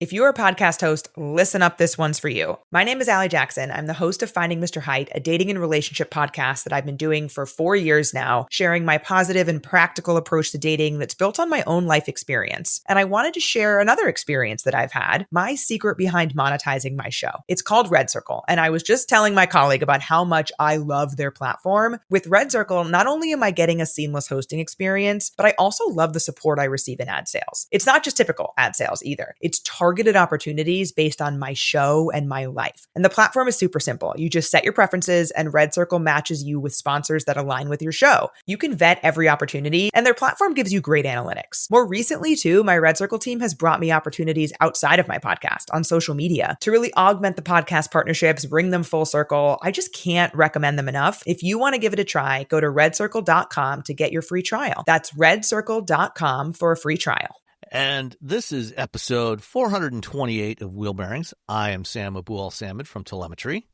If you're a podcast host, listen up, this one's for you. My name is Allie Jackson. I'm the host of Finding Mr. Height, a dating and relationship podcast that I've been doing for 4 years now, sharing my positive and practical approach to dating that's built on my own life experience. And I wanted to share another experience that I've had, my secret behind monetizing my show. It's called Red Circle, and I was just telling my colleague about how much I love their platform. With Red Circle, not only am I getting a seamless hosting experience, but I also love the support I receive in ad sales. It's not just typical ad sales either. It's targeted opportunities based on my show and my life. And the platform is super simple. You just set your preferences and Red Circle matches you with sponsors that align with your show. You can vet every opportunity and their platform gives you great analytics. More recently too, my Red Circle team has brought me opportunities outside of my podcast on social media to really augment the podcast partnerships, bring them full circle. I just can't recommend them enough. If you want to give it a try, go to redcircle.com to get your free trial. That's redcircle.com for a free trial. And this is episode 428 of Wheel Bearings. I am Sam Abu-Al-Samad from Telemetry.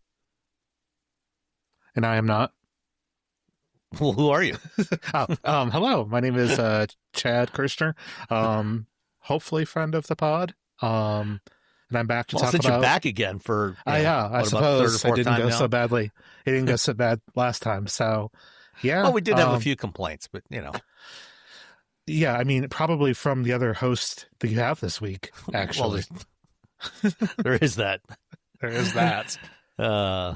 And I am not. Well, who are you? Hello, my name is Chad Kirchner. Hopefully friend of the pod. And I'm back to talk since about... you're back again for... I suppose I didn't go so badly. It didn't go so bad last time, so yeah. Well, we did have a few complaints, but you know... Yeah, I mean, probably from the other host that you have this week, actually. Well, there is that. There is that.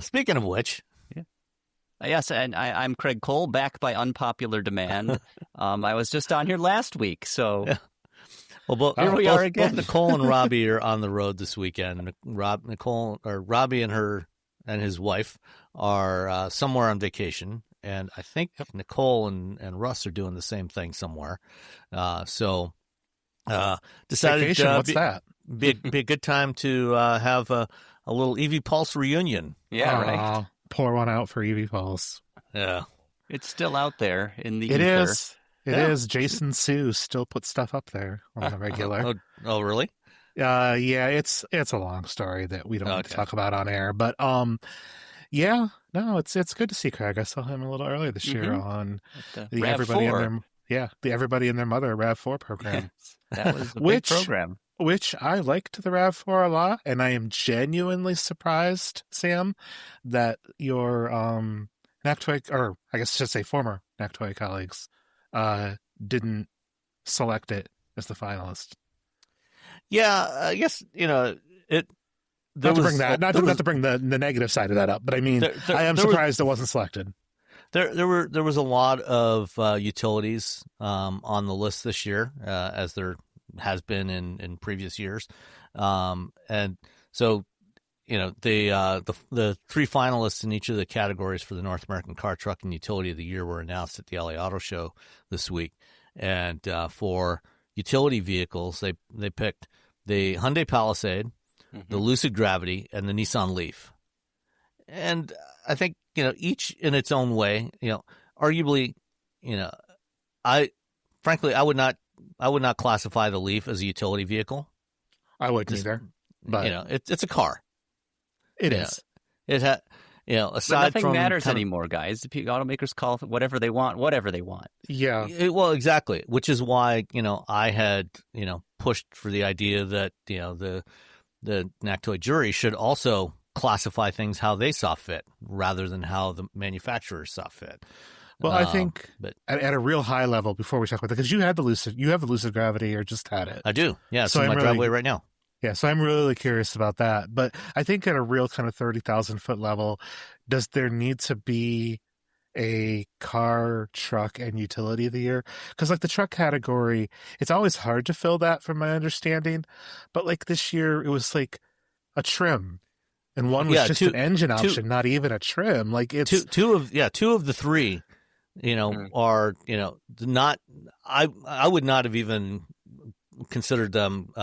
Speaking of which. Yeah. Yes, and I'm Craig Cole, back by unpopular demand. I was just on here last week, so yeah. Well, here we are again. Both Nicole and Robbie are on the road this weekend. Robbie and his wife are somewhere on vacation. And I think Nicole and Russ are doing the same thing somewhere. So decided vacation, what's that? Be a good time to have a little EV Pulse reunion. Yeah, right. Pour one out for EV Pulse. Yeah. It's still out there in the ether. It Yeah. is. Jason Sue still puts stuff up there on the regular. Oh, really? Yeah, it's a long story that we don't want to talk about on air. But yeah. No, it's good to see Craig. I saw him a little earlier this year on the Everybody and Their Everybody and Their Mother RAV4 program. That was a big program. Which I liked the RAV4 a lot, and I am genuinely surprised, Sam, that your NACTOY, or I guess I should say former NACTOY colleagues, didn't select it as the finalist. Yeah, I guess it. Not to bring the negative side of that up, but I mean, I am surprised it wasn't selected. There was a lot of utilities on the list this year, as there has been in previous years, and so the three finalists in each of the categories for the North American Car, Truck, and Utility of the Year were announced at the LA Auto Show this week, and for utility vehicles, they picked the Hyundai Palisade, the Lucid Gravity, and the Nissan Leaf. And I think, each in its own way, arguably, I would not classify the Leaf as a utility vehicle. I wouldn't either. But it's a car. It is. It had, aside but nothing from matters anymore, guys. The automakers call it whatever they want. Yeah. Well, exactly. Which is why, I had, pushed for the idea that, the NACTOY jury should also classify things how they saw fit rather than how the manufacturers saw fit. Well, I think at a real high level, before we talk about that, because you have the Lucid Gravity or just had it. I do. Yeah, it's in my driveway right now. Yeah, so I'm really curious about that. But I think at a real kind of 30,000 foot level, does there need to be a car, truck, and utility of the year? Because like the truck category, it's always hard to fill that from my understanding. But like this year, it was like a trim, and one was just an engine option, not even a trim. Like it's two of the three, are not. I would not have even considered them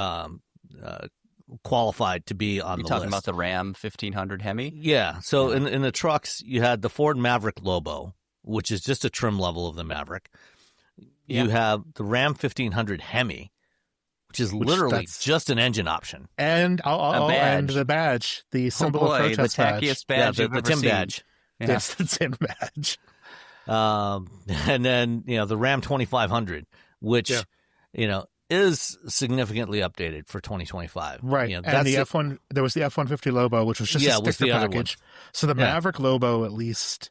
qualified to be on the list. You're talking about the Ram 1500 Hemi? Yeah. So in the trucks, you had the Ford Maverick Lobo, which is just a trim level of the Maverick. Yeah. You have the Ram 1500 Hemi, which is literally just an engine option. And and the badge, the symbol of protest the tackiest badge. The Tim badge. Yeah. Yes, the Tim badge. And then, the Ram 2500, which, is significantly updated for 2025. Right. And the F1, there was the F-150 Lobo, which was just a sticker package. So the Maverick Lobo at least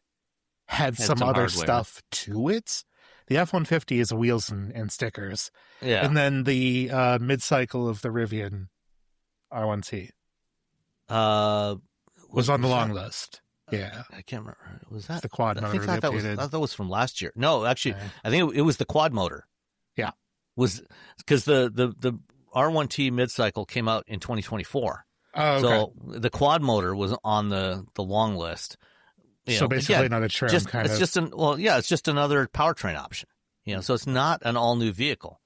had some other hardware stuff to it. The F-150 is wheels and stickers. Yeah. And then the mid-cycle of the Rivian R1T was on the long list. Yeah. I can't remember. Was that the quad motor? I thought that was from last year. No, actually, I think it was the quad motor. Yeah. Was because the R1T mid-cycle came out in 2024. Oh, okay. So the quad motor was on the long list. So basically another trim kind of. It's just another powertrain option. So it's not an all-new vehicle.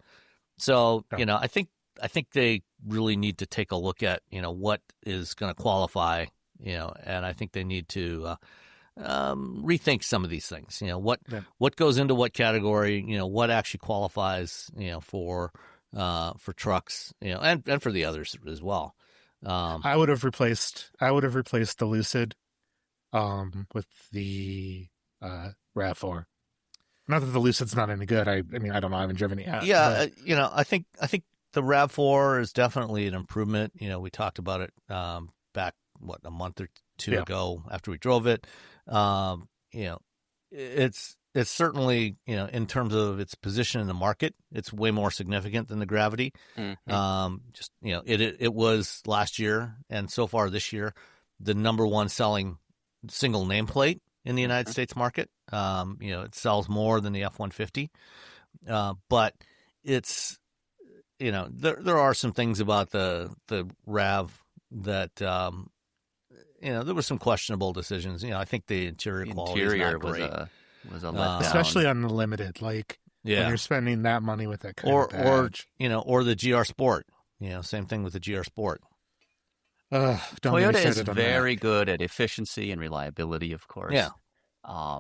So, I think they really need to take a look at, what is going to qualify, and I think they need to rethink some of these things. What goes into what category, what actually qualifies, for trucks, and for the others as well. I would have replaced the Lucid with the RAV4. Not that the Lucid's not any good. I mean, I don't know. I haven't driven it yet. Yeah, I think the RAV4 is definitely an improvement. We talked about it back a month or two ago after we drove it. It's certainly in terms of its position in the market, it's way more significant than the Gravity. Mm-hmm. It was last year and so far this year the number one selling single nameplate in the United States market. It sells more than the F-150, but it's there are some things about the RAV that there were some questionable decisions. I think the interior quality is not great. was a letdown, especially on the Limited. When you're spending that money with that kind of badge. or the GR Sport. Same thing with the GR Sport. Toyota is very good at efficiency and reliability, of course. Yeah. I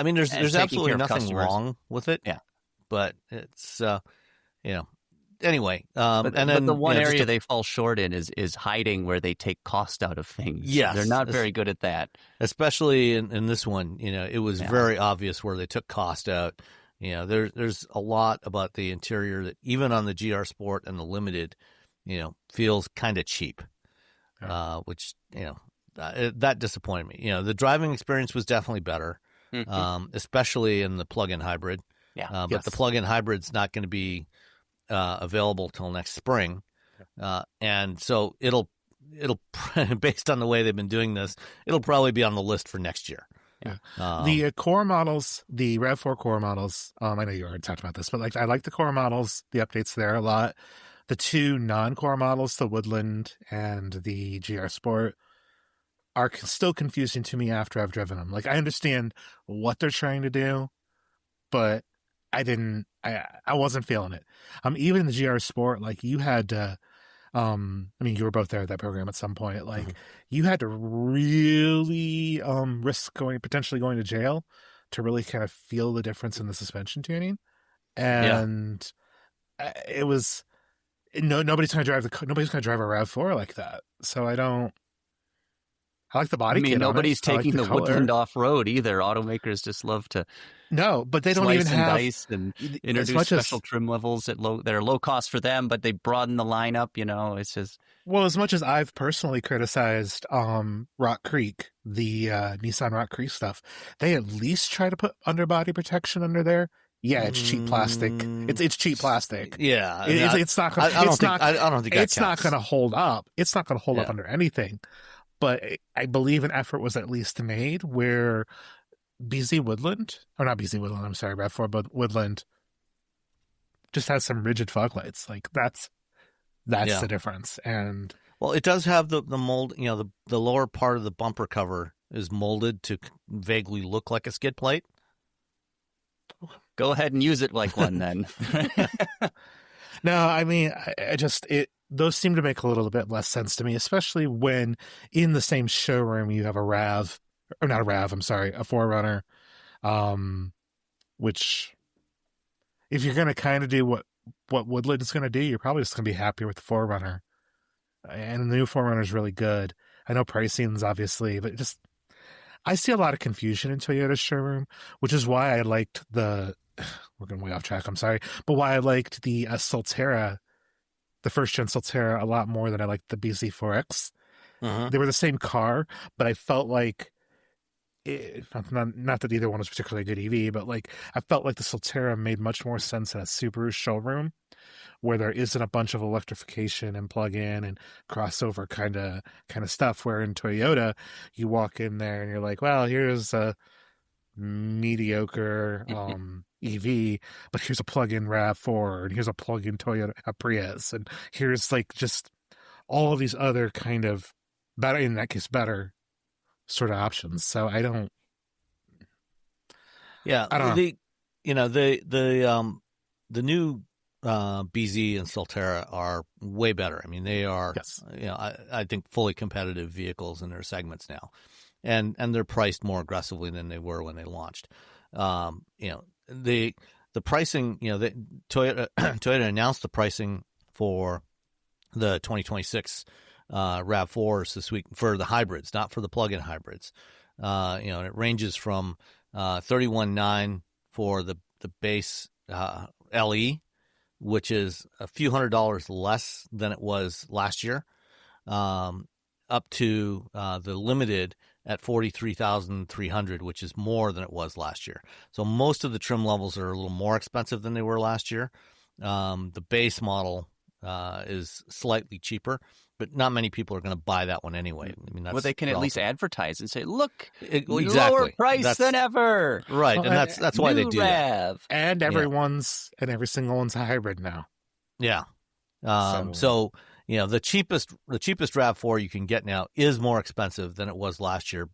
mean, there's absolutely nothing wrong with it. Yeah. But it's, anyway. But the one area they fall short in is hiding where they take cost out of things. Yes. They're not very good at that. Especially in this one, it was very obvious where they took cost out. There's a lot about the interior that even on the GR Sport and the Limited, feels kind of cheap. Which that disappointed me. The driving experience was definitely better, especially in the plug-in hybrid. Yeah, but the plug-in hybrid's not going to be available till next spring, and so it'll based on the way they've been doing this, it'll probably be on the list for next year. Yeah. The core models, the RAV4 core models. I know you already talked about this, but I like the core models, the updates there a lot. The two non-core models, the Woodland and the GR Sport, are still confusing to me after I've driven them. I understand what they're trying to do, but I wasn't feeling it. Even the GR Sport, you had to, you were both there at that program at some point. You had to really risk potentially going to jail to really kind of feel the difference in the suspension tuning. And it was... nobody's going to drive a RAV4 like that. So I like the body kit. Nobody's taking the Woodland off road either. Automakers just love to but they don't even have dice and introduce special trim levels that are low cost for them, but they broaden the lineup. It's just as much as I've personally criticized Rock Creek, the Nissan Rock Creek stuff, they at least try to put underbody protection under there. Yeah, it's cheap plastic. It's cheap plastic. Yeah, it's not. I don't think it's not going to hold up. It's not going to hold up under anything. But I believe an effort was at least made where RAV4, but Woodland just has some rigid fog lights. That's the difference. And it does have the mold. The lower part of the bumper cover is molded to vaguely look like a skid plate. Go ahead and use it like one then. No, I mean, those seem to make a little bit less sense to me, especially when in the same showroom you have a 4Runner, which if you're going to kind of do what Woodland is going to do, you're probably just going to be happier with the 4Runner. And the new 4Runner is really good. I know pricing's obviously, but I see a lot of confusion in Toyota's showroom, which is why I liked the we're going way off track, I'm sorry, but why I liked the Solterra, the first gen Solterra, a lot more than I liked the BZ4X. They were the same car, but I felt like not that either one was particularly good EV, but like I felt like the Solterra made much more sense in a Subaru showroom where there isn't a bunch of electrification and plug-in and crossover kind of stuff. Where in Toyota, you walk in there and you're like, well, here's a mediocre EV, but here's a plug-in RAV4 and here's a plug-in Toyota Prius, and here's like just all of these other kind of better, in that case, better sort of options. So I don't know. The new BZ and Solterra are way better. I mean, they are, yes. I think fully competitive vehicles in their segments now, and they're priced more aggressively than they were when they launched. The pricing, Toyota announced the pricing for the 2026 RAV4s this week for the hybrids, not for the plug-in hybrids. And it ranges from $31,900 for the base LE, which is a few $100s less than it was last year, up to the limited at $43,300, which is more than it was last year. So most of the trim levels are a little more expensive than they were last year. The base model is slightly cheaper, but not many people are going to buy that one anyway. I mean, they can at least advertise and say, "Look, exactly. lower price than ever." Right, and that's why they do RAV. that. And and every single one's a hybrid now. Yeah. So the cheapest RAV4 you can get now is more expensive than it was last year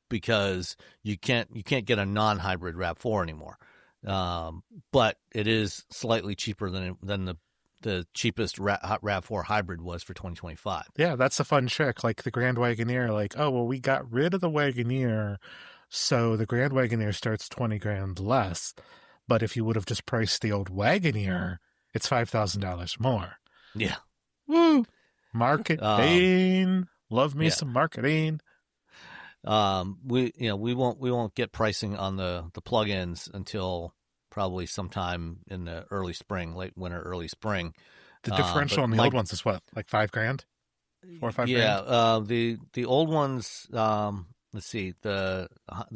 because you can't get a non-hybrid RAV4 anymore. But it is slightly cheaper than the cheapest RAV4 hybrid was for 2025. Yeah, that's a fun trick. Like the Grand Wagoneer, like, oh, well, we got rid of the Wagoneer, so the Grand Wagoneer starts $20,000 less. But if you would have just priced the old Wagoneer, it's $5,000 more. Yeah. Woo! Marketing. Love me some marketing. We won't get pricing on the plug-ins until probably sometime in the early spring, late winter, early spring. The differential on the old ones is what, like $5,000, $4 or $5,000? Yeah, the old ones. Let's see, the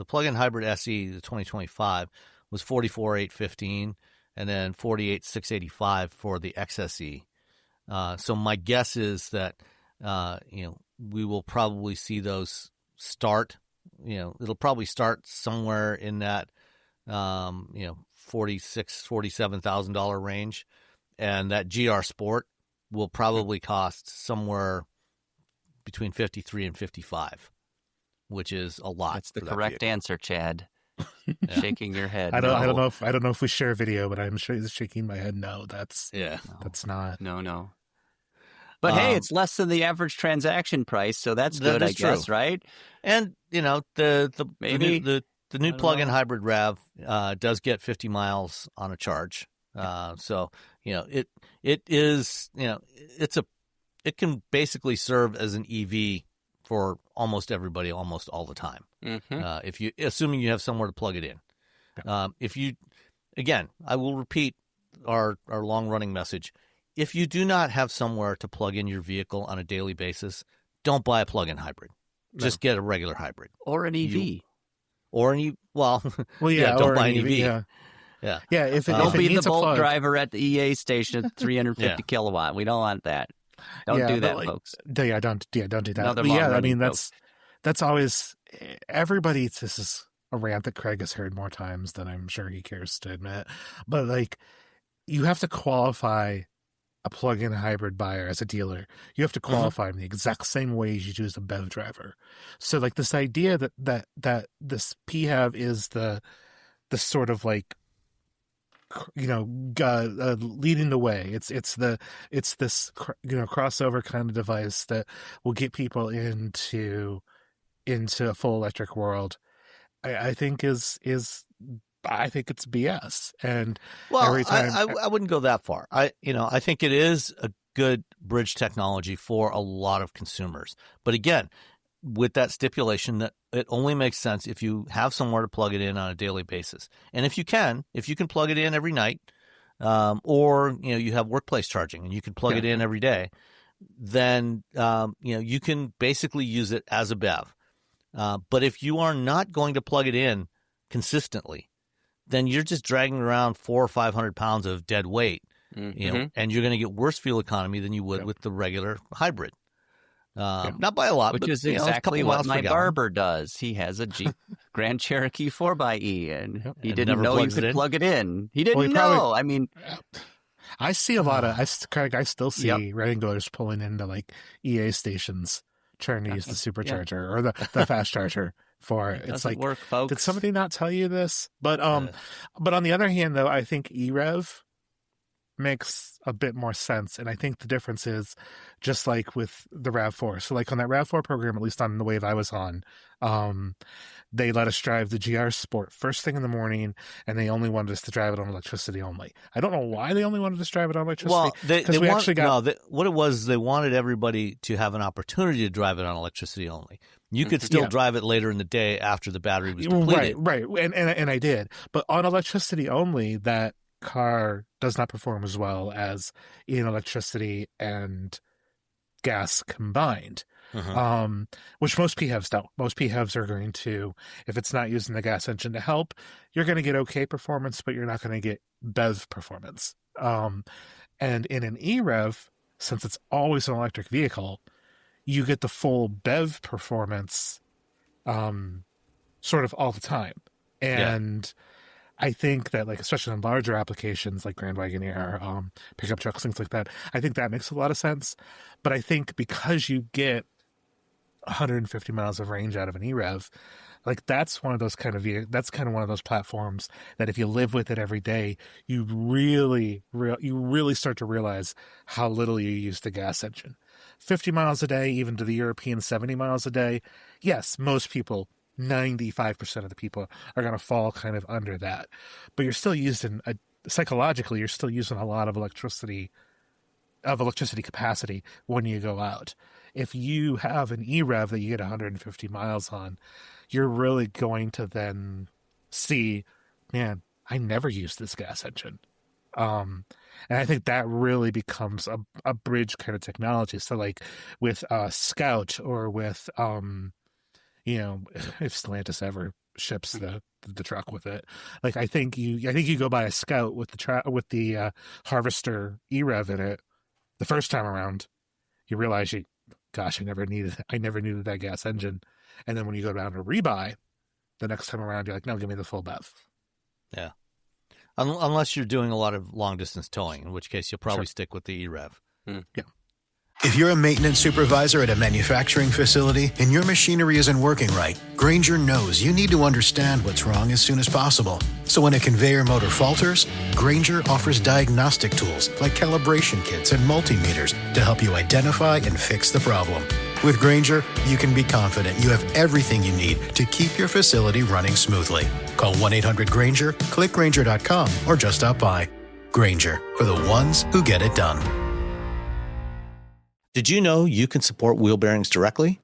plug-in hybrid SE, the 2025, was $44,815, and then $48,685 for the XSE. So my guess is that we will probably see those start. It'll probably start somewhere in that $47,000 range, and that GR Sport will probably cost somewhere between $53,000 and $55,000, which is a lot. That's the correct answer, Chad. Shaking your head. I don't know if we share a video, but I'm sure he's shaking my head. No, that's not. No. But hey, it's less than the average transaction price, so that's good, I guess, right? And the new plug-in hybrid RAV does get 50 miles on a charge. So it is it can basically serve as an EV for almost everybody, almost all the time. Mm-hmm. Assuming you have somewhere to plug it in. I will repeat our long-running message. If you do not have somewhere to plug in your vehicle on a daily basis, don't buy a plug-in hybrid. No. Just get a regular hybrid or an EV. Don't buy an EV. Yeah. Don't be the Bolt driver at the EA station at 350 kilowatt. We don't want that. Don't do that, folks. Don't do that. That's always everybody. This is a rant that Craig has heard more times than I'm sure he cares to admit. But like, you have to qualify a plug-in hybrid buyer as a dealer. You have to qualify them the exact same way as you do as a BEV driver. So like this idea that this PHEV is the sort of like, leading the way. It's this crossover kind of device that will get people into a full electric world. I think I think it's BS. And every time I wouldn't go that far. I think it is a good bridge technology for a lot of consumers. But again, with that stipulation that it only makes sense if you have somewhere to plug it in on a daily basis. And if you can plug it in every night, or you have workplace charging and you can plug it in every day, then you can basically use it as a BEV. But if you are not going to plug it in consistently, then you're just dragging around 400 or 500 pounds of dead weight, and you're going to get worse fuel economy than you would with the regular hybrid. Not by a lot, which is exactly what my barber does. He has a Jeep Grand Cherokee 4xe, and he didn't know you could plug it in. He didn't know. I mean, I see a lot of I still see Wranglers pulling into like EA stations trying to use the supercharger or the fast charger for it. It's like, work, folks. Did somebody not tell you this? But on the other hand, though, I think EREV makes a bit more sense, and I think the difference is just like with the RAV4. So like on that RAV4 program, at least on the wave I was on, they let us drive the GR Sport first thing in the morning, and they only wanted us to drive it on electricity only. I don't know why they only wanted us to drive it on electricity. Well, what it was, they wanted everybody to have an opportunity to drive it on electricity only. You could still drive it later in the day after the battery was depleted. Right, and I did. But on electricity only, that car does not perform as well as in electricity and gas combined. Which most PHEVs don't. Most PHEVs are going to, if it's not using the gas engine to help, you're going to get okay performance, but you're not going to get BEV performance. And in an EREV, since it's always an electric vehicle, you get the full BEV performance sort of all the time. And I think that, like, especially in larger applications like Grand Wagoneer, pickup trucks, things like that, I think that makes a lot of sense. But I think because you get 150 miles of range out of an EREV, like that's one of those kind of one of those platforms that if you live with it every day, you really start to realize how little you use the gas engine. 50 miles a day, even to the European 70 miles a day. Yes, most people, 95% of the people are going to fall kind of under that, but you're still using psychologically, you're still using a lot of electricity capacity when you go out. If you have an EREV that you get 150 miles on, you're really going to then see, man, I never used this gas engine. And I think that really becomes a bridge kind of technology. So like with Scout or with, if Stellantis ever ships the truck with it, like I think you go buy a Scout with the Harvester EREV in it the first time around, you realize I never needed that gas engine. And then when you go down to rebuy the next time around, you're like, no, give me the full BEV. Yeah. Unless you're doing a lot of long distance towing, in which case you'll probably stick with the EREV. Yeah. If you're a maintenance supervisor at a manufacturing facility and your machinery isn't working right, Grainger knows you need to understand what's wrong as soon as possible. So when a conveyor motor falters, Grainger offers diagnostic tools like calibration kits and multimeters to help you identify and fix the problem. With Grainger, you can be confident you have everything you need to keep your facility running smoothly. Call 1-800-GRAINGER, click Grainger.com, or just stop by. Grainger, for the ones who get it done. Did you know you can support Wheel Bearings directly?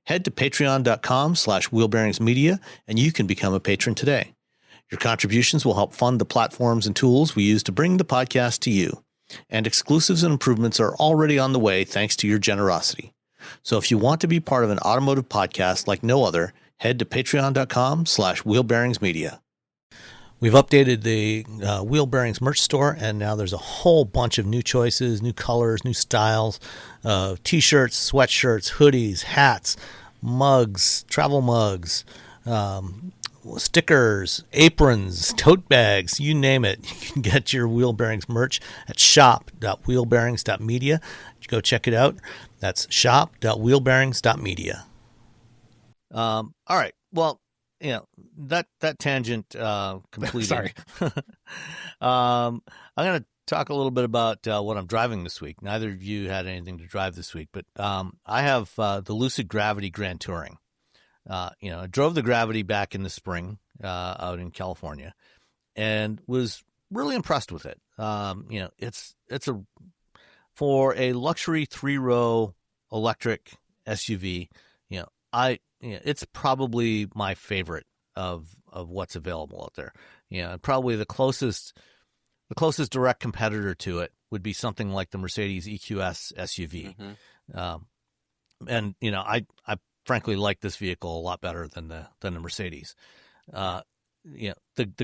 Head to patreon.com/wheelbearingsmedia and you can become a patron today. Your contributions will help fund the platforms and tools we use to bring the podcast to you. And exclusives and improvements are already on the way thanks to your generosity. So if you want to be part of an automotive podcast like no other, head to patreon.com/wheelbearingsmedia. We've updated the Wheel Bearings merch store, and now there's a whole bunch of new choices, new colors, new styles, T-shirts, sweatshirts, hoodies, hats, mugs, travel mugs, stickers, aprons, tote bags, you name it. You can get your Wheel Bearings merch at shop.wheelbearings.media. Go check it out. That's shop.wheelbearings.media. All right. Well, that tangent completed. Sorry. I'm going to talk a little bit about what I'm driving this week. Neither of you had anything to drive this week, but I have the Lucid Gravity Grand Touring. I drove the Gravity back in the spring out in California and was really impressed with it. It's for a luxury 3-row electric SUV, it's probably my favorite of what's available out there. Probably the closest direct competitor to it would be something like the Mercedes EQS SUV. And I frankly like this vehicle a lot better than the Mercedes. The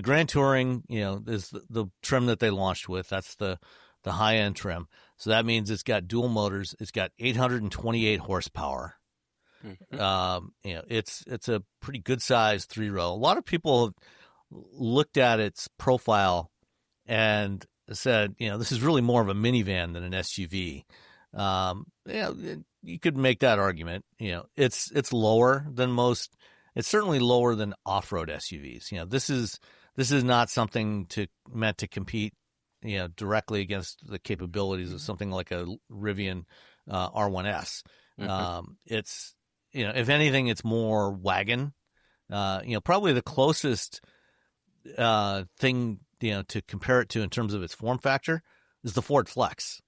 Grand Touring, is the trim that they launched with. That's the high end trim. So that means it's got dual motors. It's got 828 horsepower. It's a pretty good sized 3-row. A lot of people have looked at its profile and said, this is really more of a minivan than an SUV. You could make that argument. It's lower than most. It's certainly lower than off-road SUVs. This is not something meant to compete, directly against the capabilities of something like a Rivian R1S. It's, if anything, it's more wagon. Probably the closest thing, to compare it to in terms of its form factor is the Ford Flex.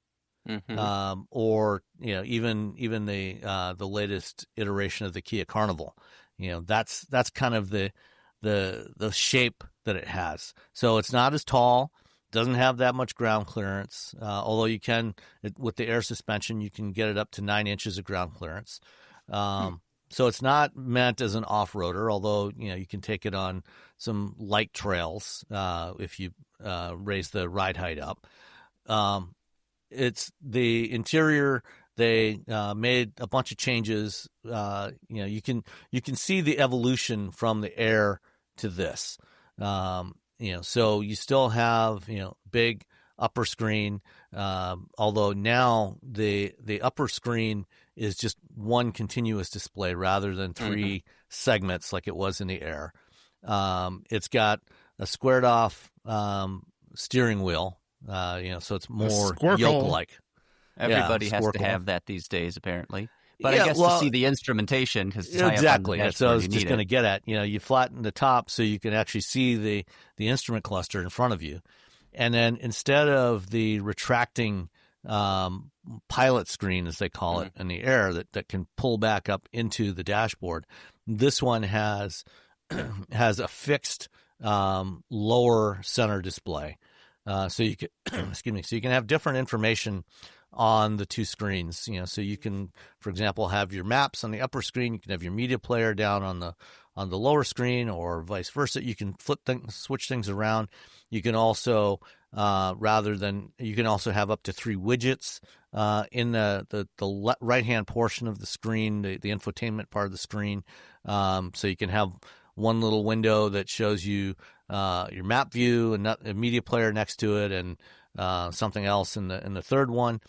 Or even the latest iteration of the Kia Carnival. That's kind of the shape that it has. So it's not as tall, doesn't have that much ground clearance. Although you can, with the air suspension, you can get it up to 9 inches of ground clearance. So it's not meant as an off-roader, although you can take it on some light trails if you raise the ride height up. It's the interior. They made a bunch of changes. You can see the evolution from the Air to this. So you still have big upper screen, although now the upper screen is just one continuous display rather than 3 segments like it was in the Air. It's got a squared off steering wheel. So it's more yoke-like. Everybody has to have that these days, apparently. But I guess to see the instrumentation, because exactly. That's what I was just going to get at. You flatten the top so you can actually see the instrument cluster in front of you, and then instead of the retracting pilot screen, as they call it, in the Air that can pull back up into the dashboard, this one has a fixed lower center display. So you can, so you can have different information on the 2 screens. So you can, for example, have your maps on the upper screen. You can have your media player down on the lower screen, or vice versa. You can switch things around. You can also, you can also have up to 3 widgets in the right-hand portion of the screen, the infotainment part of the screen. So you can have one little window that shows you your map view and a media player next to it, and something else in the third one.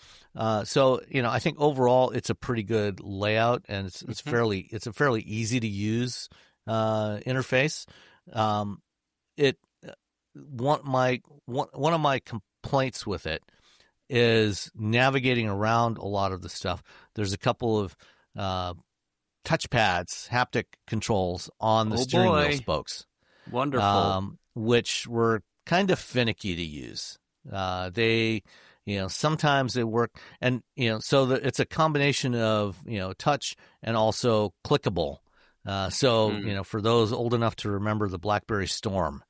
So I think overall it's a pretty good layout, and it's a fairly easy to use interface. One of my complaints with it is navigating around a lot of the stuff. There's a couple of touchpads, haptic controls on the steering wheel spokes. Wonderful. Which were kind of finicky to use. They, sometimes they work, and so it's a combination of touch and also clickable. For those old enough to remember the BlackBerry Storm,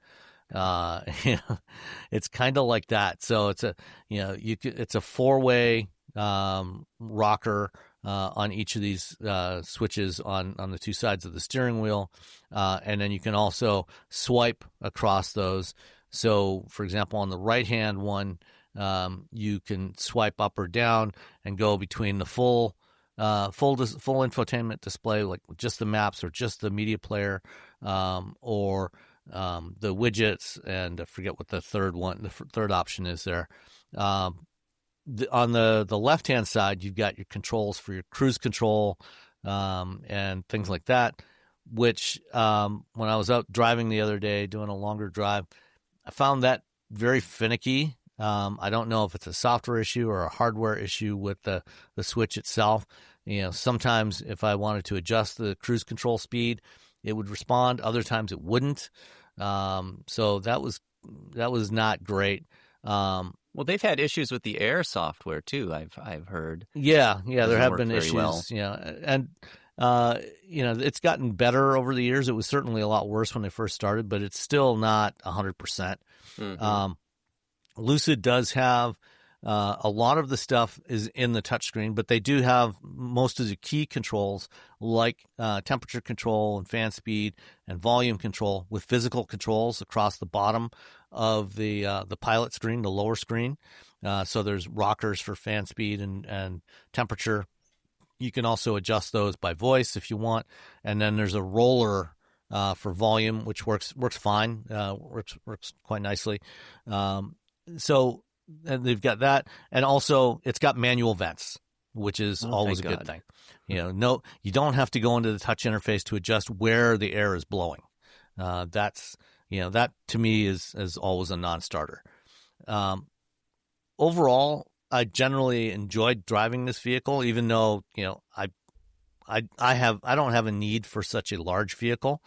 it's kind of like that. So it's it's a 4-way rocker on each of these switches on the 2 sides of the steering wheel, and then you can also swipe across those. So, for example, on the right-hand one, you can swipe up or down and go between the full infotainment display, like just the maps or just the media player, or the widgets, and I forget what the third option is there. On the left-hand side, you've got your controls for your cruise control and things like that, which when I was out driving the other day, doing a longer drive, I found that very finicky. I don't know if it's a software issue or a hardware issue with the switch itself. Sometimes if I wanted to adjust the cruise control speed, it would respond. Other times it wouldn't. So that was not great. Well, they've had issues with the Air software too. I've heard. Yeah, there have been issues. Well. it's gotten better over the years. It was certainly a lot worse when they first started, but it's still not 100%. Mm-hmm. Lucid does have a lot of the stuff is in the touchscreen, but they do have most of the key controls like temperature control and fan speed and volume control with physical controls across the bottom of the pilot screen, the lower screen. So there's rockers for fan speed and temperature. You can also adjust those by voice if you want. And then there's a roller for volume, which works fine, works quite nicely. And they've got that, and also it's got manual vents, which is always a good thing. You don't have to go into the touch interface to adjust where the air is blowing. That to me is always a non-starter. Overall, I generally enjoyed driving this vehicle, even though I don't have a need for such a large vehicle.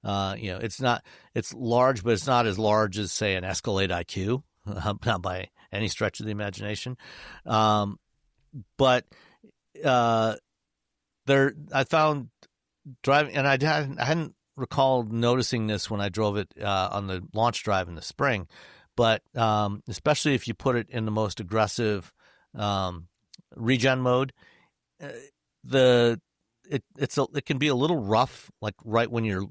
It's large, but it's not as large as, say, an Escalade IQ, not by any stretch of the imagination. But I found driving, and I hadn't recalled noticing this when I drove it on the launch drive in the spring, but especially if you put it in the most aggressive regen mode, it can be a little rough, like right when you're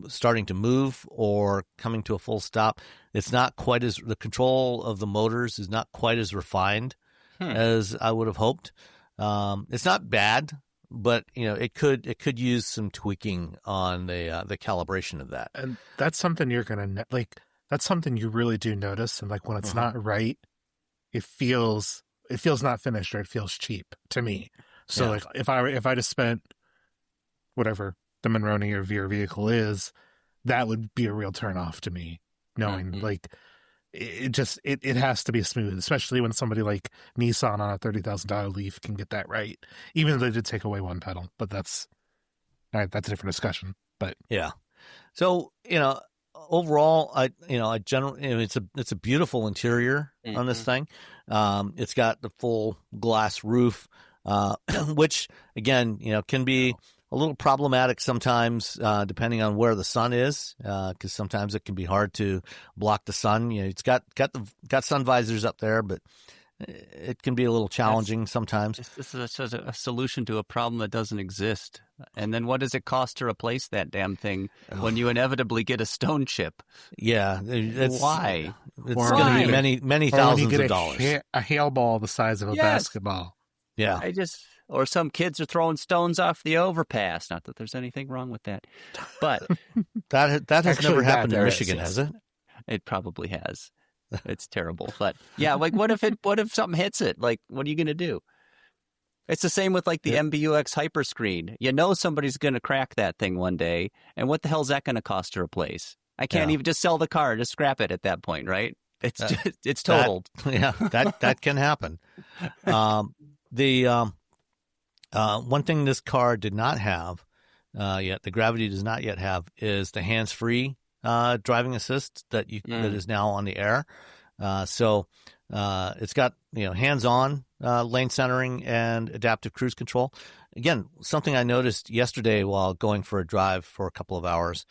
starting to move or coming to a full stop. It's not quite the control of the motors is not quite as refined as I would have hoped. It's not bad, but it could use some tweaking on the calibration of that. And that's something you're gonna that's something you really do notice. And when it's not right, it feels not finished, or it feels cheap to me. So if I just spent whatever the Monroney or Veer vehicle is, that would be a real turnoff to me, knowing it has to be smooth, especially when somebody like Nissan on a $30,000 Leaf can get that right, even though they did take away one pedal. But that's a different discussion. But yeah, so overall, I generally, it's a beautiful interior on this thing. It's got the full glass roof, which again, can be a little problematic sometimes, depending on where the sun is, because sometimes it can be hard to block the sun. It's got sun visors up there, but it can be a little challenging sometimes. This is a solution to a problem that doesn't exist. And then what does it cost to replace that damn thing when you inevitably get a stone chip? Yeah. Why? It's going to be many thousands of dollars. A hail ball the size of a basketball. Yeah. Or some kids are throwing stones off the overpass. Not that there's anything wrong with that. But that has never happened in Michigan, has it? It probably has. It's terrible. But yeah, what if something hits it? What are you going to do? It's the same with the MBUX Hyperscreen. Somebody's going to crack that thing one day. And what the hell is that going to cost to replace? I can't even just sell the car, just scrap it at that point, right? It's totaled. That can happen. The one thing this car did not have yet, the Gravity does not yet have, is the hands-free driving assist that is now on the air. So it's got hands-on lane centering and adaptive cruise control. Again, something I noticed yesterday while going for a drive for a couple of hours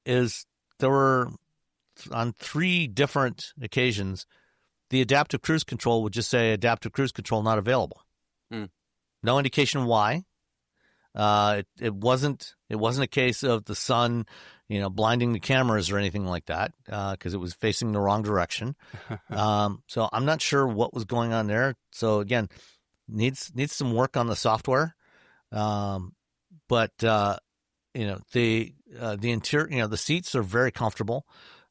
is there were on 3 different occasions the adaptive cruise control would just say adaptive cruise control not available. No indication why. It wasn't a case of the sun, blinding the cameras or anything like that, because it was facing the wrong direction. So I'm not sure what was going on there. So again, needs some work on the software. But the interior, the seats are very comfortable.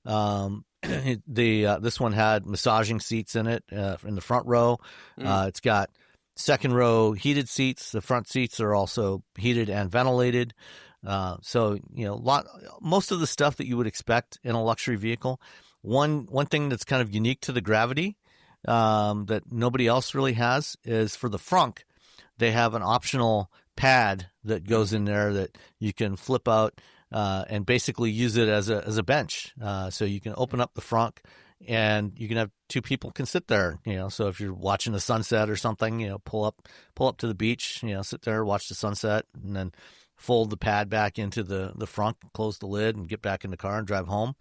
This one had massaging seats in it in the front row. It's got second row heated seats. The front seats are also heated and ventilated. So most of the stuff that you would expect in a luxury vehicle. One thing that's kind of unique to the Gravity that nobody else really has is for the frunk, they have an optional pad that goes in there that you can flip out and basically use it as a bench. So you can open up the frunk and you can have two people can sit there, so if you're watching the sunset or something, pull up to the beach, sit there, watch the sunset, and then fold the pad back into the front, close the lid, and get back in the car and drive home.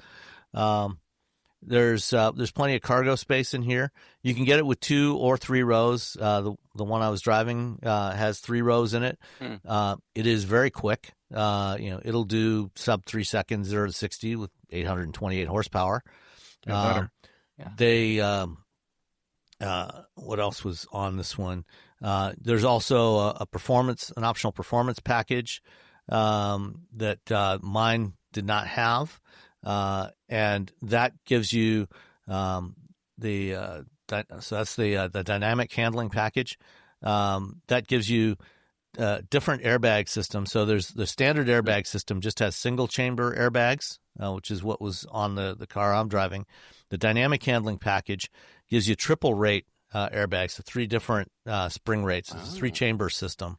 There's plenty of cargo space in here. You can get it with 2 or 3 rows. The one I was driving has 3 rows in it. It is very quick. It'll do sub 3 seconds, 0 to 60 with 828 horsepower. They what else was on this one? There's also an optional performance package that mine did not have. And that gives you so that's the dynamic handling package. That gives you different airbag systems. So there's the standard airbag system just has single chamber airbags, which is what was on the car I'm driving. The dynamic handling package gives you triple rate airbags, so 3 different spring rates. It's a 3-chamber system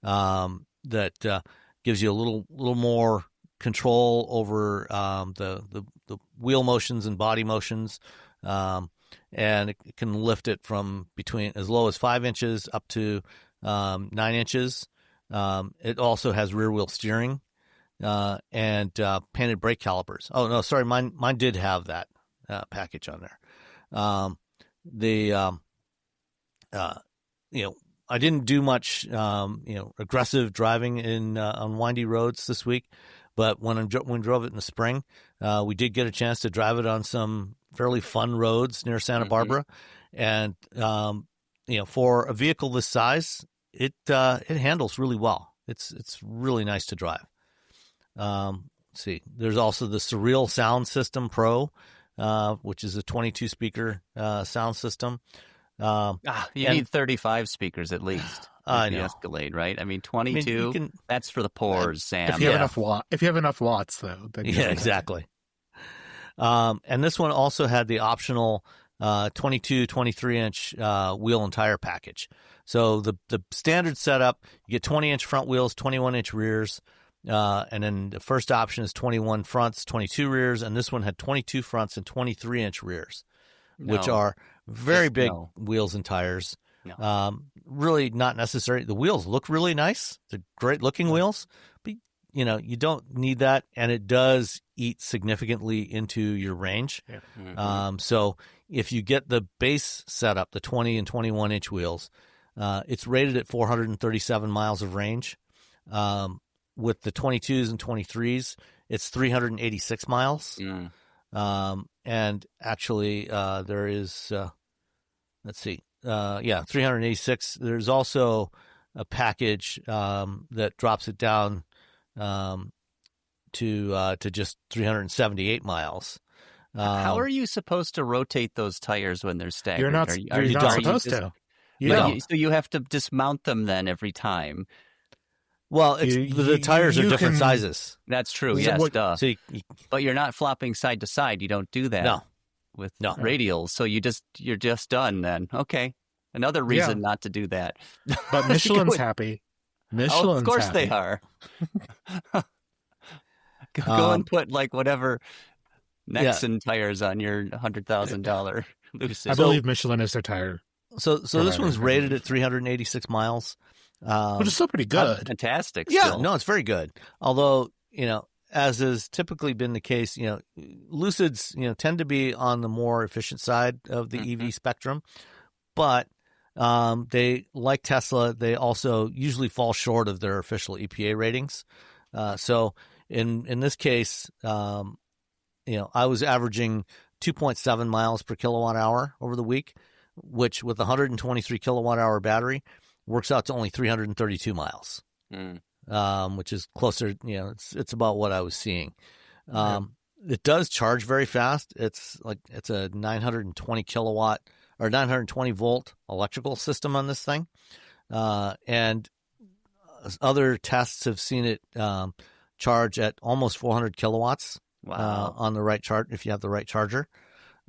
that gives you a little more control over the wheel motions and body motions, and it can lift it from between as low as 5 inches up to 9 inches. It also has rear wheel steering and painted brake calipers. Oh no, sorry, mine did have that package on there. I didn't do much aggressive driving in on windy roads this week. But when we drove it in the spring, we did get a chance to drive it on some fairly fun roads near Santa Barbara, and for a vehicle this size, it handles really well. It's really nice to drive. Let's see, there's also the Surreal Sound System Pro, which is a 22 speaker sound system. You need 35 speakers at least. I know. Escalade, right? I mean, 22. That's for the pores, Sam. If you have enough watts, though. Then exactly. And this one also had the optional 22, 23-inch wheel and tire package. So the standard setup, you get 20-inch front wheels, 21-inch rears, and then the first option is 21 fronts, 22 rears, and this one had 22 fronts and 23-inch rears, which are very big wheels and tires. No. Really not necessary. The wheels look really nice. They're great looking wheels, but you don't need that, and it does eat significantly into your range. Yeah. So if you get the base setup, the 20 and 21 inch wheels, it's rated at 437 miles of range. With the 22s and 23s, it's 386 miles. And actually, there is, let's see. 386. There's also a package that drops it down to just 378 miles. How are you supposed to rotate those tires when they're staggered? You're not supposed to. So you have to dismount them then every time. Well, the tires are different sizes. That's true. Yes, duh. But you're not flopping side to side. You don't do that. With radials, so you're just done then. Okay, another reason not to do that. But Michelin's happy. Of course they are. Go and put whatever Nexen tires on your $100,000 Lucid. I believe Michelin is their tire. So this one's rated at 386 miles, which is still pretty good. Fantastic. Yeah, still. no, it's very good. Although as has typically been the case, Lucids, tend to be on the more efficient side of the EV spectrum, but they, like Tesla, they also usually fall short of their official EPA ratings. So in this case, I was averaging 2.7 miles per kilowatt hour over the week, which with a 123 kilowatt hour battery works out to only 332 miles. Which is closer, it's about what I was seeing. It does charge very fast. It's a 920 kilowatt or 920 volt electrical system on this thing. And other tests have seen it charge at almost 400 kilowatts on the right chart if you have the right charger.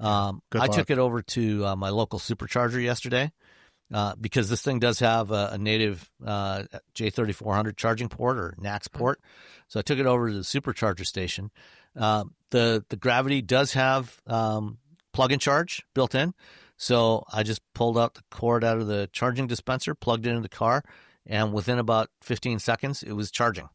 I took it over to my local supercharger yesterday. Because this thing does have a native J3400 charging port or NAX port. So I took it over to the supercharger station. The Gravity does have plug and charge built in. So I just pulled out the cord out of the charging dispenser, plugged it into the car, and within about 15 seconds, it was charging.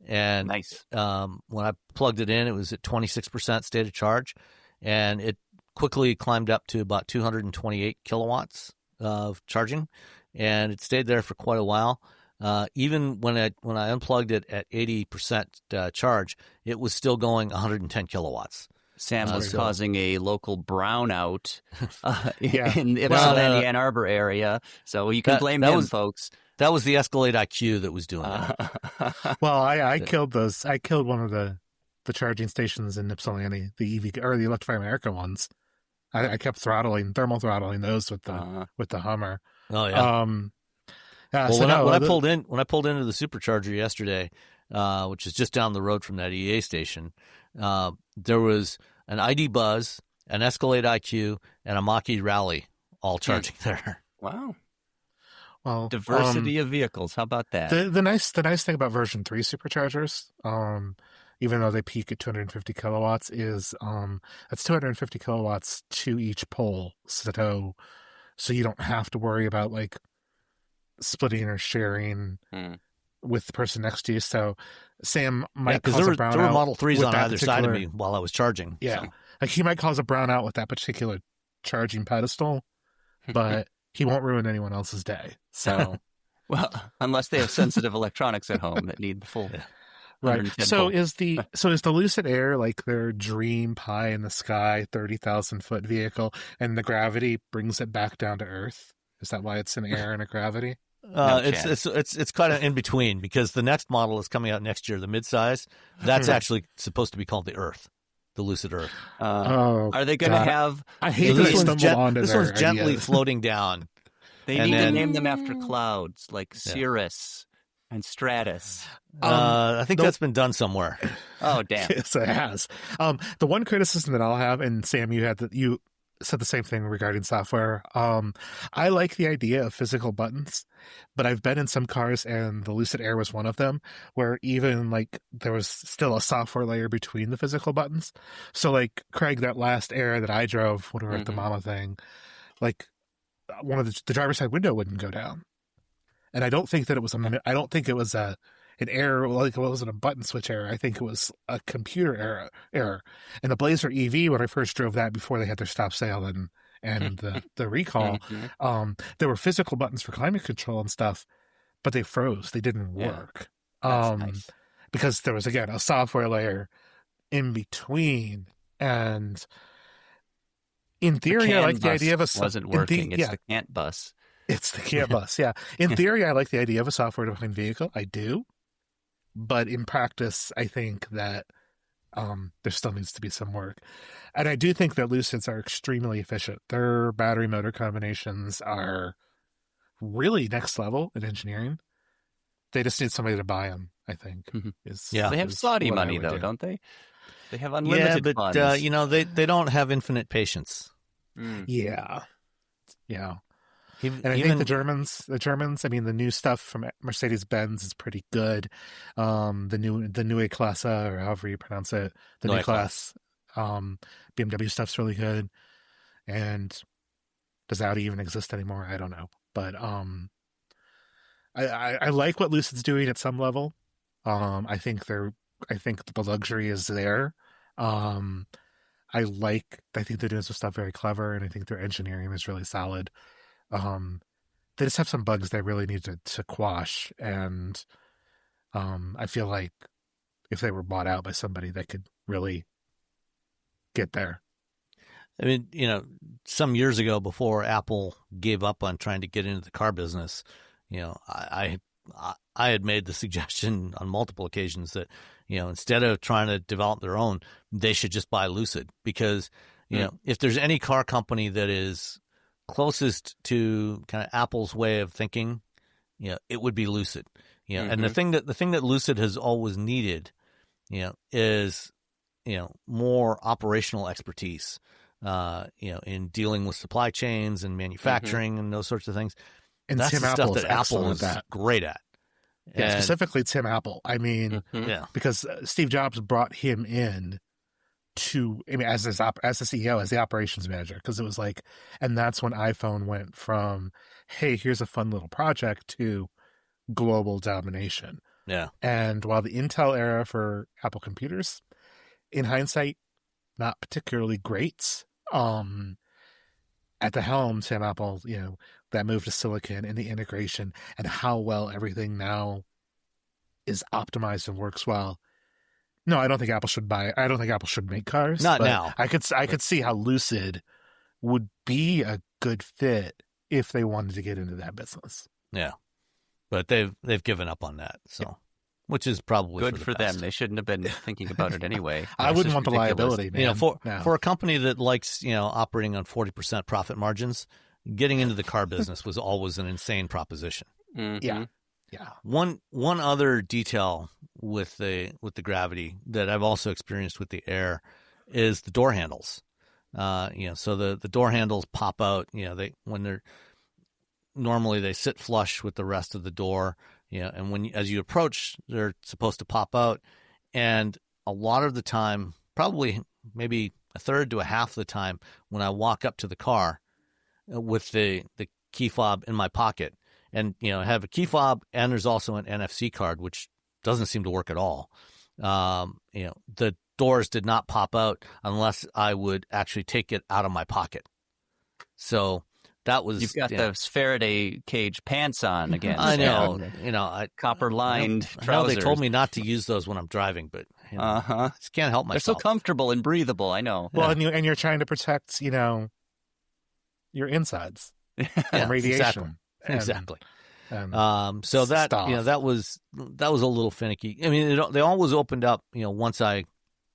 And Nice. When I plugged it in, it was at 26% state of charge, and it quickly climbed up to about 228 kilowatts of charging, and it stayed there for quite a while. Even when I unplugged it at 80% charge, it was still going 110 kilowatts. Sam was causing a local brownout Yeah. in the Ypsilanti, Ann Arbor area, so you can blame him, folks. That was the Escalade IQ that was doing that. Well, I killed those. I killed one of the charging stations in Ypsilanti, the EV or the Electrify America ones. I kept thermal throttling those with the Hummer. Oh yeah. Well, when I pulled into the supercharger yesterday, which is just down the road from that EA station, there was an ID Buzz, an Escalade IQ, and a Mach-E Rally all charging there. Wow. Well, Diversity of vehicles. How about that? The nice thing about version 3 superchargers, even though they peak at 250 kilowatts, is that's 250 kilowatts to each pole. So you don't have to worry about like splitting or sharing with the person next to you. So Sam might cause a brownout. There were Model 3s on either side of me while I was charging. Yeah. So. Like he might cause a brownout with that particular charging pedestal, but he won't ruin anyone else's day. So, well, unless they have sensitive electronics at home that need the full. Yeah. Right. So is the Lucid Air like their dream pie in the sky 30,000 foot vehicle, and the gravity brings it back down to Earth? Is that why it's an air and a gravity? It's kind of in between, because the next model is coming out next year, the midsize. That's actually supposed to be called the Earth, the Lucid Earth. Are they going to have? I hate this one's gently floating down. They need to name them after clouds, like Cirrus and Stratus. I think that's been done somewhere. Oh, damn! Yes, it has. The one criticism that I'll have, and Sam, you said the same thing regarding software. I like the idea of physical buttons, but I've been in some cars, and the Lucid Air was one of them, where even like there was still a software layer between the physical buttons. So like Craig, that last Air that I drove when we were at the Mama thing, like one of the driver's side window wouldn't go down, and I don't think it was an error, like it wasn't a button switch error. I think it was a computer error. And the Blazer EV, when I first drove that before they had their stop sale and the recall, there were physical buttons for climate control and stuff, but they froze. They didn't work. That's nice. Because there was, again, a software layer in between. And in theory, I like the idea of wasn't working. It's the can't bus. It's the can't bus, yeah. In theory, I like the idea of a software-defined vehicle. I do. But in practice, I think that there still needs to be some work. And I do think that Lucids are extremely efficient. Their battery motor combinations are really next level in engineering. They just need somebody to buy them, I think. They have Saudi money, though, don't they? They have unlimited funds. They don't have infinite patience. Yeah. And I think the Germans, I mean, the new stuff from Mercedes-Benz is pretty good. The new A-Class, or however you pronounce it, the new class, BMW stuff's really good. And does Audi even exist anymore? I don't know. But I like what Lucid's doing at some level. I think the luxury is there. I think they're doing some stuff very clever, and I think their engineering is really solid. They just have some bugs they really need to quash, and I feel like if they were bought out by somebody, they could really get there. I mean, some years ago, before Apple gave up on trying to get into the car business, I had made the suggestion on multiple occasions that, instead of trying to develop their own, they should just buy Lucid, because, if there's any car company that is closest to kind of Apple's way of thinking, it would be Lucid. And the thing that Lucid has always needed, is more operational expertise, in dealing with supply chains and manufacturing and those sorts of things. And that's Tim the Apple stuff that Apple is great at. Yeah, specifically Tim Apple. I mean, because Steve Jobs brought him in as the CEO, as the operations manager, because it was like, and that's when iPhone went from, hey, here's a fun little project, to global domination. Yeah. And while the Intel era for Apple computers, in hindsight, not particularly great, at the helm, Sam Apple, that move to silicon and the integration and how well everything now is optimized and works well. No, I don't think Apple should make cars. Not now. I could see how Lucid would be a good fit if they wanted to get into that business. Yeah. But they've given up on that. So, which is probably good for them. best. They shouldn't have been thinking about it anyway. I wouldn't want the liability, man. For a company that likes, operating on 40% profit margins, getting into the car business was always an insane proposition. Mm-hmm. Yeah. One other detail with the Gravity that I've also experienced with the Air is the door handles. So the door handles pop out. Normally they sit flush with the rest of the door. And as you approach, they're supposed to pop out. And a lot of the time, probably maybe a third to a half of the time, when I walk up to the car with the key fob in my pocket, and I have a key fob, and there's also an NFC card, which doesn't seem to work at all. The doors did not pop out unless I would actually take it out of my pocket. So that was you've got the Faraday cage pants on again. I know, copper lined trousers. I know they told me not to use those when I'm driving, but just can't help myself. They're so comfortable and breathable. I know. Well, and you're trying to protect, your insides from radiation. Exactly. So that stuff. that was a little finicky. I mean, they always opened up, once I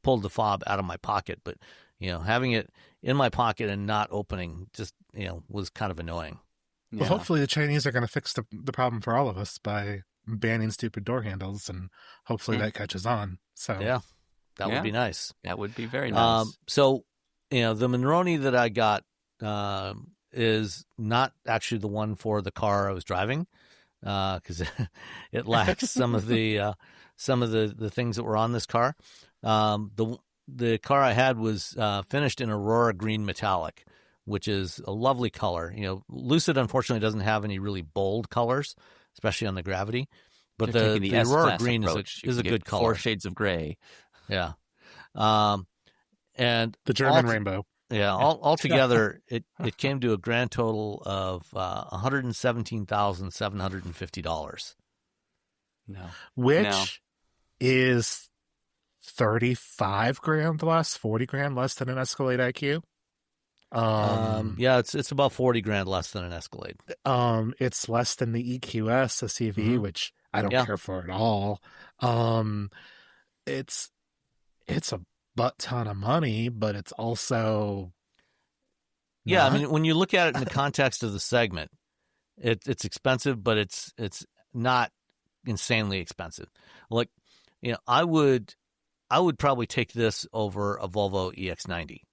pulled the fob out of my pocket, but having it in my pocket and not opening just was kind of annoying. Well, hopefully the Chinese are going to fix the problem for all of us by banning stupid door handles, and hopefully that catches on. So that would be nice. That would be very nice. So the Monroney that I got is not actually the one for the car I was driving, because it lacks some of the things that were on this car. The car I had was finished in Aurora Green Metallic, which is a lovely color. Lucid unfortunately doesn't have any really bold colors, especially on the Gravity. But the Aurora Green is a good color. 4 shades of gray. Yeah. And the German rainbow. Yeah, altogether, it came to a grand total of $117,750. No, which is 35 grand less, 40 grand less than an Escalade IQ. It's about 40 grand less than an Escalade. It's less than the EQS, the CV, which I don't care for at all. It's a butt ton of money, but it's also I mean, when you look at it in the context of the segment, it's expensive, but it's not insanely expensive. Like, I would probably take this over a Volvo EX90,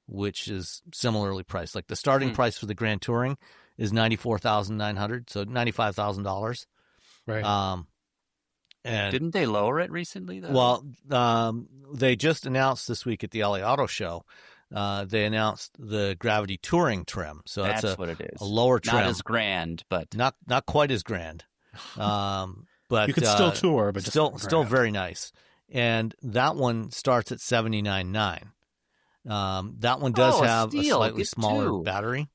which is similarly priced. Like the starting price for the Grand Touring is $94,900, so $95,000. Right. And didn't they lower it recently, though? Well, they just announced this week at the LA Auto Show. They announced the Gravity Touring trim, so that's what it is. A lower trim, not as grand, but not quite as grand. But you can still tour, but still very nice. And that one starts at $79,900. That one does have a slightly smaller battery.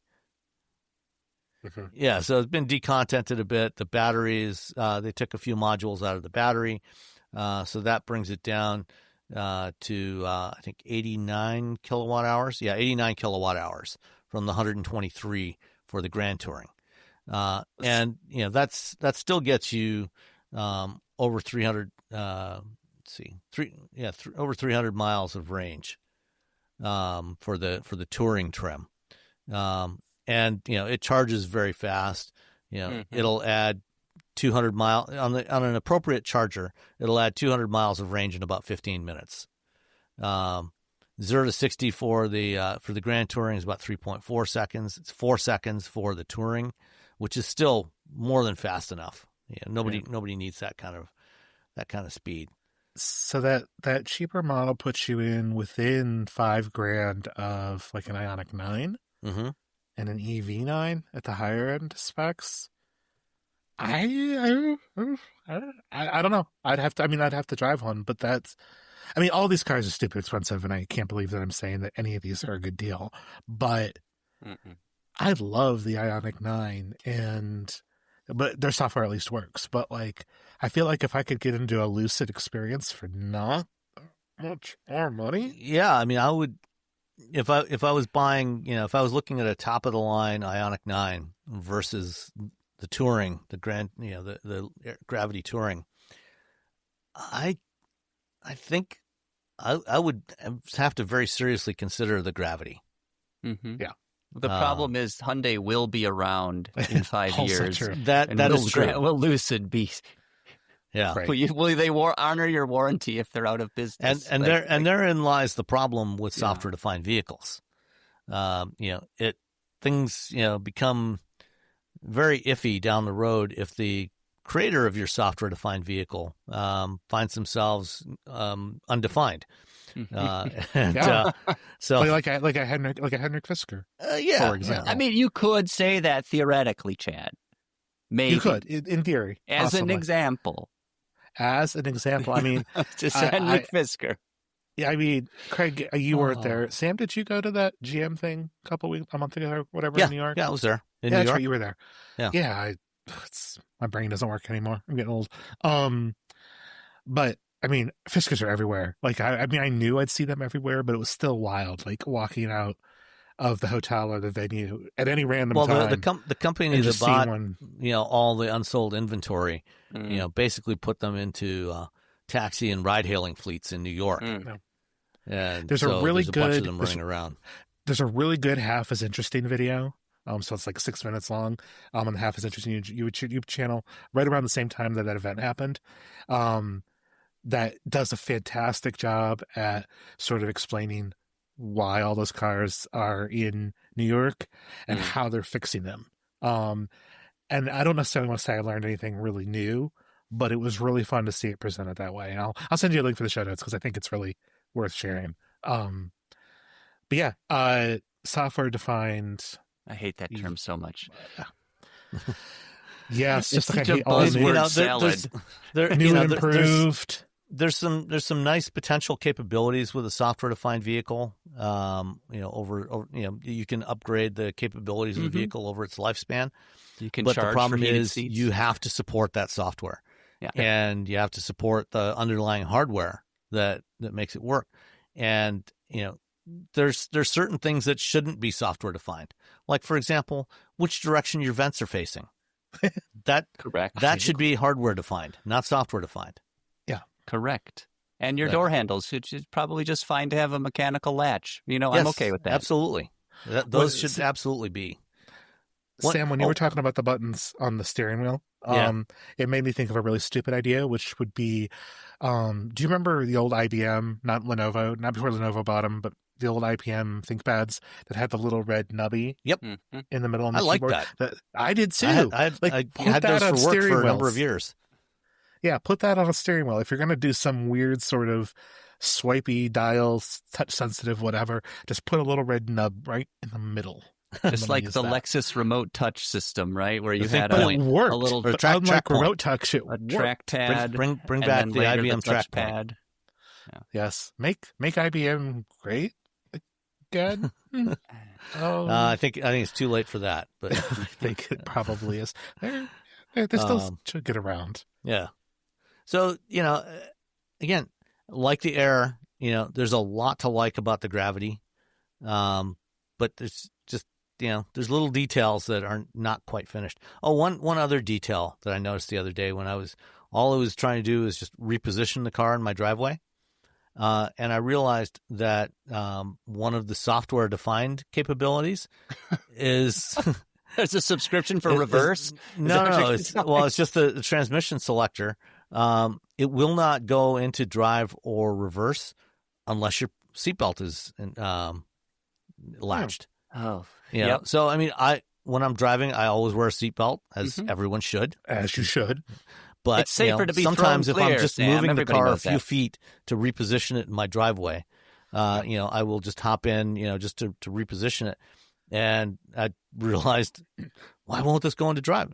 Yeah, so it's been decontented a bit. The batteries, they took a few modules out of the battery, so that brings it down to I think 89 kilowatt hours. Yeah, 89 kilowatt hours from the 123 for the Grand Touring, and that still gets you over 300. Over 300 miles of range for the touring trim. And it charges very fast. It'll add 200 miles on an appropriate charger. It'll add 200 miles of range in about 15 minutes. 0 to 60 for the Grand Touring is about 3.4 seconds. It's 4 seconds for the Touring, which is still more than fast enough. Nobody needs that kind of speed. So that cheaper model puts you in within $5,000 of like an Ioniq 9 Mm-hmm. and an EV9 at the higher end specs. I don't know. I'd have to drive one, but all these cars are stupid expensive, and I can't believe that I'm saying that any of these are a good deal. But I love the Ioniq 9, but their software at least works. But like, I feel like if I could get into a Lucid experience for not much more money, yeah, I mean, I would if I was buying, if I was looking at a top of the line Ioniq 9 versus the Touring, the the Gravity Touring, I think I would have to very seriously consider the Gravity. Mm-hmm. Yeah. The problem is Hyundai will be around in 5 years. True. That is true. Will Lucid be? Yeah. Right. Will they honor your warranty if they're out of business? And therein lies the problem with software-defined vehicles. Things become very iffy down the road if the creator of your software-defined vehicle finds themselves undefined. So like a Henrik Fisker, for example. I mean, you could say that theoretically, Chad. Maybe you could, in theory, as possibly. an example. As an example, I mean, just Henrik Fisker. Yeah, I mean, Craig, you weren't there. Sam, did you go to that GM thing a month ago, or whatever, in New York? Yeah, I was there. In New New York? York? Right, you were there. Yeah. My brain doesn't work anymore. I'm getting old. But I mean, Fiskers are everywhere. Like, I knew I'd see them everywhere, but it was still wild. Like walking out of the hotel or the venue at any random time. Well, the company that bought one... all the unsold inventory, basically put them into taxi and ride-hailing fleets in New York. And there's a bunch of them there's, running around. There's a really good half as interesting video. So it's like 6 minutes long. On the half as interesting YouTube channel right around the same time that event happened. That does a fantastic job at sort of explaining why all those cars are in New York and how they're fixing them. And I don't necessarily want to say I learned anything really new, but it was really fun to see it presented that way. And I'll send you a link for the show notes because I think it's really worth sharing. But yeah, software defined. I hate that term so much. Yeah, it's just such like I a hate all buzzword salad. New and improved. There's some nice potential capabilities with a software-defined vehicle. You can upgrade the capabilities of the vehicle over its lifespan. You can but charge the problem for heated is seats. you have to support that software, and you have to support the underlying hardware that makes it work. And there's certain things that shouldn't be software-defined. Like, for example, which direction your vents are facing. Correct. That should be hardware-defined, not software-defined. Correct. And your door handles should probably just fine to have a mechanical latch. Yes, I'm okay with that. Absolutely. Those should absolutely be. Sam, when you were talking about the buttons on the steering wheel, it made me think of a really stupid idea, which would be, do you remember the old IBM, not Lenovo, not before Lenovo bought them, but the old IBM ThinkPads that had the little red nubby in the middle of the keyboard? I like that. I did too. I had those for work for a number of years. Yeah, put that on a steering wheel. If you're going to do some weird sort of swipey dial, touch sensitive, whatever, just put a little red nub right in the middle. Just like the Lexus remote touch system, right? Where you had it worked. A little unlike remote touch, it a trackpad. Bring back the IBM trackpad. Yeah. Yes, make IBM great again. I think it's too late for that, but I think it probably is. They still should get around. Yeah. So, again, like the Air, there's a lot to like about the Gravity. But there's just, there's little details that are not quite finished. Oh, one other detail that I noticed the other day when all I was trying to do is just reposition the car in my driveway. And I realized that one of the software-defined capabilities is... There's a subscription for reverse? No. It's just the transmission selector. It will not go into drive or reverse unless your seatbelt is latched. Oh, So, I mean, when I'm driving, I always wear a seatbelt, as everyone should. As you should. But it's safer to be sometimes thrown if I'm clear, just Sam. moving the Everybody car a knows few that. feet to reposition it in my driveway, I will just hop in, just to reposition it. And I realized, why won't this go into drive?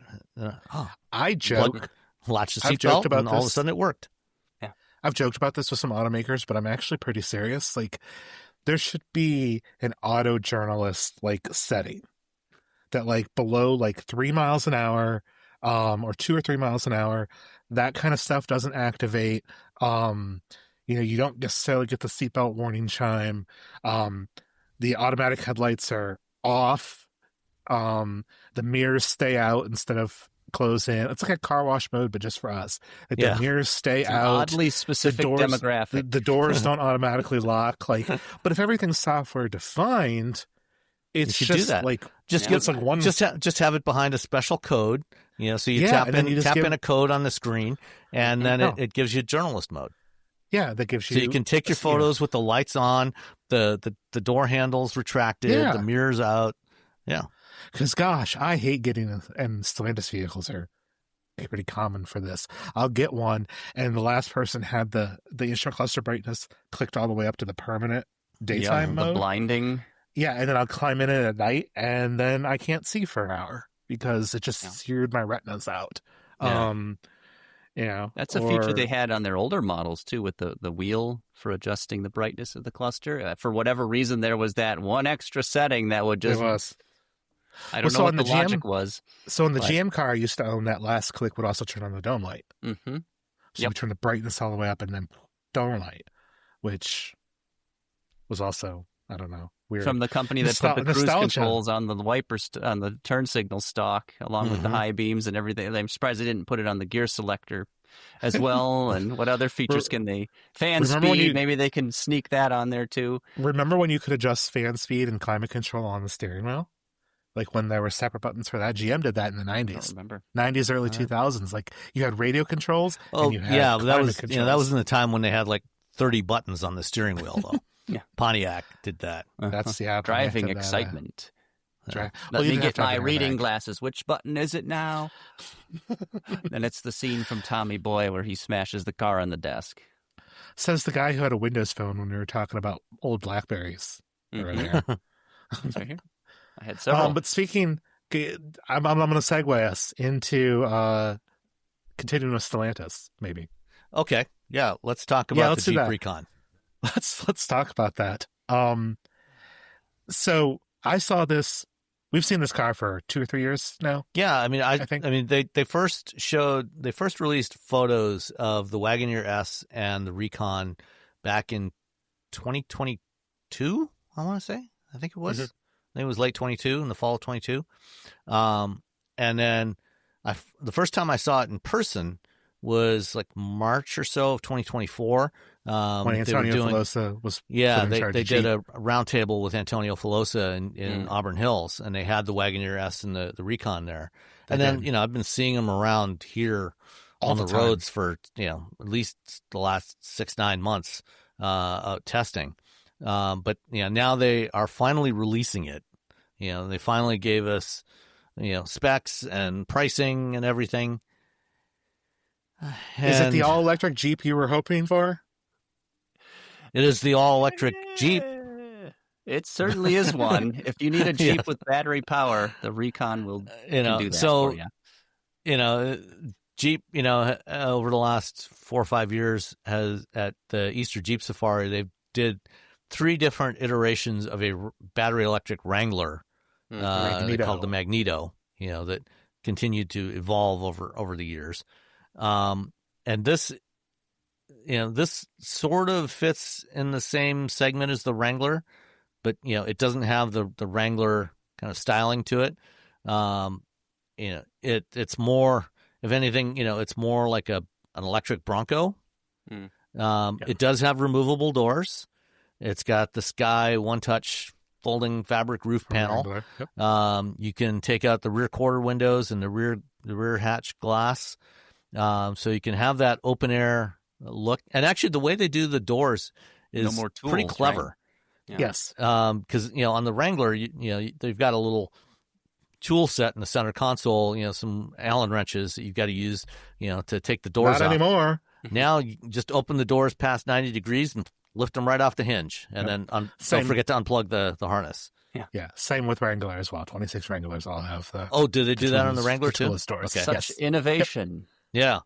I joke. Latch the I've joked seatbelt, about and all of a this. sudden it worked. I've joked about this with some automakers, but I'm actually pretty serious. Like, there should be an auto journalist setting that below 3 miles an hour, or 2 or 3 miles an hour, that kind of stuff doesn't activate. You don't necessarily get the seatbelt warning chime. The automatic headlights are off. The mirrors stay out instead of close in. It's like a car wash mode, but just for us. The mirrors stay out. Oddly specific demographic. The doors don't automatically lock. But if everything's software defined, it's you just do that. Just have it behind a special code. So you tap in a code on the screen, and then it gives you journalist mode. Yeah, that gives you. So you can take your photos with the lights on, the door handles retracted, the mirrors out. Yeah. Because, gosh, I hate getting, and Stellantis vehicles are pretty common for this. I'll get one, and the last person had the instrument cluster brightness clicked all the way up to the permanent daytime mode. The blinding. Yeah, and then I'll climb in it at night, and then I can't see for an hour because it just seared my retinas out. Yeah. That's a feature they had on their older models, too, with the wheel for adjusting the brightness of the cluster. For whatever reason, there was that one extra setting that would just... It was. I don't know what the logic was. So in the GM car I used to own, that last click would also turn on the dome light. Mm-hmm. So you turn the brightness all the way up and then dome light, which was also, I don't know, weird. From the company that put the cruise controls on the wipers, on the turn signal stock, along with the high beams and everything. I'm surprised they didn't put it on the gear selector as well. And what other features can they... Fan speed, maybe they can sneak that on there too. Remember when you could adjust fan speed and climate control on the steering wheel? When there were separate buttons for that. GM did that in the 90s. I don't remember. 90s, early 2000s. You had radio controls. Oh, and you had that was in the time when they had 30 buttons on the steering wheel, though. Yeah. Pontiac did that. That's driving excitement. Let me get my reading glasses. Which button is it now? Then it's the scene from Tommy Boy where he smashes the car on the desk. Says the guy who had a Windows phone when we were talking about old Blackberries earlier. It's right here. I had several. But speaking, I'm going to segue us into continuing with Stellantis, maybe. Okay, yeah, let's talk about the Jeep Recon. Let's talk about that. So I saw this. We've seen this car for 2 or 3 years now. Yeah, I think. They first released photos of the Wagoneer S and the Recon back in 2022. I want to say. I think it was. Mm-hmm. I think it was late 22, in the fall of 22. And then the first time I saw it in person was March or so of 2024. When Antonio Filosa was they did a roundtable with Antonio Filosa in Auburn Hills, and they had the Wagoneer S and the Recon there. And then, I've been seeing them around here on the roads for, at least the last 6-9 months testing. But now they are finally releasing it. They finally gave us, specs and pricing and everything. Is it the all-electric Jeep you were hoping for? It is the all-electric Jeep. It certainly is one. If you need a Jeep with battery power, the Recon will do that for you. Jeep, over the last 4 or 5 years, has at the Easter Jeep Safari, they did 3 different iterations of a battery electric Wrangler, they called the Magneto, that continued to evolve over the years. And this, this sort of fits in the same segment as the Wrangler, but, it doesn't have the Wrangler kind of styling to it. It's more, if anything, it's more like an electric Bronco. It does have removable doors. It's got the Sky one-touch folding fabric roof panel. Yep. You can take out the rear quarter windows and the rear hatch glass, so you can have that open air look. And actually, the way they do the doors is pretty clever. Right? Yeah. Yes, because on the Wrangler, they've got a little tool set in the center console, some Allen wrenches that you've got to use, to take the doors Not off. anymore. Now you just open the doors past 90 degrees and lift them right off the hinge, and then don't forget to unplug the harness. Yeah, same with Wrangler as well. 26 Wranglers all have the. Oh, do they do that on the Wrangler too? Doors. Okay. Such innovation. Yeah.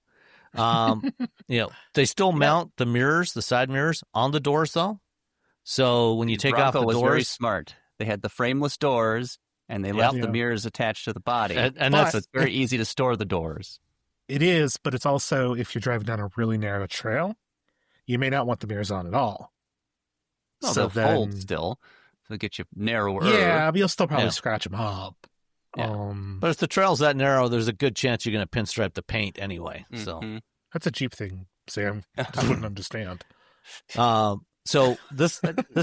They still mount the mirrors, the side mirrors, on the doors though. So when you take Bronco off the was doors, very smart. They had the frameless doors, and they left the mirrors attached to the body. And so it's very easy to store the doors. It is, but it's also, if you're driving down a really narrow trail, you may not want the mirrors on at all. Well, they'll fold still. They'll get you narrower. Yeah, but you'll still probably scratch them up. Yeah. But if the trail's that narrow, there's a good chance you're going to pinstripe the paint anyway. So that's a Jeep thing, Sam. I wouldn't understand. So this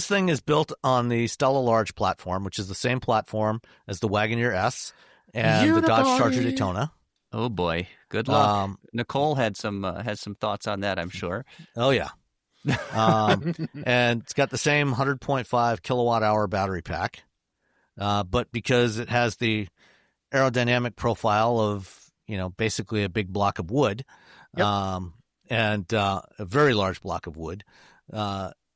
thing is built on the Stella Large platform, which is the same platform as the Wagoneer S and the Dodge Charger Daytona. Oh boy, good luck. Nicole had some thoughts on that, I'm sure. Oh yeah. And it's got the same 100.5 kilowatt hour battery pack, but because it has the aerodynamic profile of basically a big block of wood, and a very large block of wood,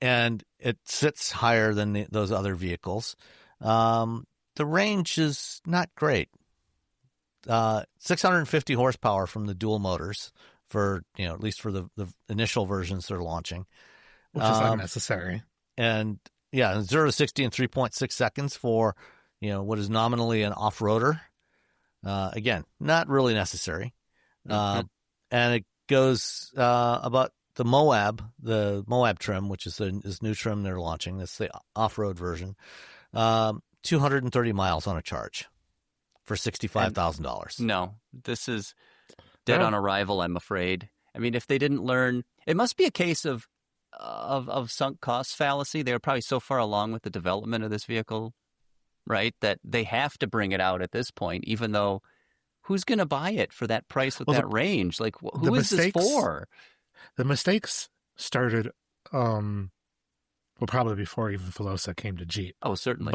and it sits higher than those other vehicles. The range is not great. 650 horsepower from the dual motors for at least for the initial versions they're launching, which is unnecessary. And 0 to 60 in 3.6 seconds for what is nominally an off-roader. Again, not really necessary. And it goes about the Moab trim, which is this new trim they're launching. That's the off-road version. 230 miles on a charge for $65,000. No, this is dead on arrival, I'm afraid. I mean, if they didn't learn, it must be a case of sunk cost fallacy. They were probably so far along with the development of this vehicle, right, that they have to bring it out at this point, even though who's going to buy it for that price with that range? Like, who is this for? The mistakes started, probably before even Filosa came to Jeep. Oh, certainly.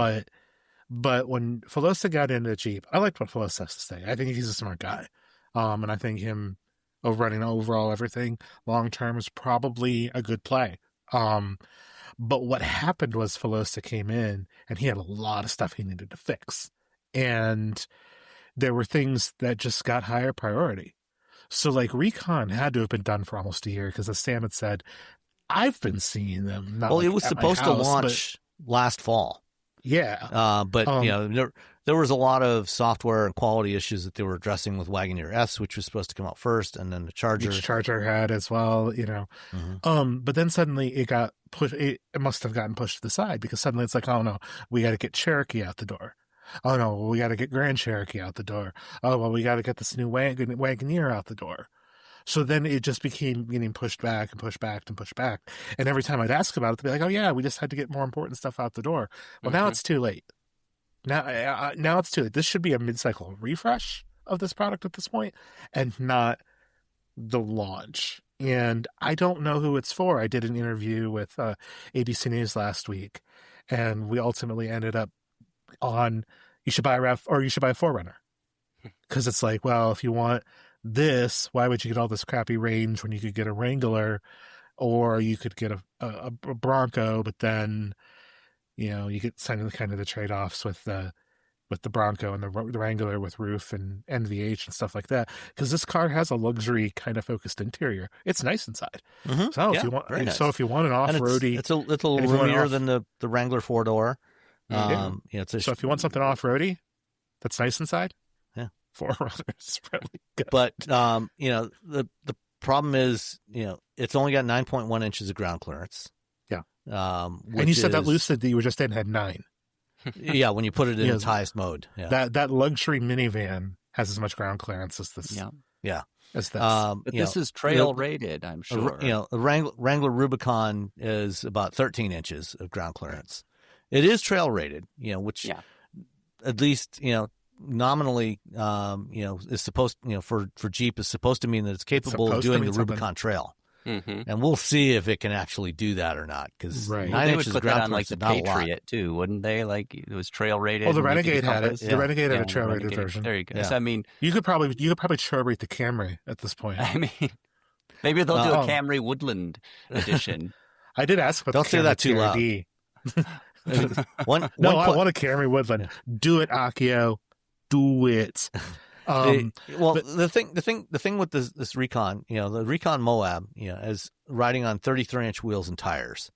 But when Filosa got into Jeep, I liked what Filosa has to say. I think he's a smart guy. And I think him running overall everything long-term is probably a good play. But what happened was Filosa came in and he had a lot of stuff he needed to fix. And there were things that just got higher priority. So like Recon had to have been done for almost a year because as Sam had said, I've been seeing them. Not it was supposed to launch last fall. Yeah. But there was a lot of software and quality issues that they were addressing with Wagoneer S, which was supposed to come out first, and then the Charger. Which Charger had as well, But then suddenly it got pushed. It must have gotten pushed to the side because suddenly it's like, oh no, we got to get Cherokee out the door. Oh no, we got to get Grand Cherokee out the door. Oh well, we got to get this new Wagoneer out the door. So then it just became getting pushed back and pushed back and pushed back. And every time I'd ask about it, they'd be like, oh yeah, we just had to get more important stuff out the door. Well, now it's too late. Now it's too late. This should be a mid-cycle refresh of this product at this point and not the launch. And I don't know who it's for. I did an interview with ABC News last week, and we ultimately ended up on you should buy a RAV or you should buy a 4Runner. Because it's like, well, if you want this, why would you get all this crappy range when you could get a Wrangler or you could get a Bronco, but then you get kind of the trade-offs with the Bronco and the Wrangler with roof and NVH and stuff like that, because this car has a luxury kind of focused interior. It's nice inside. So if you want, if you want an off-roady, it's a little roomier than the Wrangler 4-door. So if you want something off-roady that's nice inside, 4Runner's really good. But the problem is it's only got 9.1 inches of ground clearance. Yeah. And you said that Lucid that you were just in had 9. Yeah, when you put it in its highest mode. Yeah. That luxury minivan has as much ground clearance as this. Yeah. As this. But this is trail rated, I'm sure. The Wrangler Rubicon is about 13 inches of ground clearance. It is trail rated, which at least, nominally, is supposed, for Jeep is supposed to mean that it's capable of doing the Rubicon Trail. And we'll see if it can actually do that or not. Because Right. 9 they inches would put ground that on like clearance the is not a lot. Patriot too, wouldn't they? Like it was trail rated. Oh, the and you could Renegade had it. compass. The Renegade had a the trail rated Renegade. version. There you go. Yeah. So, I mean, You could probably trail rate the Camry at this point. I mean, maybe they'll do a Camry Woodland edition. I did ask about Don't the say Camry that too loud. TRD. One I want a Camry Woodland. Do it, Akio. Do it. The thing with this Recon, the Recon Moab, is riding on 33-inch wheels and tires,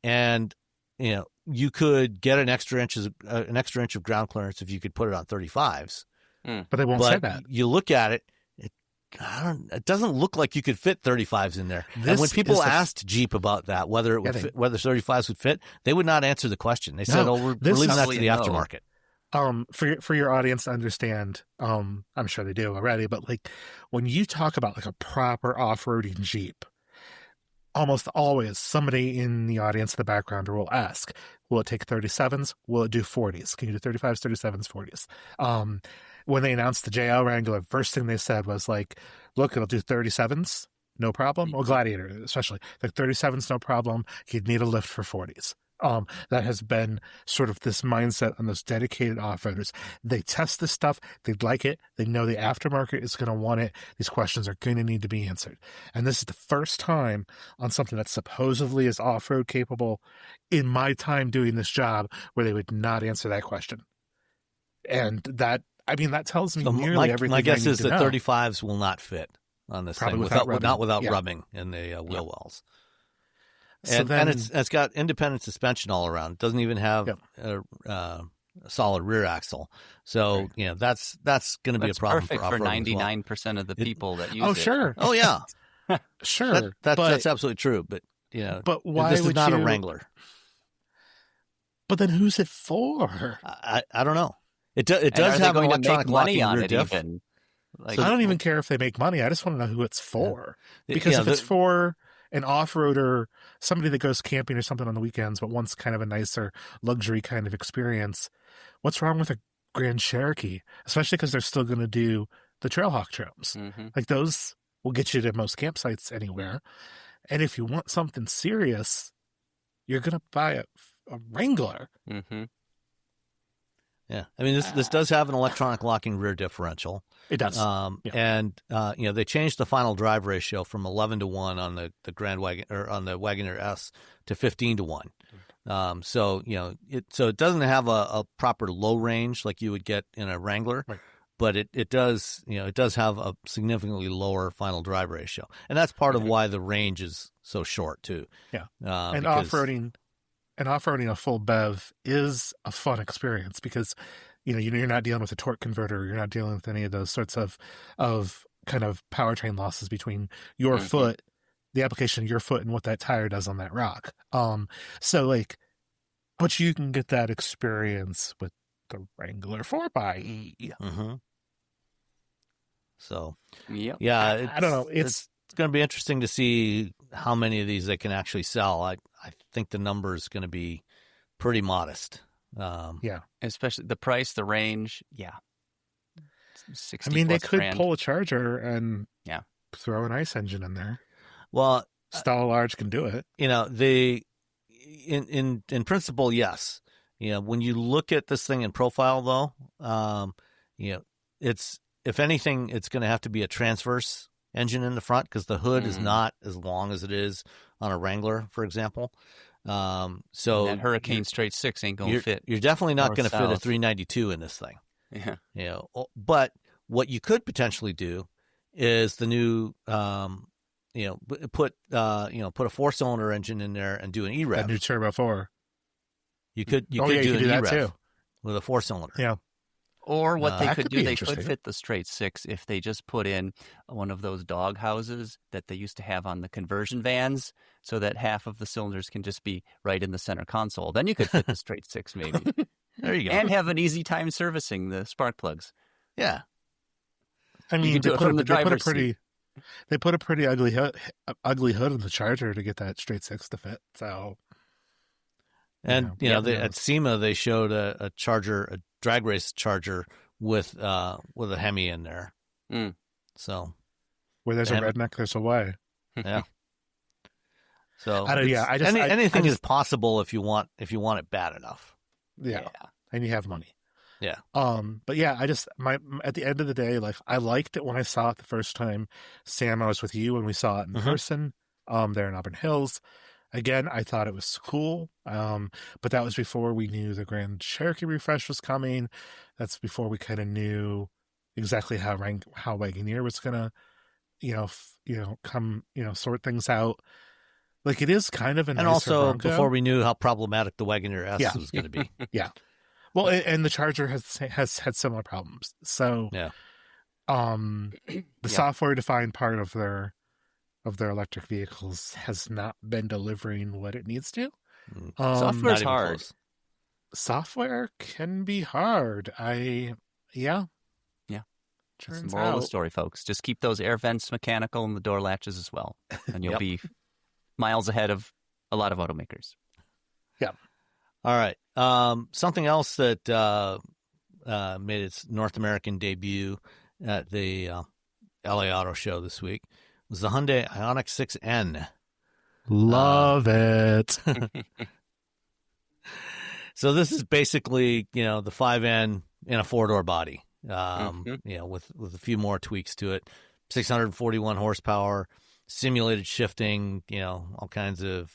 and you could get an extra inch of ground clearance if you could put it on 35s. But they won't say that. You look at it, it doesn't look like you could fit 35s in there. And when people asked Jeep about that, whether it would fit, whether 35s would fit, they would not answer the question. They said, we're leaving that to the aftermarket. For your audience to understand, I'm sure they do already, but like when you talk about like a proper off-roading Jeep, almost always somebody in the audience, the backgrounder, will ask, will it take 37s? Will it do 40s? Can you do 35s, 37s, 40s? When they announced the JL Wrangler, first thing they said was like, look, it'll do 37s, no problem. Or Gladiator, especially. Like 37s, no problem. You'd need a lift for 40s. That has been sort of this mindset on those dedicated off-roaders. They test this stuff. They like it. They know the aftermarket is going to want it. These questions are going to need to be answered. And this is the first time on something that supposedly is off-road capable in my time doing this job where they would not answer that question. And that tells me nearly everything. My guess is that know. 35s will not fit on this Probably thing not without yeah. rubbing in the wheel wells. So And it's got independent suspension all around. It doesn't even have a solid rear axle. So, that's going to be a problem perfect for off-roading for 99% of the people that use it. Oh, sure. Oh, yeah. Sure. That's absolutely true. But, but why this is would not you... a Wrangler. But then who's it for? I don't know. It does have an electronic locking on rear it diff. even. Like, So I don't even care if they make money. I just want to know who it's for. Because if it's for an off-roader, somebody that goes camping or something on the weekends, but wants kind of a nicer luxury kind of experience, what's wrong with a Grand Cherokee? Especially because they're still going to do the Trailhawk trims. Mm-hmm. Like those will get you to most campsites anywhere. And if you want something serious, you're going to buy a Wrangler. Mm-hmm. Yeah, I mean this does have an electronic locking rear differential. It does, and they changed the final drive ratio from 11-1 on the Grand Wagon or on the Wagoneer S to 15-1. So it doesn't have a proper low range like you would get in a Wrangler, right. But it does have a significantly lower final drive ratio, and that's part of why the range is so short too. Yeah, and off-roading a full BEV is a fun experience because, you're not dealing with a torque converter. You're not dealing with any of those sorts of kind of powertrain losses between your foot, the application of your foot, and what that tire does on that rock. But you can get that experience with the Wrangler 4xe. Mm-hmm. So, yeah, I don't know. It's going to be interesting to see how many of these they can actually sell. I think the number is going to be pretty modest. Especially the price, the range. Yeah. 60 I mean, they could grand. pull a Charger and throw an ICE engine in there. Well, Stella Large can do it. In principle, yes. When you look at this thing in profile, though, it's, if anything, it's going to have to be a transverse engine in the front because the hood is not as long as it is on a Wrangler, for example. So that Hurricane Straight 6 ain't going to fit. You're definitely not going to fit a south. 392 in this thing. Yeah. But what you could potentially do is the new, put a 4-cylinder engine in there and do an E-Rev. That new Turbo 4. You could do that E-Rev too with a 4-cylinder. Yeah. Or what they could do, they interesting. could fit the straight 6 if they just put in one of those dog houses that they used to have on the conversion vans so that half of the cylinders can just be right in the center console. Then you could fit the straight 6 maybe. There you go. And have an easy time servicing the spark plugs. Yeah. I mean, do it from the driver's seat. They put a pretty ugly hood in the Charger to get that straight 6 to fit. So, and at SEMA they showed a Charger, a drag race Charger with a Hemi in there. So where there's a redneck, there's a way. Yeah. So I anything is just possible if you want it bad enough. yeah, and you have money. Yeah. But yeah, at the end of the day, like I liked it when I saw it the first time. Sam, I was with you when we saw it in person, there in Auburn Hills. Again, I thought it was cool. But that was before we knew the Grand Cherokee refresh was coming. That's before we kind of knew exactly how Wagoneer was gonna, come, sort things out. Like it is kind of a and nicer also Bronco. before we knew how problematic the Wagoneer S was going to be. Yeah. Well, and the Charger has had similar problems. So Yeah. The software-defined part of their electric vehicles has not been delivering what it needs to. Software's hard. Close. Software can be hard. That's the moral of the story, folks. Just keep those air vents mechanical and the door latches as well, and you'll be miles ahead of a lot of automakers. Yeah. All right. Something else that made its North American debut at the LA Auto Show this week was the Hyundai Ioniq 6N. Love it. So this is basically, the 5N in a 4-door body, with a few more tweaks to it. 641 horsepower, simulated shifting, all kinds of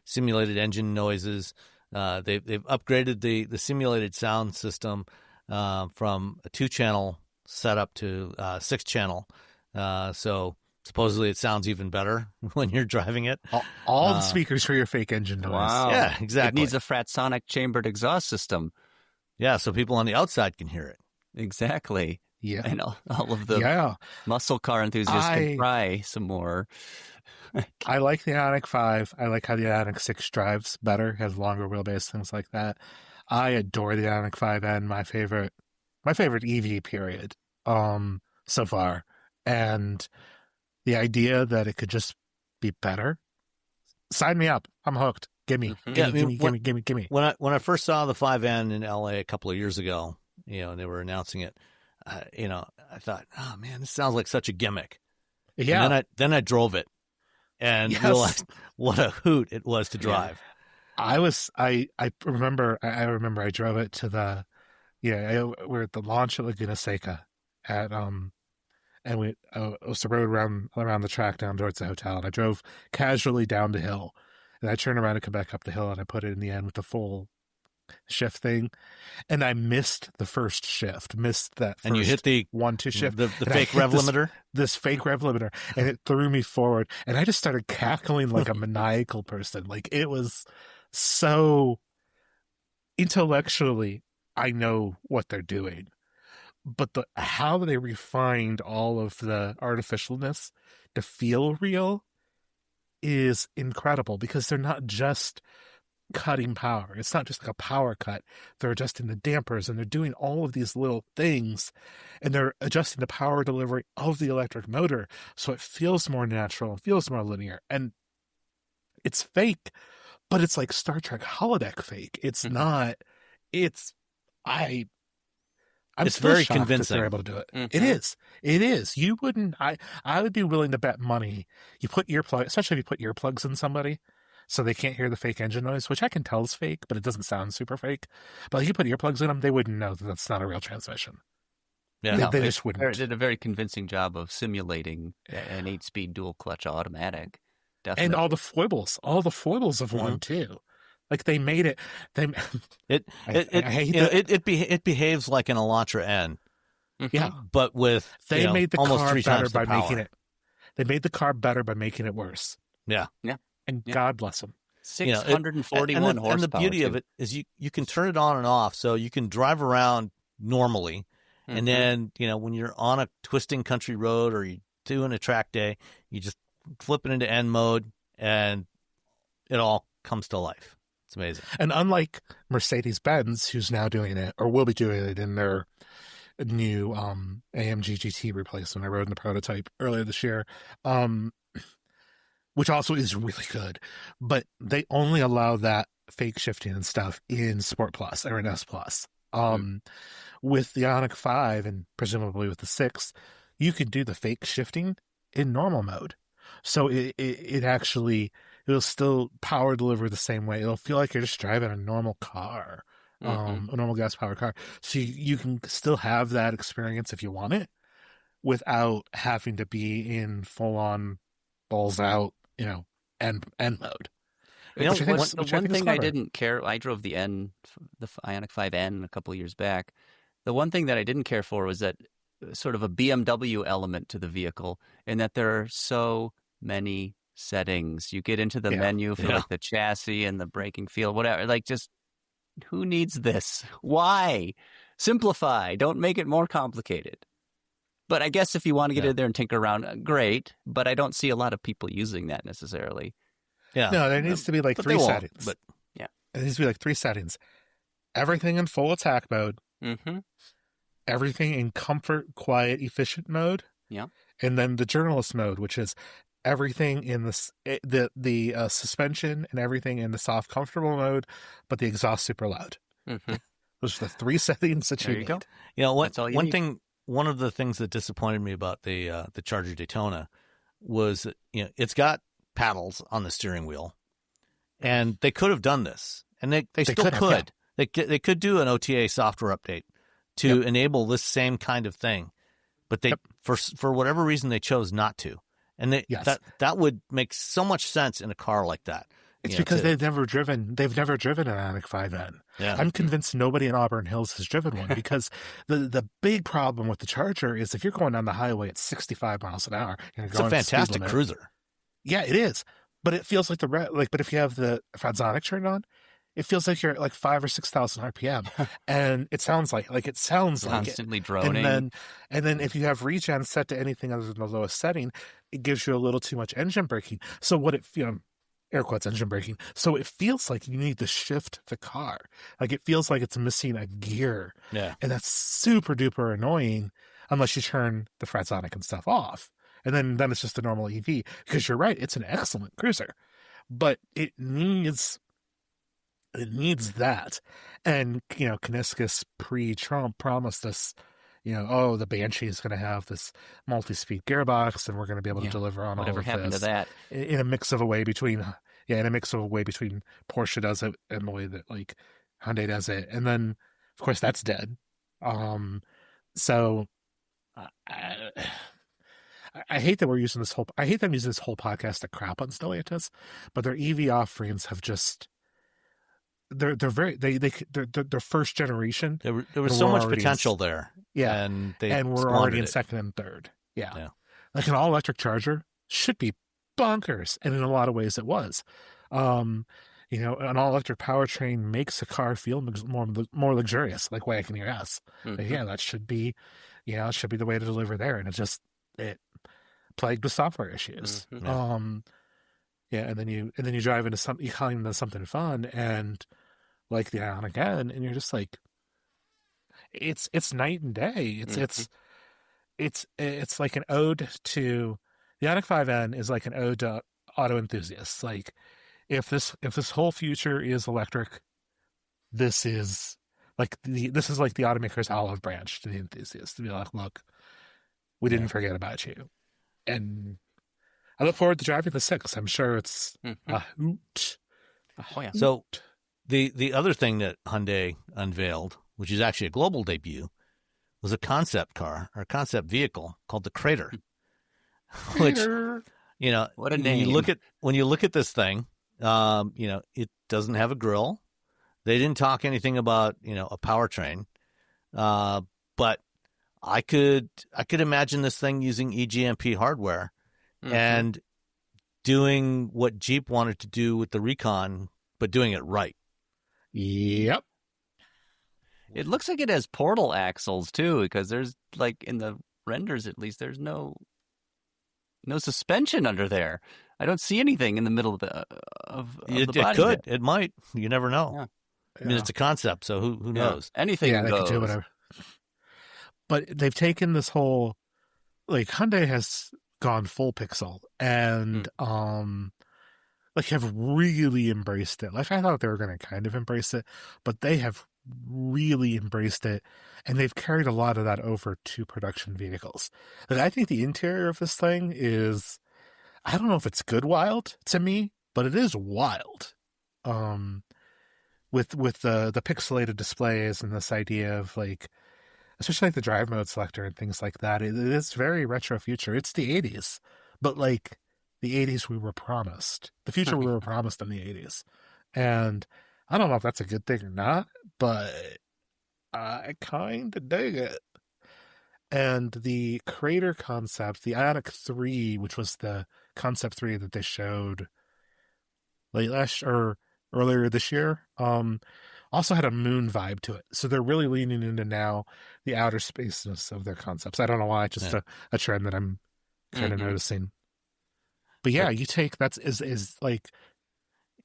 simulated engine noises. They've upgraded the simulated sound system from a 2-channel setup to 6-channel. So supposedly it sounds even better when you're driving it. All the speakers for your fake engine noise. Wow. Yeah, exactly. It needs a Fratsonic chambered exhaust system. Yeah, so people on the outside can hear it. Exactly. Yeah. And all of the muscle car enthusiasts can try some more. I like the Ioniq 5. I like how the Ioniq 6 drives better, has longer wheelbase, things like that. I adore the Ioniq 5N, my favorite EV period so far. And the idea that it could just be better, sign me up. I'm hooked. Give me. When I first saw the 5N in LA a couple of years ago, and they were announcing it, I thought, oh man, this sounds like such a gimmick. Yeah. And then I drove it and realized what a hoot it was to drive. Yeah. I remember I drove it to we're at the launch at Laguna Seca and we was the road around the track down towards the hotel, and I drove casually down the hill, and I turned around and come back up the hill, and I put it in the end with the full shift thing, and I missed the first shift, missed that first, and you hit the 1-2 shift, the fake rev limiter, this fake rev limiter, and it threw me forward, and I just started cackling like a maniacal person. Like it was so intellectually, I know what they're doing. But how they refined all of the artificialness to feel real is incredible, because they're not just cutting power. It's not just like a power cut. They're adjusting the dampers, and they're doing all of these little things, and they're adjusting the power delivery of the electric motor so it feels more natural and feels more linear. And it's fake, but it's like Star Trek holodeck fake. It's not. It's very convincing. They're able to do it. It is. You wouldn't. I would be willing to bet money. You put earplugs, especially if you put earplugs in somebody, so they can't hear the fake engine noise, which I can tell is fake, but it doesn't sound super fake. But if you put earplugs in them, they wouldn't know that that's not a real transmission. Yeah, they just wouldn't. They did a very convincing job of simulating an 8-speed dual clutch automatic. Definitely. And all the foibles of one too. Like they made it. It behaves like an Elantra N. Yeah, but with they made the almost car 3 better times the by power. making it. They made the car better by making it worse. Yeah. And God bless them. 641 horsepower. And the beauty of it is you can turn it on and off, so you can drive around normally, and then when you're on a twisting country road or you're doing a track day, you just flip it into N mode, and it all comes to life. It's amazing. And unlike Mercedes-Benz, who's now doing it, or will be doing it in their new AMG GT replacement, I rode in the prototype earlier this year, which also is really good, but they only allow that fake shifting and stuff in Sport Plus or in S Plus. With the Ioniq 5 and presumably with the 6, you could do the fake shifting in normal mode. So it actually, it'll still power deliver the same way. It'll feel like you're just driving a normal car, a normal gas powered car. So you can still have that experience if you want it without having to be in full on balls out, end mode. The one thing I clever. didn't care, I drove the Ioniq 5N a couple of years back. The one thing that I didn't care for was that sort of a BMW element to the vehicle, in that there are so many settings. You get into the menu for like the chassis and the braking feel, whatever. Like, just who needs this? Why? Simplify. Don't make it more complicated. But I guess if you want to get in there and tinker around, great. But I don't see a lot of people using that necessarily. Yeah. No, there needs to be like 3 settings. But It needs to be like 3 settings. Everything in full attack mode. Mm-hmm. Everything in comfort, quiet, efficient mode. Yeah. And then the journalist mode, which is everything in the suspension and everything in the soft, comfortable mode, but the exhaust super loud. Mm-hmm. Those are the 3 settings that you need. Go. That's all you need. One of the things that disappointed me about the Charger Daytona was, it's got paddles on the steering wheel, and they could have done this, and they still could. They could do an OTA software update to enable this same kind of thing, but they for whatever reason they chose not to, and that would make so much sense in a car like that. It's because they've never driven an Ioniq 5N. Yeah. I'm convinced nobody in Auburn Hills has driven one, because the big problem with the Charger is if you're going down the highway at 65 miles an hour, it's a fantastic cruiser. Yeah, it is. But it feels like but if you have the Ioniq turned on, it feels like you're at like 5,000 or 6,000 RPM, and it sounds like constantly droning. And then if you have regen set to anything other than the lowest setting, it gives you a little too much engine braking. So air quotes engine braking. So it feels like you need to shift the car. Like it feels like it's missing a gear. Yeah. And that's super duper annoying unless you turn the Ioniq and stuff off. And then it's just a normal EV, because you're right, it's an excellent cruiser, but it needs that. And, Kuniskis pre-Trump promised us, the Banshee is going to have this multi-speed gearbox, and we're going to be able to deliver on whatever all of happened this to that in a mix of a way between Porsche does it and the way that like Hyundai does it. And then of course that's dead. So I hate that we're using this whole. I hate them using this whole podcast to crap on Stellantis, but their EV offerings have just. They're first generation. There was so much potential there. Yeah, and we're already in second and third. Yeah. Like an all electric Charger should be bonkers, and in a lot of ways it was. An all electric powertrain makes a car feel more luxurious, like Wagoneer S. Mm-hmm. Yeah, that should be, it should be the way to deliver there, and it plagued with software issues. Mm-hmm. And then you drive into something fun, and like the Ioniq N, and you're just like, it's night and day. It's like an ode to the Ioniq 5N is like an ode to auto enthusiasts. Like if this whole future is electric, this is like the automaker's olive branch to the enthusiasts, to be like, look, we didn't forget about you. And I look forward to driving the 6. I'm sure it's a hoot. Oh, yeah. So the other thing that Hyundai unveiled, which is actually a global debut, was a concept car or a concept vehicle called the Crater. Which, what a name. When you look at this thing, it doesn't have a grill. They didn't talk anything about, a powertrain. But I could imagine this thing using eGMP hardware and doing what Jeep wanted to do with the Recon, but doing it right. Yep. It looks like it has portal axles too, because there's like in the renders, at least, there's no suspension under there. I don't see anything in the middle of the body. It could. It might. You never know. Yeah. I mean, it's a concept, so who knows? Anything they goes. could do whatever. But they've taken this whole, like, Hyundai has gone full pixel and have really embraced it. Like, I thought they were going to kind of embrace it, but they have really embraced it, and they've carried a lot of that over to production vehicles. Like, I think the interior of this thing is, I don't know if it's good wild to me, but it is wild. With the pixelated displays and this idea of like, especially like the drive mode selector and things like that, it is very retro future. It's the 80s, but like the 80s we were promised, the future we were promised in the 80s. And I don't know if that's a good thing or not, but I kind of dig it. And the Crater concept, the Ioniq 3, which was the concept 3 that they showed earlier this year, also had a moon vibe to it. So they're really leaning into now the outer spaceness of their concepts. I don't know why, just a trend that I'm kind of noticing. But yeah, you take is like,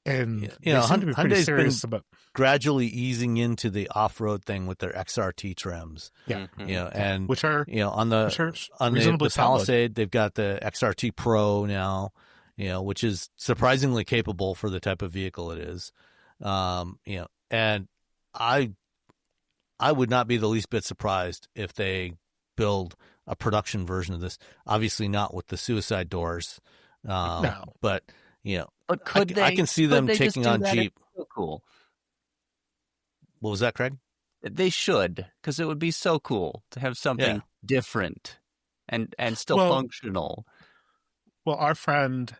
and you know, Hyundai's been about gradually easing into the off-road thing with their XRT trims. Yeah, you know, and which are on the Palisade, they've got the XRT Pro now, you know, which is surprisingly capable for the type of vehicle it is. You know, and I would not be the least bit surprised if they build a production version of this. Obviously, not with the suicide doors, no. but you know, but could I can see them taking on Jeep. So cool. What was that, Craig? They should, because it would be so cool to have something different and still functional. Well, our friend,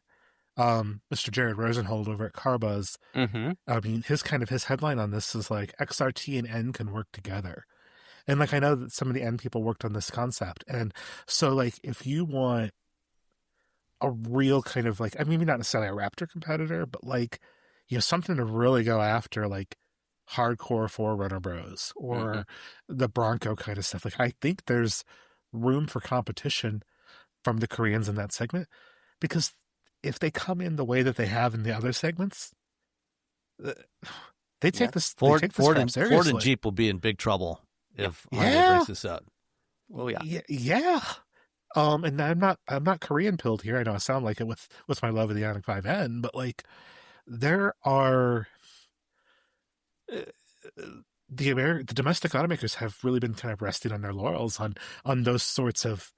Mr. Jared Rosenhold over at Carbuzz, I mean, his headline on this is like XRT and N can work together. And like, I know that some of the N people worked on this concept. And so like, if you want a real kind of like, I mean, maybe not necessarily a Raptor competitor, but like, you know, something to really go after, like hardcore 4Runner bros or the Bronco kind of stuff. Like, I think there's room for competition from the Koreans in that segment, because if they come in the way that they have in the other segments, they take this. Ford seriously. and Jeep will be in big trouble if Honda breaks this up. Oh yeah. And I'm not Korean pilled here. I know I sound like it with my love of the Ioniq 5N, but like there are the domestic automakers have really been kind of resting on their laurels on those sorts of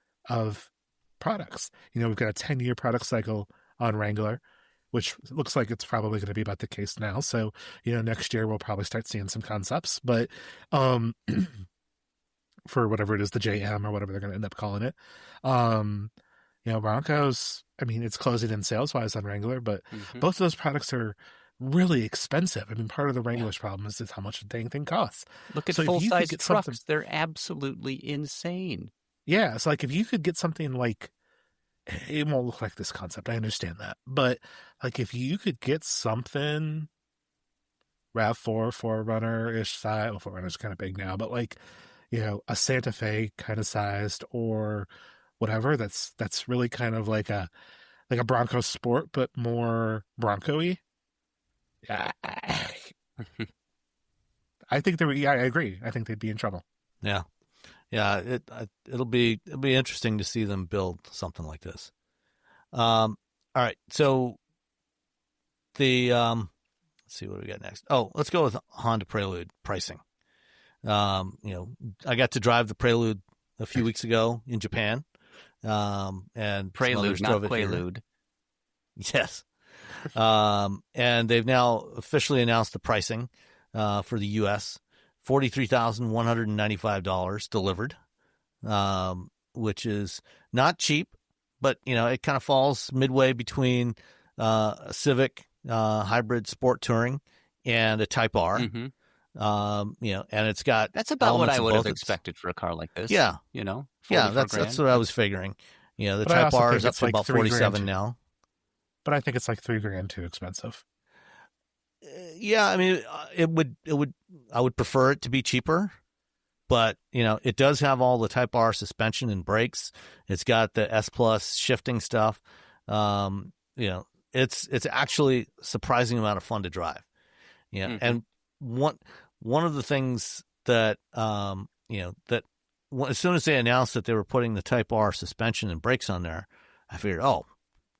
products. You know, we've got a 10-year product cycle on Wrangler, which looks like it's probably going to be about the case now. So, you know, next year we'll probably start seeing some concepts, but for whatever it is, the JM or whatever they're going to end up calling it. You know, Broncos, I mean, it's closing in sales-wise on Wrangler, but both of those products are really expensive. I mean, part of the Wrangler's problem is how much the dang thing costs. Look at full-size trucks. They're absolutely insane. Yeah, it's like if you could get something like, it won't look like this concept, I understand that, but like if you could get something RAV4, 4Runner-ish size, well, 4Runner's kind of big now, but like, you know, a Santa Fe kind of sized or whatever, that's really kind of like a Bronco Sport, but more Bronco-y. Yeah, I think I agree. I think they'd be in trouble. Yeah. It'll be interesting to see them build something like this. All right, so the let's see what we got next. Oh, let's go with Honda Prelude pricing. You know, I got to drive the Prelude a few weeks ago in Japan. And Prelude, not Quaalude. Yes. And they've now officially announced the pricing for the U.S. $43,195 delivered, which is not cheap, but, you know, it kind of falls midway between a Civic hybrid sport touring and a Type R. You know, and it's got that's about what I would have expected for a car like this. Yeah, you know, that's what I was figuring. You know, the Type R is up to about 47 now. But I think it's like $3,000 too expensive. Yeah, I mean, I would prefer it to be cheaper, but you know, it does have all the Type R suspension and brakes. It's got the S Plus shifting stuff. You know, it's actually a surprising amount of fun to drive. Yeah, and one of the things that you know, that as soon as they announced that they were putting the Type R suspension and brakes on there, I figured, oh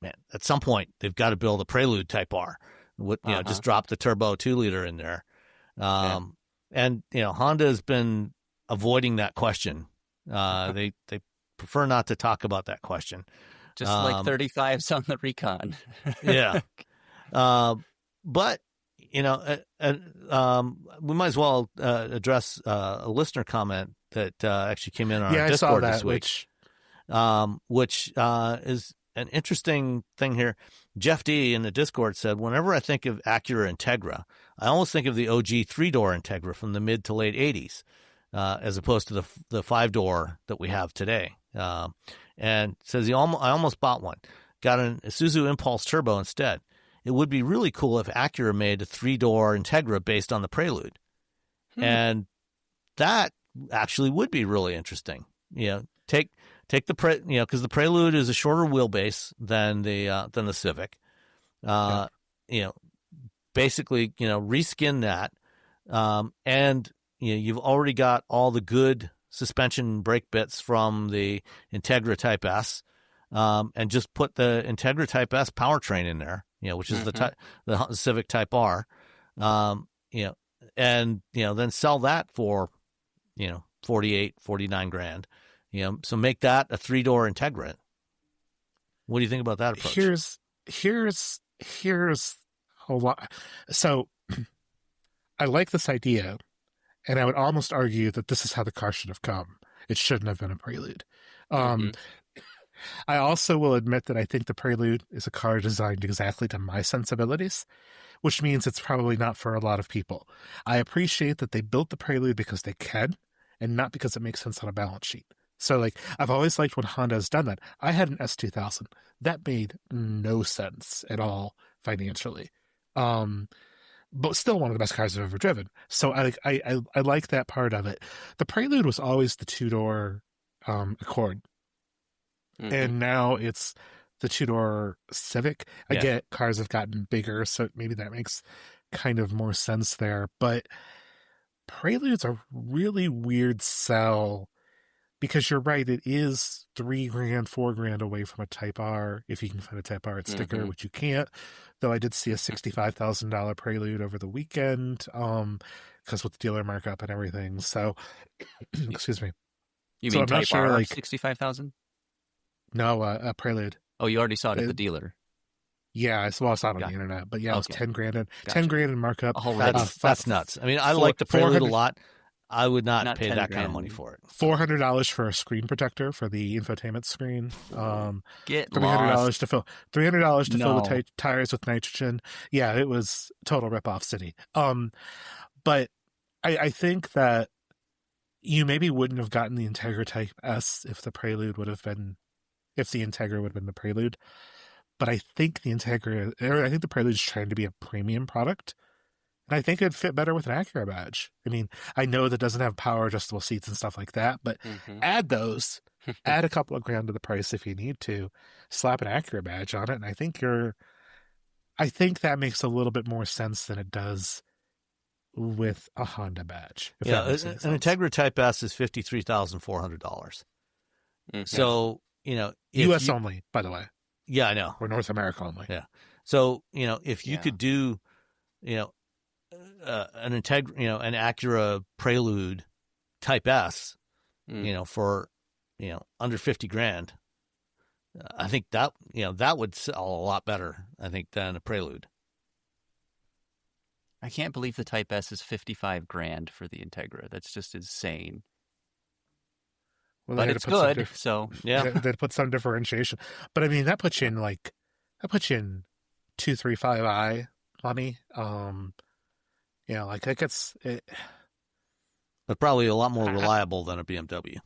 man, at some point they've got to build a Prelude Type R. You know, just drop the turbo 2-liter in there. And you know, Honda has been avoiding that question. They prefer not to talk about that question. Just like 35s on the Recon. Yeah. But, we might as well address a listener comment that actually came in on our Discord this week, which is an interesting thing here. Jeff D in the Discord said, whenever I think of Acura Integra, I almost think of the OG 3-door Integra from the mid to late 80s, as opposed to the 5-door that we have today. And says I almost bought one. Got an Isuzu Impulse Turbo instead. It would be really cool if Acura made a 3-door Integra based on the Prelude. And that actually would be really interesting. Take the because the Prelude is a shorter wheelbase than the Civic. Basically, reskin that, and you've already got all the good suspension and brake bits from the Integra Type S, and just put the Integra Type S powertrain in there, which is the Civic Type R, and then sell that for 48, 49 grand. So make that a 3-door Integra. What do you think about that approach? Here's a lot. So I like this idea, and I would almost argue that this is how the car should have come. It shouldn't have been a Prelude. I also will admit that I think the Prelude is a car designed exactly to my sensibilities, which means it's probably not for a lot of people. I appreciate that they built the Prelude because they can, and not because it makes sense on a balance sheet. So, I've always liked when Honda has done that. I had an S2000. That made no sense at all financially. But still one of the best cars I've ever driven. So I like that part of it. The Prelude was always the 2-door Accord. And now it's the 2-door Civic. I get cars have gotten bigger, so maybe that makes kind of more sense there. But Prelude's a really weird sell, because you're right, it is $3,000, $4,000 away from a Type R, if you can find a Type R at sticker, which you can't. Though I did see a $65,000 Prelude over the weekend, because with the dealer markup and everything. So, excuse me. You mean Type R, 65,000? No, a Prelude. Oh, you already saw it at the dealer. Yeah, I saw it on the internet, but it was $10,000 in markup. That's nuts. I mean, I like the Prelude a lot. I would not pay that kind of money for it. $400 for a screen protector for the infotainment screen. Get $300 to fill the tires with nitrogen. Yeah, it was total rip-off city. But I think that you maybe wouldn't have gotten the Integra Type S if the Integra would have been the Prelude. But I think the Prelude is trying to be a premium product. And I think it'd fit better with an Acura badge. I mean, I know that doesn't have power adjustable seats and stuff like that, but add those, add a couple of grand to the price if you need to, slap an Acura badge on it, and I think that makes a little bit more sense than it does with a Honda badge. An Integra Type S is $53,400. So, U.S. only, by the way. Yeah, I know. Or North America only. Yeah. So, if you could do, an Acura Prelude Type S, for, under 50 grand, I think that would sell a lot better, I think, than a Prelude. I can't believe the Type S is 55 grand for the Integra. That's just insane. Well, but it's good, so yeah. They put some differentiation, but I mean that puts you in 235i money. It gets it. But probably a lot more reliable than a BMW.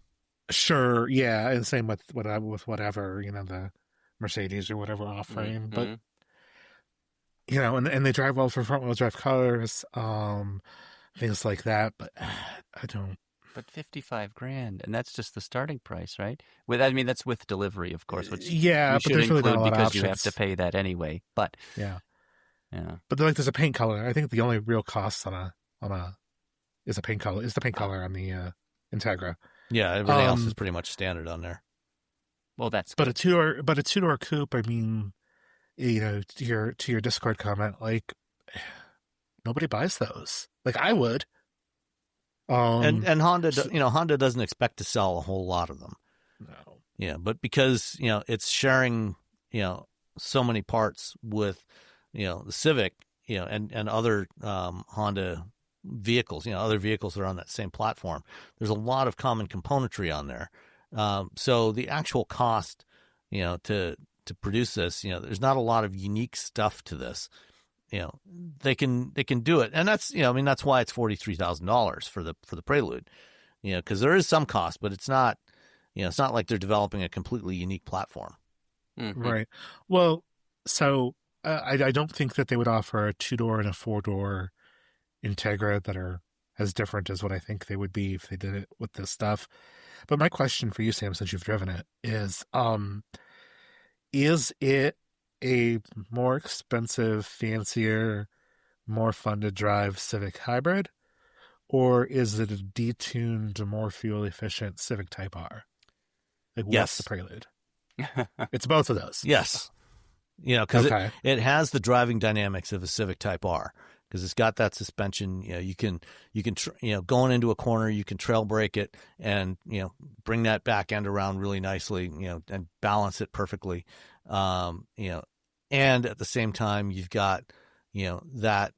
Sure, yeah, and same with whatever the Mercedes or whatever off-frame, but and they drive well for front-wheel drive cars, things like that. But I don't. But 55 grand, and that's just the starting price, right? That's with delivery, of course, which you but should there's really include not a lot of because options. you have to pay that anyway. But yeah. But there's a paint color. I think the only real cost is the paint color on the Integra. Yeah, everything else is pretty much standard on there. Well, that's good. But a two-door coupe. I mean, to your Discord comment, nobody buys those. I would. And Honda, Honda doesn't expect to sell a whole lot of them. No. but because, it's sharing, so many parts with, the Civic, and other Honda vehicles, other vehicles that are on that same platform, there's a lot of common componentry on there. So the actual cost, to produce this, there's not a lot of unique stuff to this. They can do it, and that's that's why it's $43,000 for the Prelude, because there is some cost, but it's not it's not like they're developing a completely unique platform. Mm-hmm. Right. Well, so I don't think that they would offer a 2-door and a 4-door Integra that are as different as what I think they would be if they did it with this stuff. But my question for you, Sam, since you've driven it, is it a more expensive, fancier, more fun to drive Civic Hybrid, or is it a detuned, more fuel efficient Civic Type R? Like, Yes. What's the Prelude? It's both of those. Yes. Because Okay. it has the driving dynamics of a Civic Type R, because it's got that suspension. You can going into a corner, you can trail brake it and, bring that back end around really nicely, and balance it perfectly. And at the same time, you've got that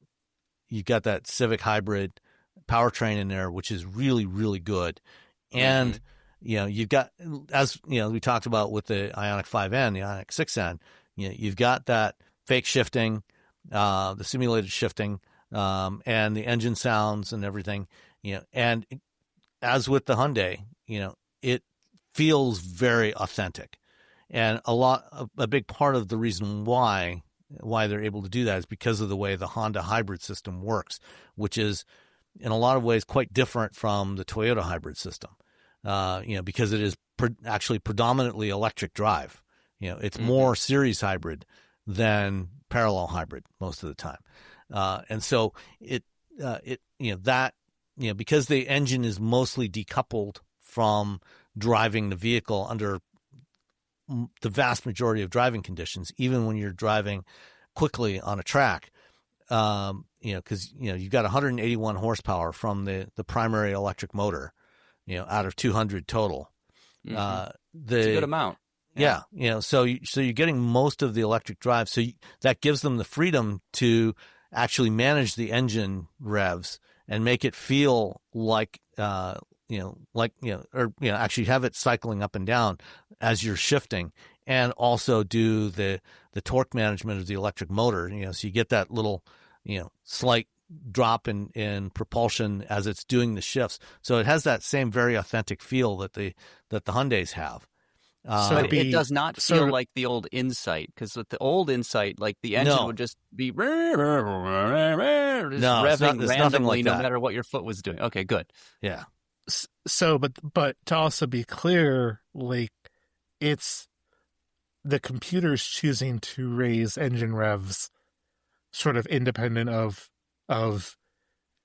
Civic Hybrid powertrain in there, which is really, really good. And, you've got, as, we talked about with the Ioniq 5N, the Ioniq 6N, you've got that fake shifting, the simulated shifting, and the engine sounds and everything, and as with the Hyundai, it feels very authentic. And a big part of the reason why they're able to do that is because of the way the Honda hybrid system works, which is in a lot of ways quite different from the Toyota hybrid system. Because it is actually predominantly electric drive. It's more series hybrid than parallel hybrid most of the time. And so because the engine is mostly decoupled from driving the vehicle under the vast majority of driving conditions, even when you're driving quickly on a track, because you've got 181 horsepower from the primary electric motor, out of 200 total. It's a good amount. Yeah. So you're getting most of the electric drive. So that gives them the freedom to actually manage the engine revs and make it feel like, actually have it cycling up and down as you're shifting, and also do the torque management of the electric motor, so you get that little, slight drop in propulsion as it's doing the shifts. So it has that same very authentic feel that the Hyundais have. But it does not feel like the old Insight, because with the old Insight, like the engine would just be revving randomly, no matter what your foot was doing. Okay, good. Yeah. So, but to also be clear, like, it's the computer's choosing to raise engine revs sort of independent of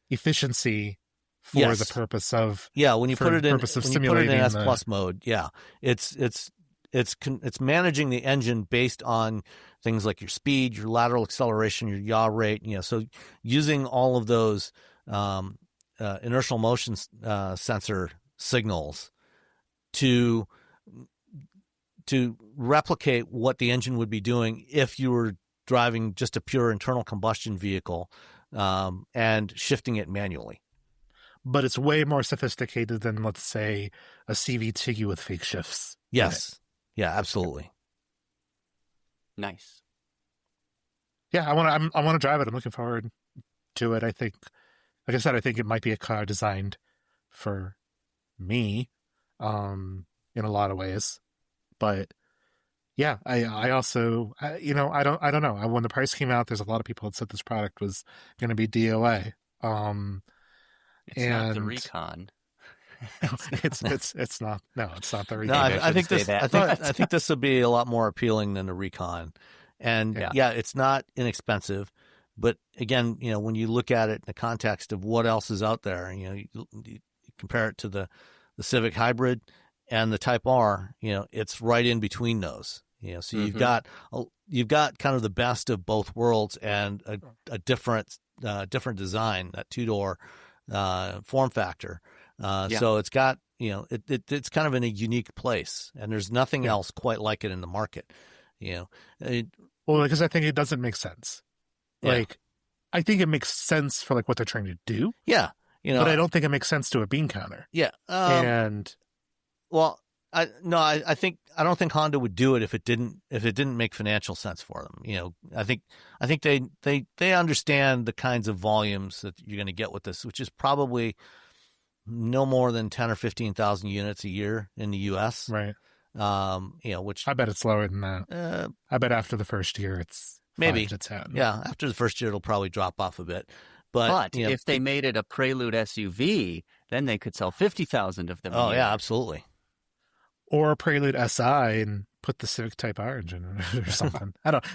efficiency for the purpose of when you put it in S Plus mode, it's managing the engine based on things like your speed, your lateral acceleration, your yaw rate, so using all of those inertial motion sensor signals to replicate what the engine would be doing if you were driving just a pure internal combustion vehicle, and shifting it manually. But it's way more sophisticated than, let's say, a CVT with fake shifts. Yes. Yeah, absolutely. Nice. Yeah, I want to drive it. I'm looking forward to it. I think, like I said, I think it might be a car designed for me, in a lot of ways. But yeah, I also, I don't know. When the price came out, there's a lot of people that said this product was going to be DOA. It's not the Recon. It's not. No, it's not the Recon. No, I think this would be a lot more appealing than the Recon, and it's not inexpensive. But again, when you look at it in the context of what else is out there, you compare it to the Civic Hybrid and the Type R. It's right in between those. So you've got kind of the best of both worlds and a different design, that 2-door form factor. So it's got, it's kind of in a unique place, and there's nothing else quite like it in the market. Well, because I think it doesn't make sense. Like, I think it makes sense for like what they're trying to do. Yeah. But I don't think it makes sense to a bean counter. Yeah. Well, I don't think Honda would do it if it didn't make financial sense for them. I think they understand the kinds of volumes that you're going to get with this, which is probably no more than 10 or 15,000 units a year in the U.S. Right. Which I bet it's lower than that. I bet after the first year it's maybe 5 to 10. Yeah, after the first year it'll probably drop off a bit. But if they made it a Prelude SUV, then they could sll 50,000 of them. Oh yeah, absolutely. Or a Prelude SI and put the Civic Type R engine in it or something. I don't.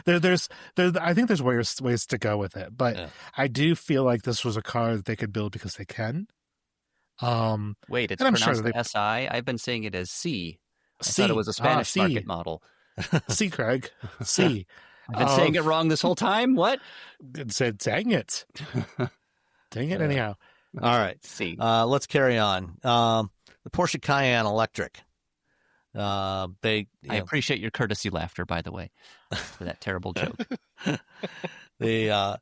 I think there's ways to go with it, but I do feel like this was a car that they could build because they can. Wait, it's pronounced SI? I've been saying it as C. I thought it was a Spanish market model. C, Craig. C. I've been saying it wrong this whole time? What? Said, dang it. Dang it anyhow. All right. C. Let's carry on. The Porsche Cayenne Electric. I appreciate your courtesy laughter, by the way, for that terrible joke. The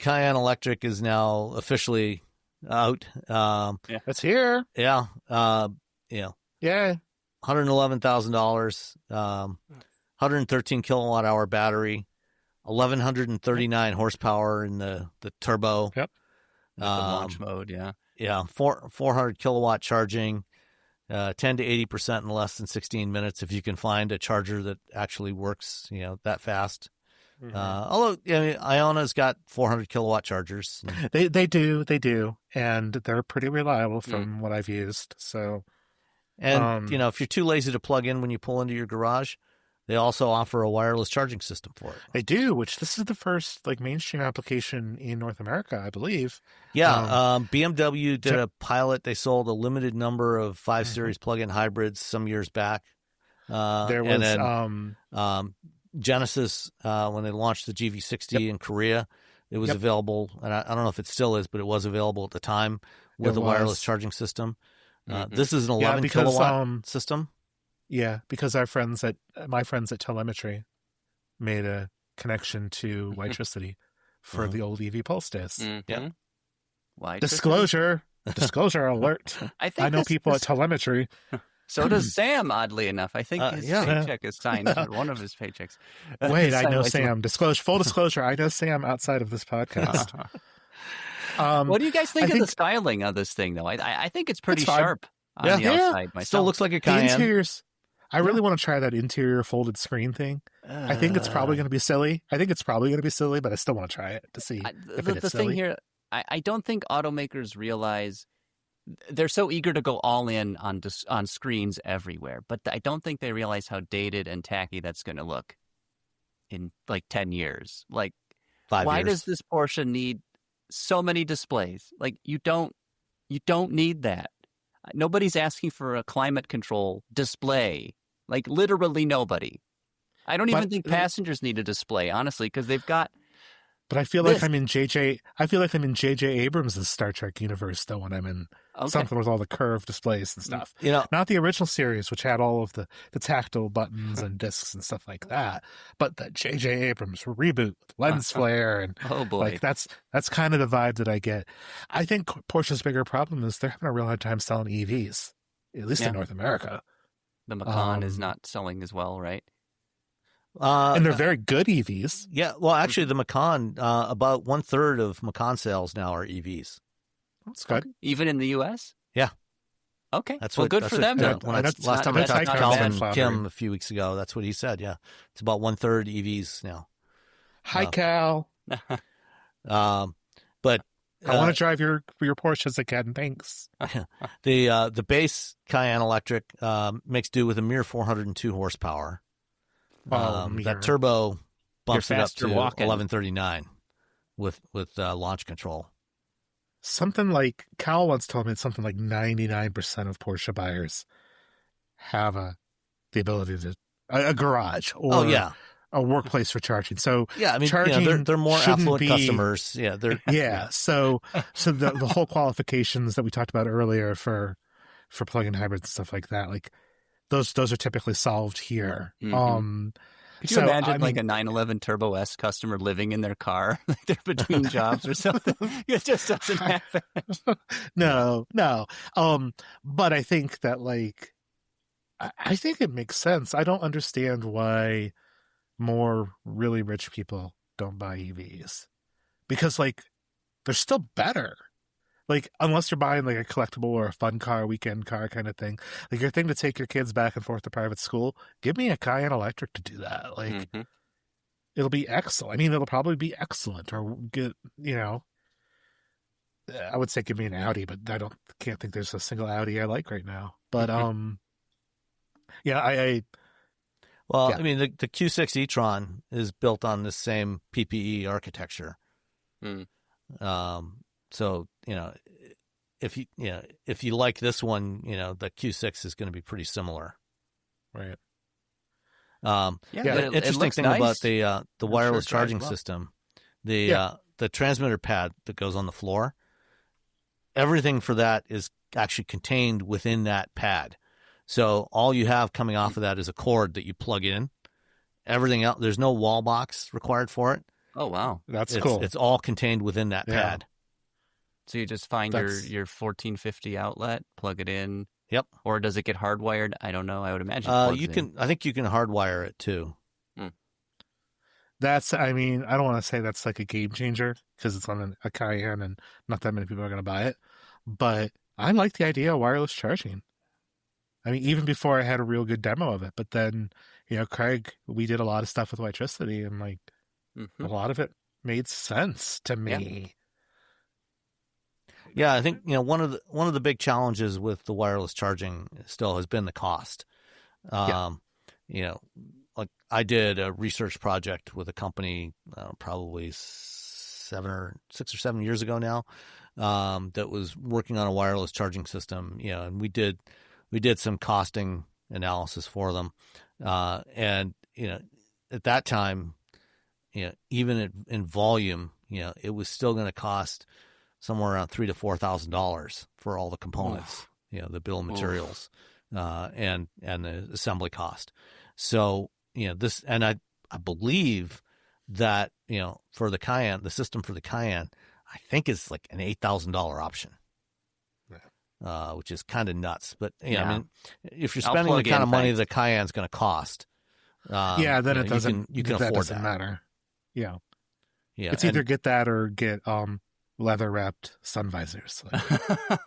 Cayenne Electric is now officially out. It's here. Yeah. Yeah. $111,000, 113 kilowatt hour battery, 1,139 horsepower in the turbo. Yep. The launch mode. Yeah. Yeah. 400 kilowatt charging, 10 to 80% in less than 16 minutes. If you can find a charger that actually works, that fast. Mm-hmm. Although Iona's got 400 kilowatt chargers. They do, and they're pretty reliable from what I've used. So, and if you're too lazy to plug in when you pull into your garage, they also offer a wireless charging system for it. They do, which this is the first mainstream application in North America, I believe. Yeah, BMW did a pilot. They sold a limited number of 5 Series plug-in hybrids some years back. There was, and then, Genesis, when they launched the GV60 in Korea, it was available, and I don't know if it still is, but it was available at the time with a wireless charging system. This is an 11 kilowatt system. Yeah, because my friends at Telemetry made a connection to Whitricity for the old EV Pulse days. Yeah. Disclosure alert. I know people at Telemetry. So does Sam, oddly enough. I think his paycheck is signed, one of his paychecks. Wait, I know Sam. Full disclosure, I know Sam outside of this podcast. What do you guys think of the styling of this thing, though? I think it's pretty sharp on the outside myself. Still looks like a Cayenne. The interiors, I really want to try that interior folded screen thing. I think it's probably going to be silly. But I still want to try it to see if it's silly. Thing here, I don't think automakers realize they're so eager to go all in on screens everywhere, but I don't think they realize how dated and tacky that's going to look in 10 years. 5 years. Why does this Porsche need so many displays? You don't need that. Nobody's asking for a climate control display. Literally nobody. I don't even think passengers need a display, honestly, because they've got. But I feel like I'm in J.J. Abrams' Star Trek universe, though, when I'm in something with all the curved displays and stuff. Not the original series, which had all of the tactile buttons and discs and stuff like that, but the J.J. Abrams reboot with lens flare and oh boy, that's kind of the vibe that I get. I think Porsche's bigger problem is they're having a real hard time selling EVs, at least in North America. The Macan is not selling as well, right? And they're very good EVs. Yeah, well, actually, the Macan, about 1/3 of Macan sales now are EVs. That's good. Okay. Even in the U.S.? Yeah. Okay. Good for them. Last time I talked to Calvin Kim a few weeks ago, that's what he said. Yeah, it's about 1/3 EVs now. Hi, Cal. But I want to drive your Porsches again. Thanks. The base Cayenne Electric makes do with a mere 402 horsepower. That turbo bumps it up to 1139 with launch control. Something like Cal once told me it's something like 99% of Porsche buyers have the ability to a garage or a workplace for charging. So Yeah, I mean, charging they're more shouldn't affluent be, customers. Yeah, they're yeah. So the whole qualifications that we talked about earlier for plug-in hybrids and stuff like that, like those are typically solved here. Mm-hmm. Could you imagine like a 911 Turbo S customer living in their car, like they're between jobs or something? It just doesn't happen. No. But I think that like, I think it makes sense. I don't understand why more really rich people don't buy EVs, because like they're still better. Like, unless you're buying like a collectible or a fun car, weekend car kind of thing, like your thing to take your kids back and forth to private school, give me a Cayenne Electric to do that. Like, it'll be excellent. I mean, it'll probably be excellent. Or get, I would say give me an Audi, but can't think there's a single Audi I like right now. But yeah, I mean, the Q6 e-tron is built on the same PPE architecture. So, if you like this one, the Q6 is going to be pretty similar. Right. The interesting thing about the wireless charging system, the transmitter pad that goes on the floor, everything for that is actually contained within that pad. So all you have coming off of that is a cord that you plug in. Everything else, there's no wall box required for it. Oh, wow. That's cool. It's all contained within that pad. So you just find your 1450 outlet, plug it in. Yep. Or does it get hardwired? I don't know. I would imagine. I think you can hardwire it too. I mean, I don't want to say that's like a game changer because it's on a Cayenne and not that many people are going to buy it. But I like the idea of wireless charging. I mean, even before I had a real good demo of it. But then, Craig, we did a lot of stuff with electricity, and like a lot of it made sense to me. Yeah, I think one of the big challenges with the wireless charging still has been the cost. Like I did a research project with a company probably 6 or 7 years ago now that was working on a wireless charging system. And we did some costing analysis for them, and at that time, even in volume, it was still going to cost somewhere around $3,000 to $4,000 for all the components, the bill of materials, and the assembly cost. So, this, and I believe that, for the Cayenne, the system for the Cayenne, I think is like an $8,000 option, which is kind of nuts. But, I mean, if you're spending the kind of money the Cayenne's going to cost, then it doesn't, you can that afford doesn't that. matter. Yeah. It's either get that or get, leather wrapped sun visors.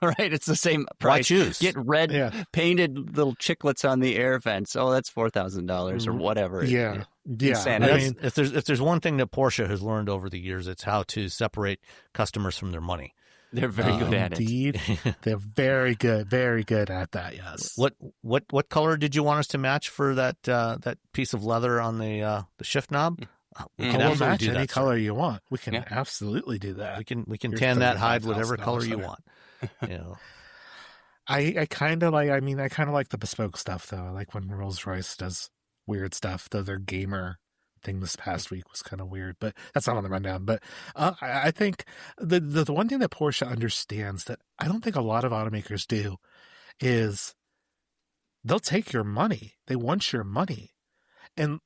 Right. It's the same price. Why choose? Get red painted little chiclets on the air vents. Oh, that's $4,000 or whatever. Yeah. Insanity. I mean, if there's one thing that Porsche has learned over the years, it's how to separate customers from their money. They're very good at it. Indeed. They're very good at that. Yes. What color did you want us to match for that piece of leather on the shift knob? We can absolutely match do that, any color you want. We can Yeah. absolutely do that. We can tan that hide whatever color you want. I kind of like. I mean, I kind of like the bespoke stuff though. I like when Rolls-Royce does weird stuff. Though their gamer thing this past week was kind of weird, but that's not on the rundown. But I think the one thing that Porsche understands that I don't think a lot of automakers do is they'll take your money. They want your money. And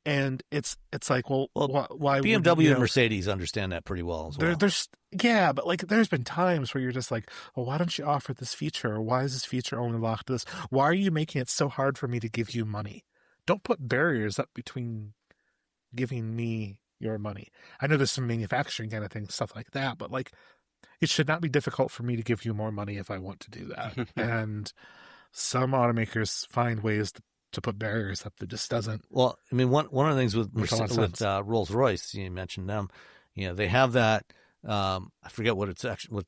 it's like, well why BMW and Mercedes understand that pretty well as well. But like there's been times where you're just like, well, why don't you offer this feature? Or why is this feature only locked to this? Why are you making it so hard for me to give you money? Don't put barriers up between giving me your money. I know there's some manufacturing kind of things, stuff like that, but like it should not be difficult for me to give you more money if I want to do that. And some automakers find ways to put barriers up that just doesn't. Well, I mean, one of the things with Rolls-Royce, you mentioned them, they have that, I forget what it's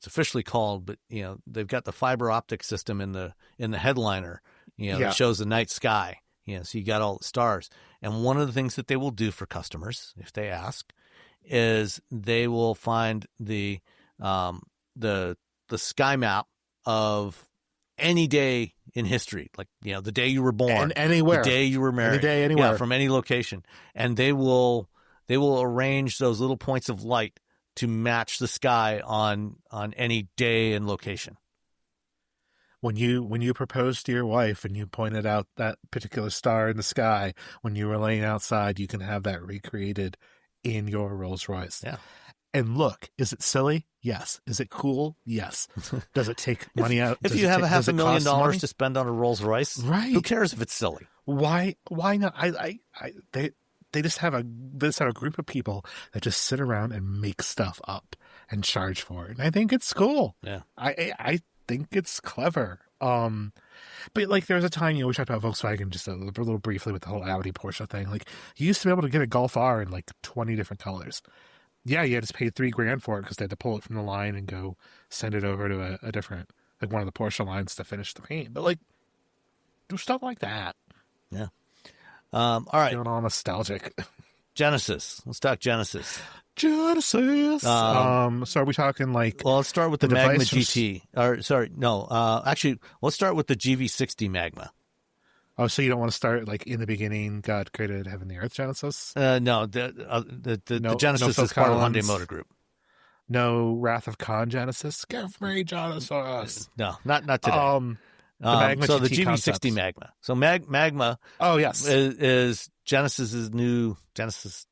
officially called, but they've got the fiber optic system in the headliner, that shows the night sky, so you got all the stars. And one of the things that they will do for customers, if they ask, is they will find the sky map of any day in history, like, the day you were born, and anywhere, the day you were married, any day, anywhere, from any location, and they will arrange those little points of light to match the sky on any day and location. When you proposed to your wife and you pointed out that particular star in the sky when you were laying outside, you can have that recreated in your Rolls Royce. Yeah. And look, is it silly? Yes. Is it cool? Yes. Does it take money out? If you have $500,000 to spend on a Rolls Royce, right? Who cares if it's silly? Why not? They just have a group of people that just sit around and make stuff up and charge for it. And I think it's cool. Yeah. I think it's clever. But like there was a time, we talked about Volkswagen just a little briefly with the whole Audi Porsche thing. Like you used to be able to get a Golf R in like 20 different colors. Yeah, you had to pay $3,000 for it because they had to pull it from the line and go send it over to a different, like one of the Porsche lines to finish the paint. But like, do stuff like that. Yeah. All right. Feeling all nostalgic. Genesis. Let's talk Genesis. Genesis. So are we talking like? Well, let's start with the Magma GT. Actually, let's start with the GV60 Magma. Oh, so you don't want to start like in the beginning, God created heaven and the earth Genesis? No, the Genesis is part of Hyundai Motor Group. No Wrath of Khan Genesis. Give me Genesis. No, not today. The Magma so GT the GV60 concepts. Magma. So Magma. Oh yes, is Genesis's new Genesis.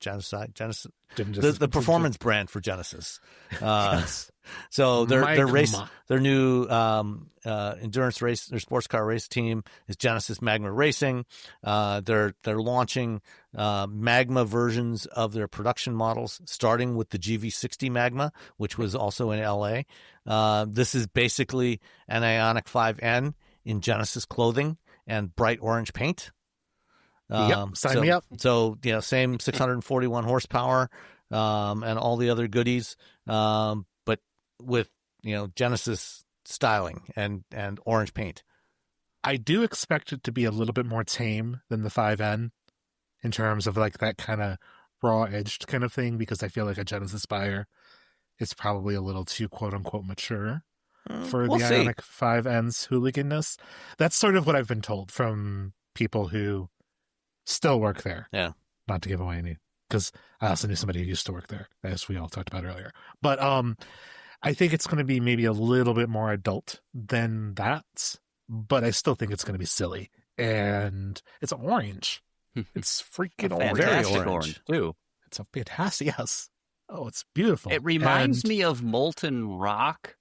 The performance brand for Genesis. Yes. So their new endurance race, their sports car race team is Genesis Magma Racing. They're launching Magma versions of their production models, starting with the GV60 Magma, which was also in LA. This is basically an Ioniq 5N in Genesis clothing and bright orange paint. Sign me up. So same 641 horsepower and all the other goodies, but with Genesis styling and orange paint. I do expect it to be a little bit more tame than the 5N in terms of like that kind of raw edged kind of thing, because I feel like a Genesis buyer is probably a little too quote unquote mature for the Ioniq 5N's hooliganness. That's sort of what I've been told from people who still work there. Yeah. Not to give away any, because I also knew somebody who used to work there, as we all talked about earlier. But I think it's going to be maybe a little bit more adult than that, but I still think it's going to be silly. And it's orange. It's freaking orange. Very Very orange, too. It's a fantastic, yes. Oh, it's beautiful. It reminds me of molten rock,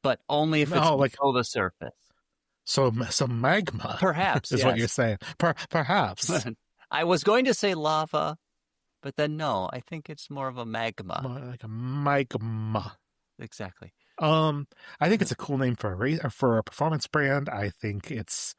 but only if it's below the surface. So magma, perhaps, is what you're saying. Perhaps. I was going to say lava, but then no, I think it's more of a magma. More like a magma. Exactly. I think it's a cool name for a performance brand. I think it's,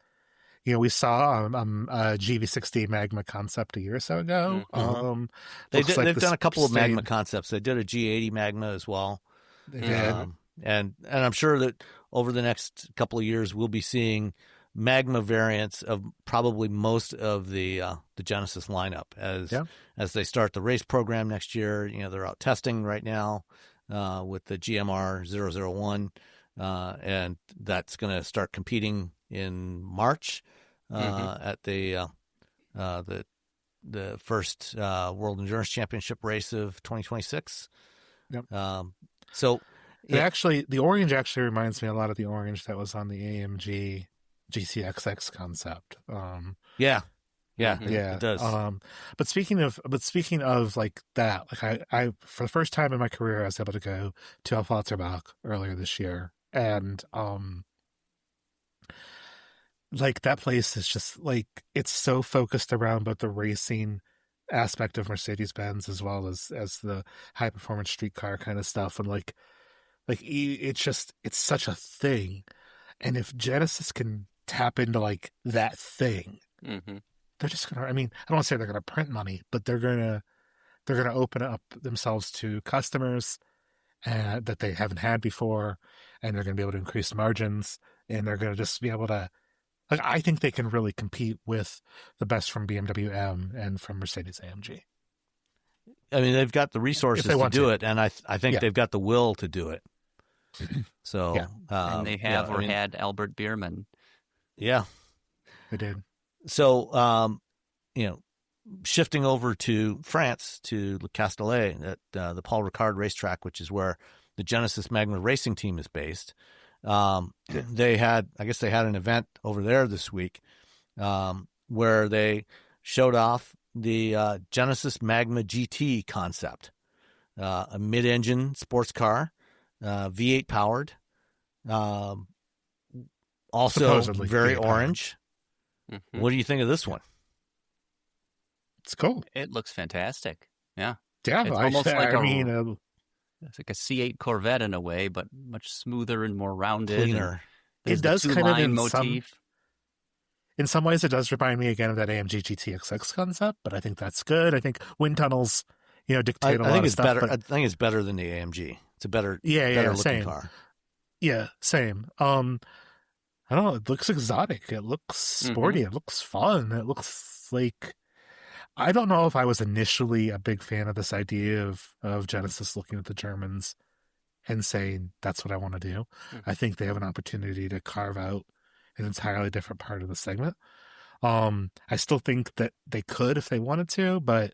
we saw a GV60 Magma concept a year or so ago. Mm-hmm. They've done a couple of Magma concepts. They did a G80 Magma as well. They did. And I'm sure that over the next couple of years, we'll be seeing Magma variants of probably most of the Genesis lineup as they start the race program next year. They're out testing right now with the GMR 001, and that's going to start competing in March at the first World Endurance Championship race of 2026. Yep. The orange actually reminds me a lot of the orange that was on the AMG GCXX concept. It does. But speaking of like that, like I for the first time in my career, I was able to go to Alpha earlier this year, and like that place is just like, it's so focused around both the racing aspect of Mercedes-Benz as well as the high performance street car kind of stuff, and like it's such a thing. And if Genesis can tap into like that thing, they're just gonna, I don't want to say they're gonna print money, but they're gonna open up themselves to customers that they haven't had before, and they're gonna be able to increase margins, and they're gonna just be able to, like, I think they can really compete with the best from BMW M and from Mercedes AMG. They've got the resources to do it, and I think they've got the will to do it. So, Yeah. And they have had Albert Bierman. Yeah. They did. So, shifting over to France, to Le Castellet, at the Paul Ricard racetrack, which is where the Genesis Magma racing team is based. They had an event over there this week where they showed off the Genesis Magma GT concept, a mid-engine sports car, V8 powered, also Supposedly very V8 orange. Mm-hmm. What do you think of this one? It's cool. It looks fantastic. Yeah. Yeah, It's almost like it's like a C8 Corvette in a way, but much smoother and more rounded. Cleaner. It does kind of in some ways, it does remind me again of that AMG GTXX concept, but I think that's good. I think wind tunnels, dictate a lot of stuff. Better. I think it's better than the AMG. It's a better looking same car. Yeah, same. I don't know. It looks exotic. It looks sporty. It looks fun. It looks like, I don't know if I was initially a big fan of this idea of Genesis looking at the Germans and saying, that's what I want to do. I think they have an opportunity to carve out an entirely different part of the segment. I still think that they could if they wanted to, but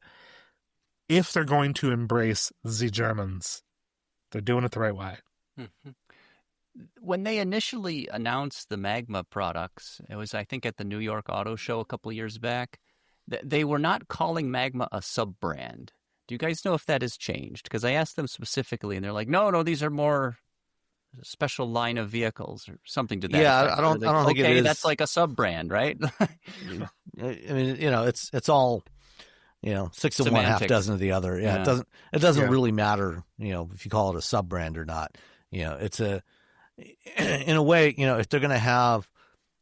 if they're going to embrace the Germans, they're doing it the right way. Mm-hmm. When they initially announced the Magma products, it was, I think, at the New York Auto Show a couple of years back, they were not calling Magma a sub-brand. Do you guys know if that has changed? Because I asked them specifically, and they're like, no, these are more special line of vehicles or something to that effect. I don't think it is. That's like a sub-brand, right? I mean, it's all, 6 of one, half dozen of the other. Yeah. It doesn't really matter, if you call it a sub-brand or not. It's in a way, if they're going to have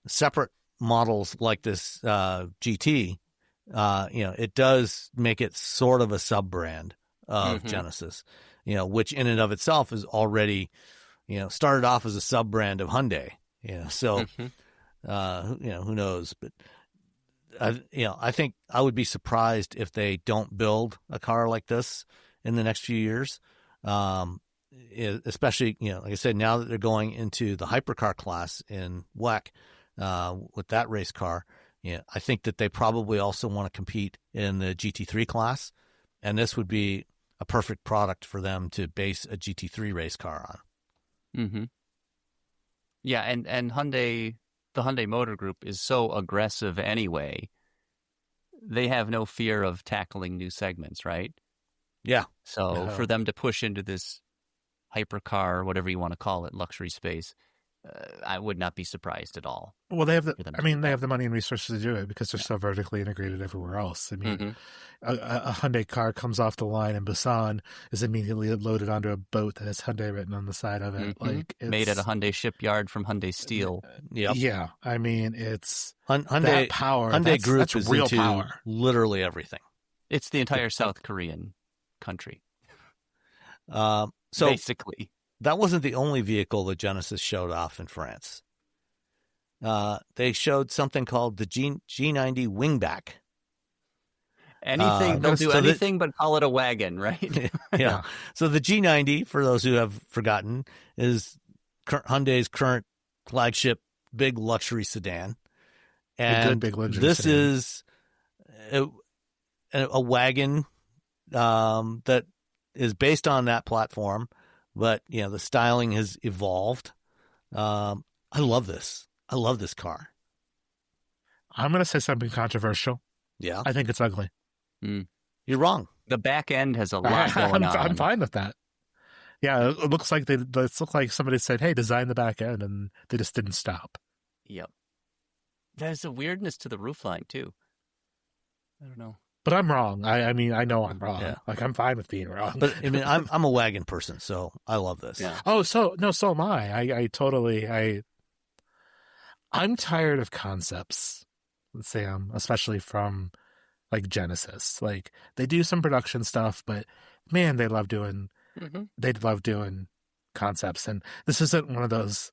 separate models like this GT, it does make it sort of a sub-brand of Genesis, which in and of itself is already, started off as a sub-brand of Hyundai, so, who knows, but I think I would be surprised if they don't build a car like this in the next few years. Especially, like I said, now that they're going into the hypercar class in WEC, with that race car, I think that they probably also want to compete in the GT3 class, and this would be a perfect product for them to base a GT3 race car on. Mm-hmm. Yeah, and Hyundai, the Hyundai Motor Group is so aggressive anyway. They have no fear of tackling new segments, right? Yeah. So for them to push into this hypercar, whatever you want to call it, luxury space, I would not be surprised at all. Well, they have they have the money and resources to do it because they're so vertically integrated everywhere else. I mean, a Hyundai car comes off the line in Busan, is immediately loaded onto a boat that has Hyundai written on the side of it. Like it's made at a Hyundai shipyard from Hyundai Steel. Yep. Yeah, I mean, it's Hyundai that power. Hyundai Group that's is real into power. literally everything. It's the entire South Korean country. So basically. That wasn't the only vehicle that Genesis showed off in France. They showed something called the G90 Wingback. They'll do anything but call it a wagon, right? Yeah. So the G90, for those who have forgotten, is Hyundai's current flagship big luxury sedan. And big luxury this sedan. is a wagon that is based on that platform. But, the styling has evolved. I love this. I love this car. I'm going to say something controversial. Yeah. I think it's ugly. You're wrong. The back end has a lot going on. I'm fine with that. Yeah, it looks like somebody said, hey, design the back end, and they just didn't stop. Yep. There's a weirdness to the roofline, too. I don't know. But I'm wrong. I mean, I know I'm wrong. Yeah. Like, I'm fine with being wrong. But I mean, I'm a wagon person, so I love this. Yeah. Oh, so am I. I'm tired of concepts, Sam, especially from like Genesis. Like, they do some production stuff, but man, they love doing concepts. And this isn't one of those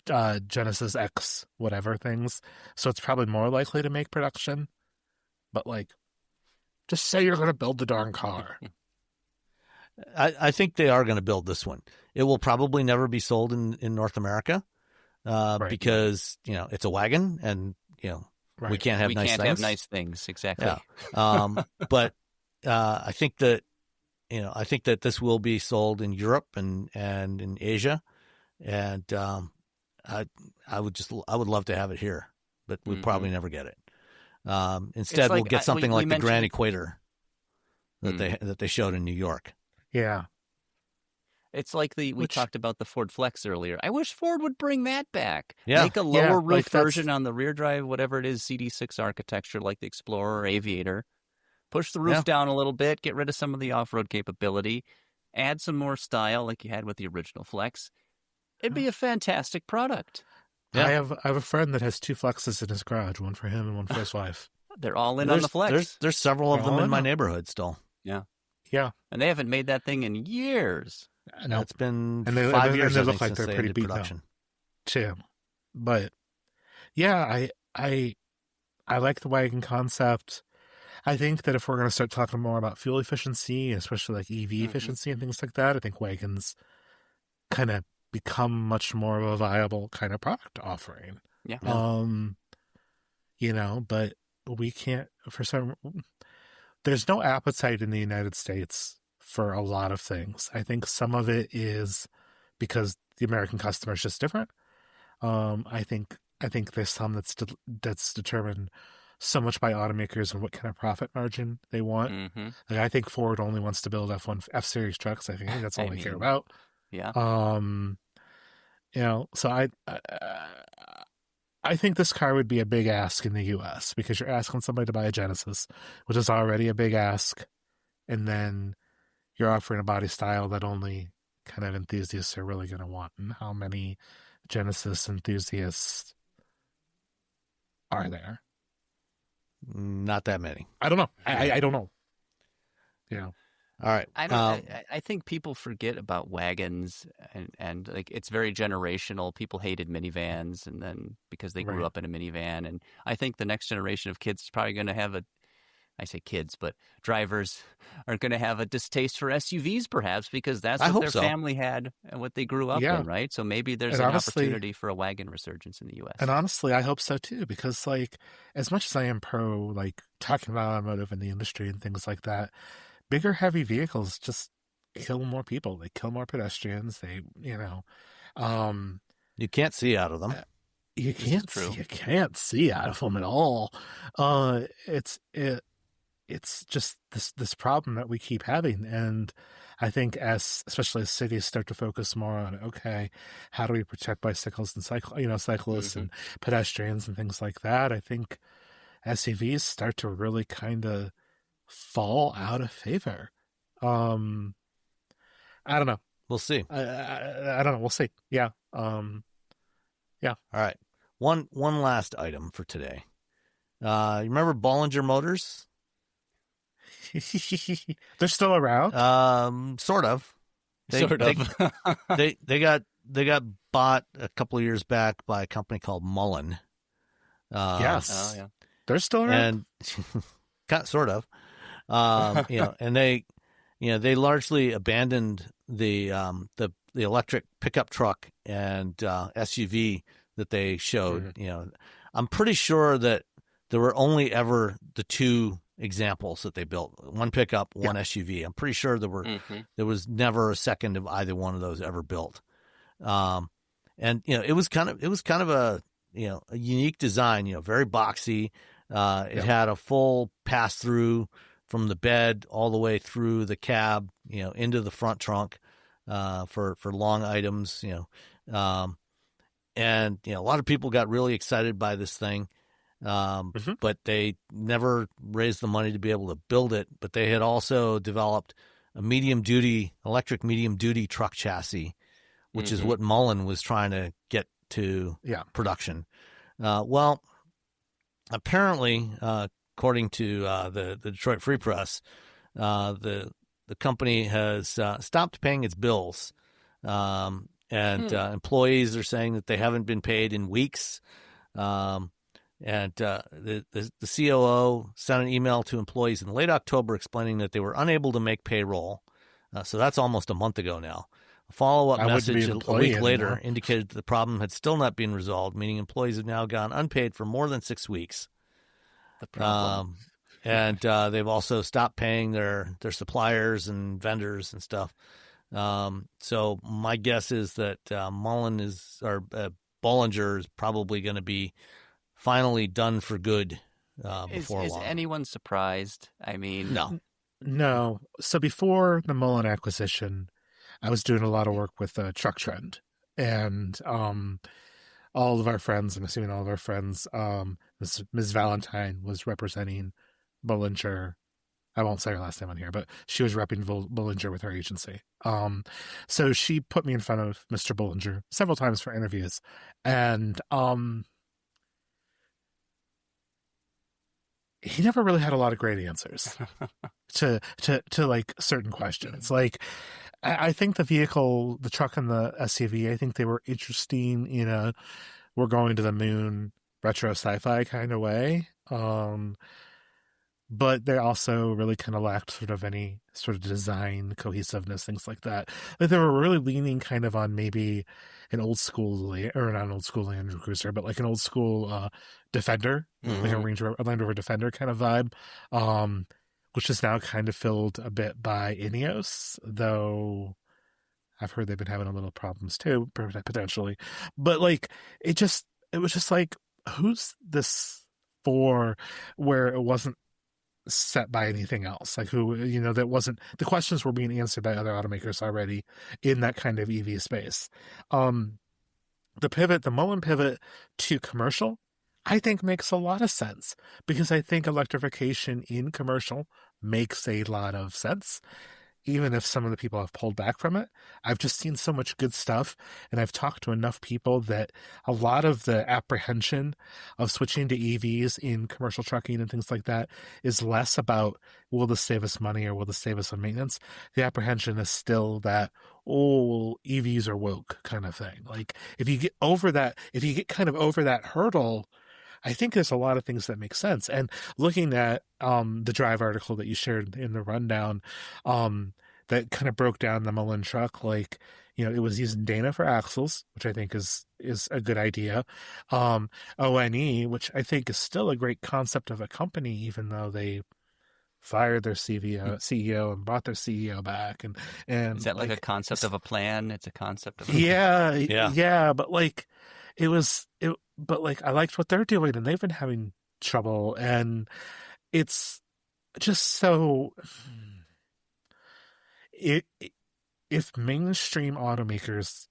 Genesis X whatever things, so it's probably more likely to make production. But like, just say you're going to build the darn car. I think they are going to build this one. It will probably never be sold in North America because, it's a wagon and, we can't have nice things. We can't have nice things, exactly. Yeah. But I think that this will be sold in Europe and in Asia. And I would love to have it here, but we'll probably never get it. Instead, we'll get something like the Grand Equator that they showed in New York. Yeah. It's like we talked about the Ford Flex earlier. I wish Ford would bring that back. Yeah. Make a lower roof version on the rear drive, whatever it is, CD6 architecture like the Explorer or Aviator. Push the roof down a little bit, get rid of some of the off-road capability, add some more style like you had with the original Flex. It'd be a fantastic product. Yeah. I have a friend that has 2 Flexes in his garage, one for him and one for his wife. They're all in on the Flex. There's several of them in my neighborhood still. Yeah. Yeah. And they haven't made that thing in years. No, it's been 5 years. And they look like they're pretty beat up too. But yeah, I like the wagon concept. I think that if we're going to start talking more about fuel efficiency, especially like EV efficiency and things like that, I think wagons kind of become much more of a viable kind of product offering. Yeah. But we can't, there's no appetite in the United States for a lot of things. I think some of it is because the American customer is just different. I think there's some that's determined so much by automakers and what kind of profit margin they want. Mm-hmm. Like I think Ford only wants to build F-Series trucks. I think that's all they care about. Yeah. So I think this car would be a big ask in the U.S. because you're asking somebody to buy a Genesis, which is already a big ask, and then you're offering a body style that only kind of enthusiasts are really going to want. And how many Genesis enthusiasts are there? Not that many. I don't know. I don't know. Yeah. All right. I think people forget about wagons and like it's very generational. People hated minivans and then because they grew up in a minivan. And I think the next generation of kids is probably going to have I say kids, but drivers are going to have a distaste for SUVs perhaps because that's what their family had and what they grew up in, right? So maybe there's an opportunity for a wagon resurgence in the U.S. And honestly, I hope so too because like as much as I am pro like talking about automotive in the industry and things like that, bigger, heavy vehicles just kill more people. They kill more pedestrians. You can't see out of them. You can't see out of them at all. It's just this problem that we keep having, and I think especially as cities start to focus more on how do we protect bicycles and cyclists and pedestrians and things like that. I think SUVs start to really kind of fall out of favor. I don't know. We'll see. I don't know. We'll see. Yeah. Yeah. All right. One last item for today. You remember Bollinger Motors? They're still around. Sort of. They got bought a couple of years back by a company called Mullen. Yes. Oh, yeah. They're still around. And sort of. And they largely abandoned the electric pickup truck and SUV that they showed. I'm pretty sure that there were only ever the 2 examples that they built, one pickup, one SUV. I'm pretty sure there was never a second of either one of those ever built. And it was kind of a unique design, very boxy. It had a full pass through from the bed all the way through the cab, into the front trunk, for long items, and a lot of people got really excited by this thing. But they never raised the money to be able to build it. But they had also developed a electric medium duty truck chassis, which is what Mullen was trying to get to production. Well, apparently, according to the Detroit Free Press, the company has stopped paying its bills, and employees are saying that they haven't been paid in weeks. And the COO sent an email to employees in late October explaining that they were unable to make payroll. So that's almost a month ago now. A follow-up I wouldn't be message an a employee week later anymore. indicated that the problem had still not been resolved, meaning employees have now gone unpaid for more than 6 weeks. The problem. And they've also stopped paying their suppliers and vendors and stuff. So my guess is that Bollinger is probably going to be finally done for good before Is long. anyone surprised? I mean, No. So before the Mullen acquisition, I was doing a lot of work with Truck Trend, and all of our friends, I'm assuming all of our friends, Ms. Valentine was representing Bollinger. I won't say her last name on here, but she was repping Bollinger with her agency. So she put me in front of Mr. Bollinger several times for interviews, and he never really had a lot of great answers to like certain questions. Like, I think the vehicle, the truck and the SUV, I think they were interesting in a we're going to the moon retro sci-fi kind of way. But they also really kind of lacked sort of any sort of design cohesiveness, things like that. Like, they were really leaning kind of on maybe an old school, or not an old school Land Cruiser, but like an old school Defender, like a Land Rover Defender kind of vibe, which is now kind of filled a bit by Ineos, though I've heard they've been having a little problems too, potentially. But like, it was just like, who's this for? Where it wasn't set by anything else, like who, that wasn't, the questions were being answered by other automakers already in that kind of EV space. The Mullen pivot to commercial, I think makes a lot of sense, because I think electrification in commercial makes a lot of sense, even if some of the people have pulled back from it. I've just seen so much good stuff, and I've talked to enough people that a lot of the apprehension of switching to EVs in commercial trucking and things like that is less about, will this save us money or will this save us on maintenance? The apprehension is still that, EVs are woke kind of thing. Like, if you get kind of over that hurdle, I think there's a lot of things that make sense. And looking at the Drive article that you shared in the rundown, that kind of broke down the Mullen truck, like, it was using Dana for axles, which I think is a good idea. ONE, which I think is still a great concept of a company, even though they fired their CEO and brought their CEO back. And is that like a concept of a plan? It's a concept of a yeah, but like, but like, I liked what they're doing, and they've been having trouble, and it's just so, if mainstream automakers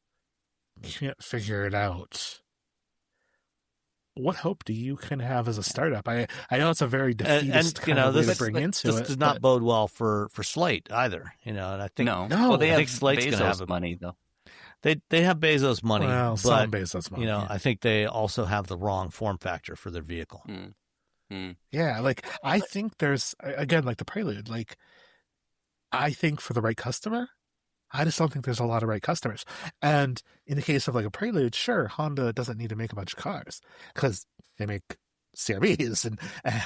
can't figure it out, what hope do you can have as a startup? I know it's a very defeatist kind of way to bring into it. This does not bode well for Slate either, and I think no. Well, they have Slate's going to have money though. They have Bezos money, well, but some Bezos money. I think they also have the wrong form factor for their vehicle. Yeah, like, I think there's, again, like the Prelude, like, I think for the right customer, I just don't think there's a lot of right customers. And in the case of like a Prelude, sure, Honda doesn't need to make a bunch of cars because they make CRVs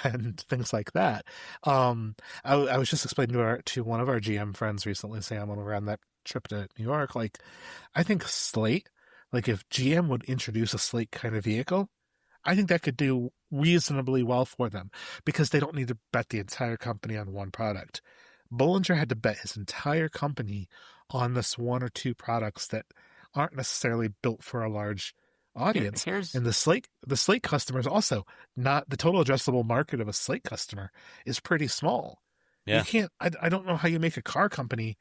and things like that. I was just explaining to one of our GM friends recently, Sam, when we were on that trip to New York, like, I think Slate, like, if GM would introduce a Slate kind of vehicle, I think that could do reasonably well for them, because they don't need to bet the entire company on one product. Bollinger had to bet his entire company on this one or two products that aren't necessarily built for a large audience. And the Slate customers also, not the total addressable market of a Slate customer is pretty small. Yeah. You can't, I don't know how you make a car company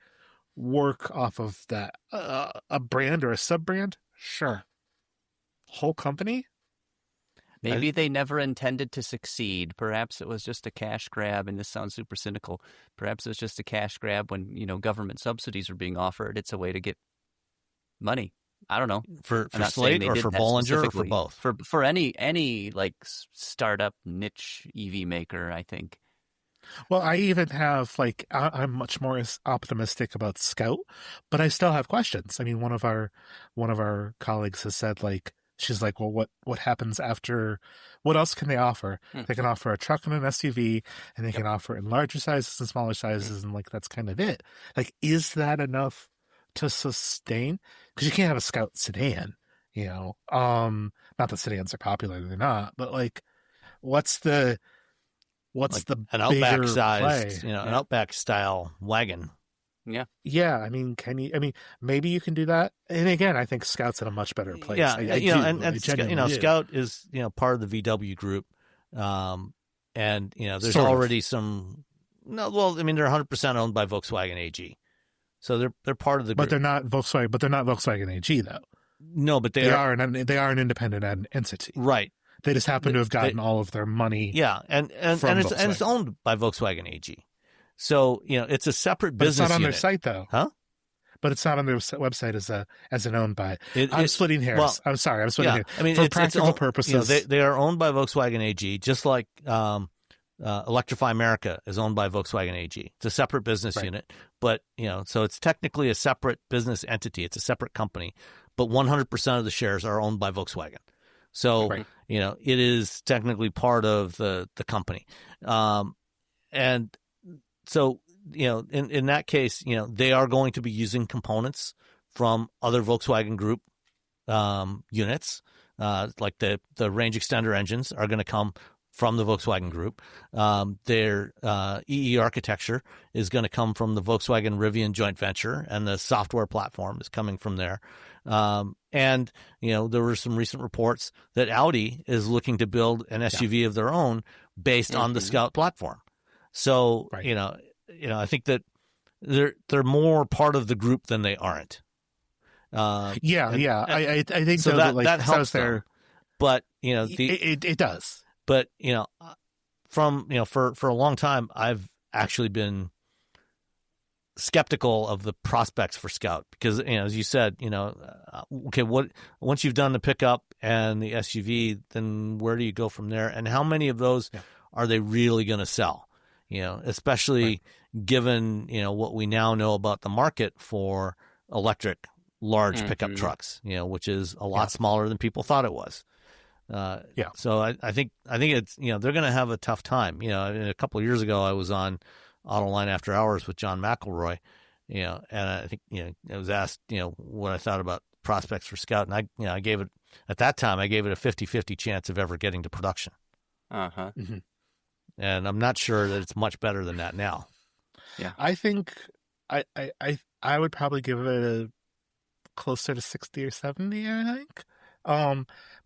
work off of that. A brand or a sub-brand? Sure. Whole company? Maybe they never intended to succeed. Perhaps it was just a cash grab, and this sounds super cynical. Perhaps it was just a cash grab when, government subsidies are being offered. It's a way to get money. I don't know. For Slate or for Bollinger or for both? For any like startup niche EV maker, I think. Well, I even have, like, I'm much more optimistic about Scout, but I still have questions. I mean, one of our colleagues has said, like, she's like, well, what happens after, what else can they offer? They can offer a truck and an SUV, and they can offer in larger sizes and smaller sizes, and like, that's kind of it. Like, is that enough to sustain, because you can't have a Scout sedan, not that sedans are popular, they're not, but like, what's the an Outback bigger size, play? an Outback style wagon. Yeah. I mean, maybe you can do that. And again, I think Scout's in a much better place. Yeah, I genuinely do. Scout is part of the VW group, and there's Sort of. already some. No, well, I mean they're 100% owned by Volkswagen AG, so they're part of the group. But they're not Volkswagen. But they're not Volkswagen AG though. No, but they are an independent entity, right? They just happen to have gotten all of their money. Yeah, and it's owned by Volkswagen AG. So, it's a separate business unit. It's not on unit. their site, though. Huh? But it's not on their website as an owned by. I'm splitting hairs. Well, I'm sorry. I'm splitting hairs. I mean, for practical purposes. They are owned by Volkswagen AG, just like Electrify America is owned by Volkswagen AG. It's a separate business unit. But, so it's technically a separate business entity. It's a separate company. But 100% of the shares are owned by Volkswagen. So, it is technically part of the company. And so, in that case, they are going to be using components from other Volkswagen Group units, like the range extender engines are going to come from the Volkswagen Group. Their EE architecture is going to come from the Volkswagen Rivian joint venture, and the software platform is coming from there. And there were some recent reports that Audi is looking to build an SUV of their own based on the Scout platform. So, I think that they're more part of the group than they aren't. I think so. That helps there, them. But it does. But from for a long time, I've actually been skeptical of the prospects for Scout because as you said, once you've done the pickup and the SUV, then where do you go from there? And how many of those are they really going to sell? Especially given, what we now know about the market for electric large pickup trucks, which is a lot smaller than people thought it was. So I think it's, they're going to have a tough time. A couple of years ago, I was on Autoline After Hours with John McElroy, and I think, I was asked, what I thought about prospects for Scout. And I gave it, at that time, I gave it a 50-50 chance of ever getting to production. Mm-hmm. And I'm not sure that it's much better than that now. Yeah, I think I would probably give it a closer to 60 or 70. I think,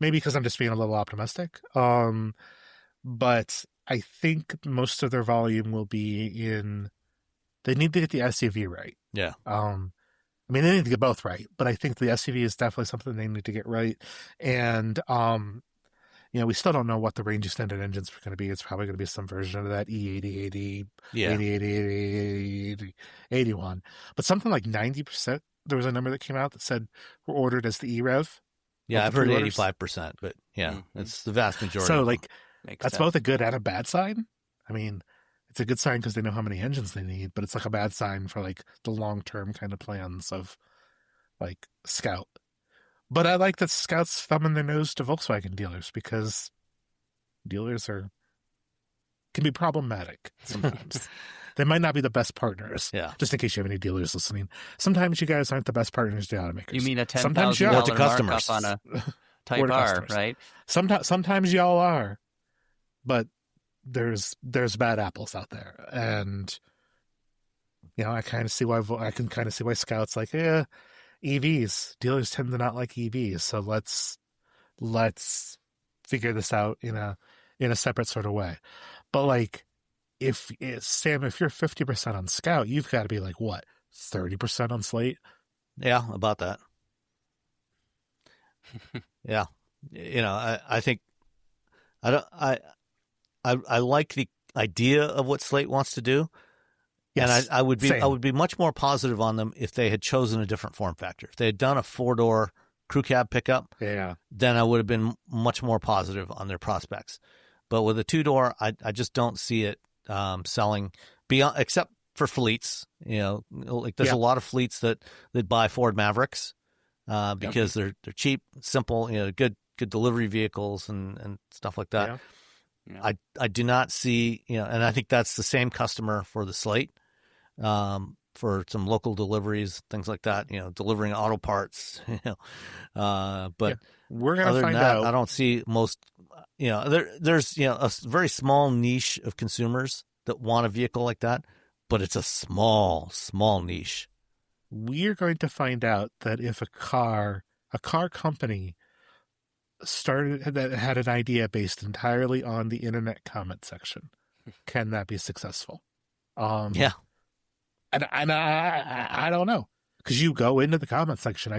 maybe because I'm just being a little optimistic. But I think most of their volume will be in. They need to get the SUV right. Yeah. They need to get both right, but I think the SUV is definitely something they need to get right. And we still don't know what the range extended engines are going to be. It's probably going to be some version of that E80, 80, 81. But something like 90%, there was a number that came out that said were ordered as the E-Rev. Yeah, I've heard 85%, but it's the vast majority. So, that's sense. both a good and a bad sign. I mean, it's a good sign because they know how many engines they need, but it's like a bad sign for the long-term kind of plans of Scout. But I like that Scout's thumbing their nose to Volkswagen dealers because dealers can be problematic sometimes. They might not be the best partners. Yeah. Just in case you have any dealers listening. Sometimes you guys aren't the best partners to automakers. You mean a $10,000 to customers markup on a Type R, right? Sometimes y'all are, but there's bad apples out there, and I kind of see why Scout's like, EVs. Dealers tend to not like EVs, so let's figure this out in a separate sort of way. But if you're 50% on Scout, you've got to be 30% on Slate. Yeah, about that. Yeah, I think I like the idea of what Slate wants to do. Yes, and I would be much more positive on them if they had chosen a different form factor. If they had done a 4-door crew cab pickup, then I would have been much more positive on their prospects. But with a 2-door, I just don't see it selling beyond, except for fleets. There's a lot of fleets that buy Ford Mavericks because they're cheap, simple, good delivery vehicles and stuff like that. Yeah. I do not see, and I think that's the same customer for the Slate. for some local deliveries, things like that, delivering auto parts, but we're going other to than find that, out. I don't see most, there's, a very small niche of consumers that want a vehicle like that, but it's a small niche. We're going to find out that if a car company that had an idea based entirely on the internet comment section, can that be successful? Yeah. And I don't know. Because you go into the comment section,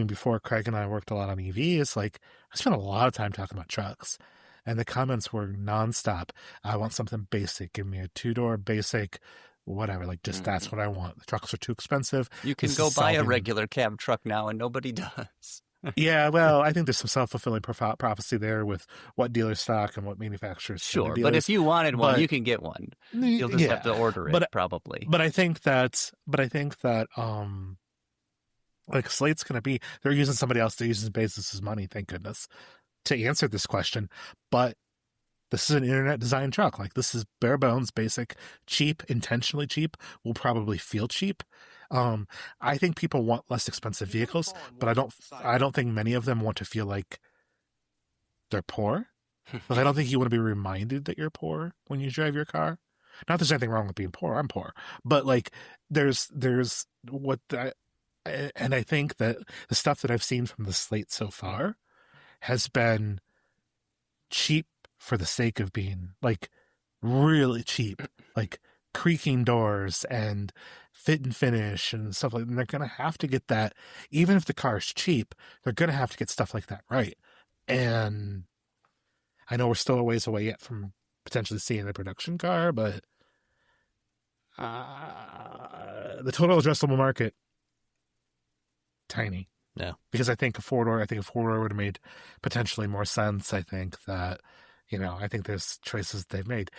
before Craig and I worked a lot on EVs, I spent a lot of time talking about trucks. And the comments were nonstop. I want something basic. Give me a 2-door basic, whatever. That's what I want. The trucks are too expensive. You can go buy a regular cab truck now, and nobody does. Yeah, well, I think there's some self-fulfilling prophecy there with what dealers stock and what manufacturers. Sure, but if you wanted one, you can get one. You'll just have to order it, probably. But I think that Slate's going to be, they're using somebody else. They're using Bezos' money, thank goodness, to answer this question. But this is an internet design truck. This is bare bones, basic, cheap, intentionally cheap. Will probably feel cheap. I think people want less expensive vehicles, but I don't think many of them want to feel like they're poor. I don't think you want to be reminded that you're poor when you drive your car. Not that there's anything wrong with being poor. I'm poor, but there's what and I think that the stuff that I've seen from the Slate so far has been cheap for the sake of being really cheap, creaking doors and fit and finish and stuff like that. And they're going to have to get that, even if the car's cheap, they're going to have to get stuff like that right. And I know we're still a ways away yet from potentially seeing a production car, but the total addressable market, tiny. Yeah. Because I think a four-door would have made potentially more sense. I think that, I think there's choices they've made.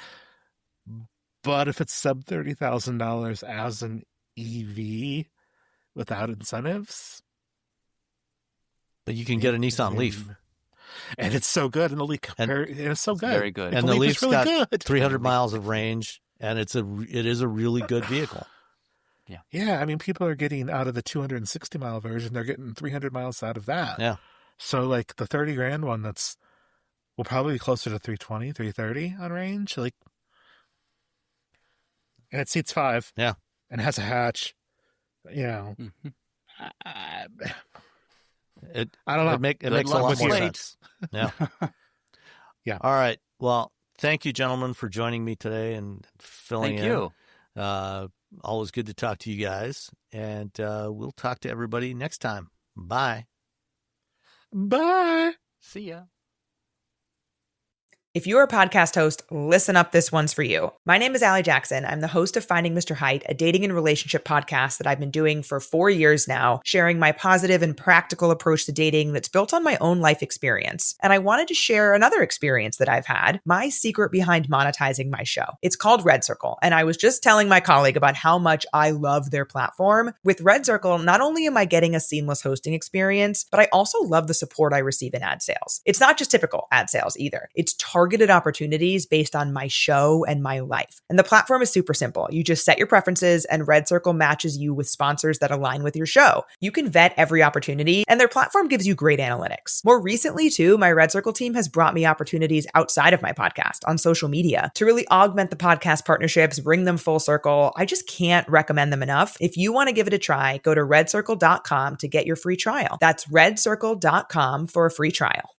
But if it's sub $30,000 as an EV without incentives, but you can get a Nissan Leaf, and it's so good, and the Leaf it's so good, very good, and the Leaf's really got good. 300 miles of range, and it is a really good vehicle. Yeah. People are getting out of the 260 mile version, they're getting 300 miles out of that. Yeah. So the $30,000 one will probably be closer to 320, 330 on range, and it seats 5. Yeah. And has a hatch. Mm-hmm. I don't know. It makes a lot more sense. Yeah. Yeah. All right. Well, thank you, gentlemen, for joining me today and filling in. Thank you. Always good to talk to you guys. And we'll talk to everybody next time. Bye. Bye. See ya. If you're a podcast host, listen up, this one's for you. My name is Allie Jackson. I'm the host of Finding Mr. Height, a dating and relationship podcast that I've been doing for 4 years now, sharing my positive and practical approach to dating that's built on my own life experience. And I wanted to share another experience that I've had, my secret behind monetizing my show. It's called Red Circle, and I was just telling my colleague about how much I love their platform. With Red Circle, not only am I getting a seamless hosting experience, but I also love the support I receive in ad sales. It's not just typical ad sales either. It's targeted opportunities based on my show and my life. And the platform is super simple. You just set your preferences and Red Circle matches you with sponsors that align with your show. You can vet every opportunity and their platform gives you great analytics. More recently too, my Red Circle team has brought me opportunities outside of my podcast on social media to really augment the podcast partnerships, bring them full circle. I just can't recommend them enough. If you want to give it a try, go to redcircle.com to get your free trial. That's redcircle.com for a free trial.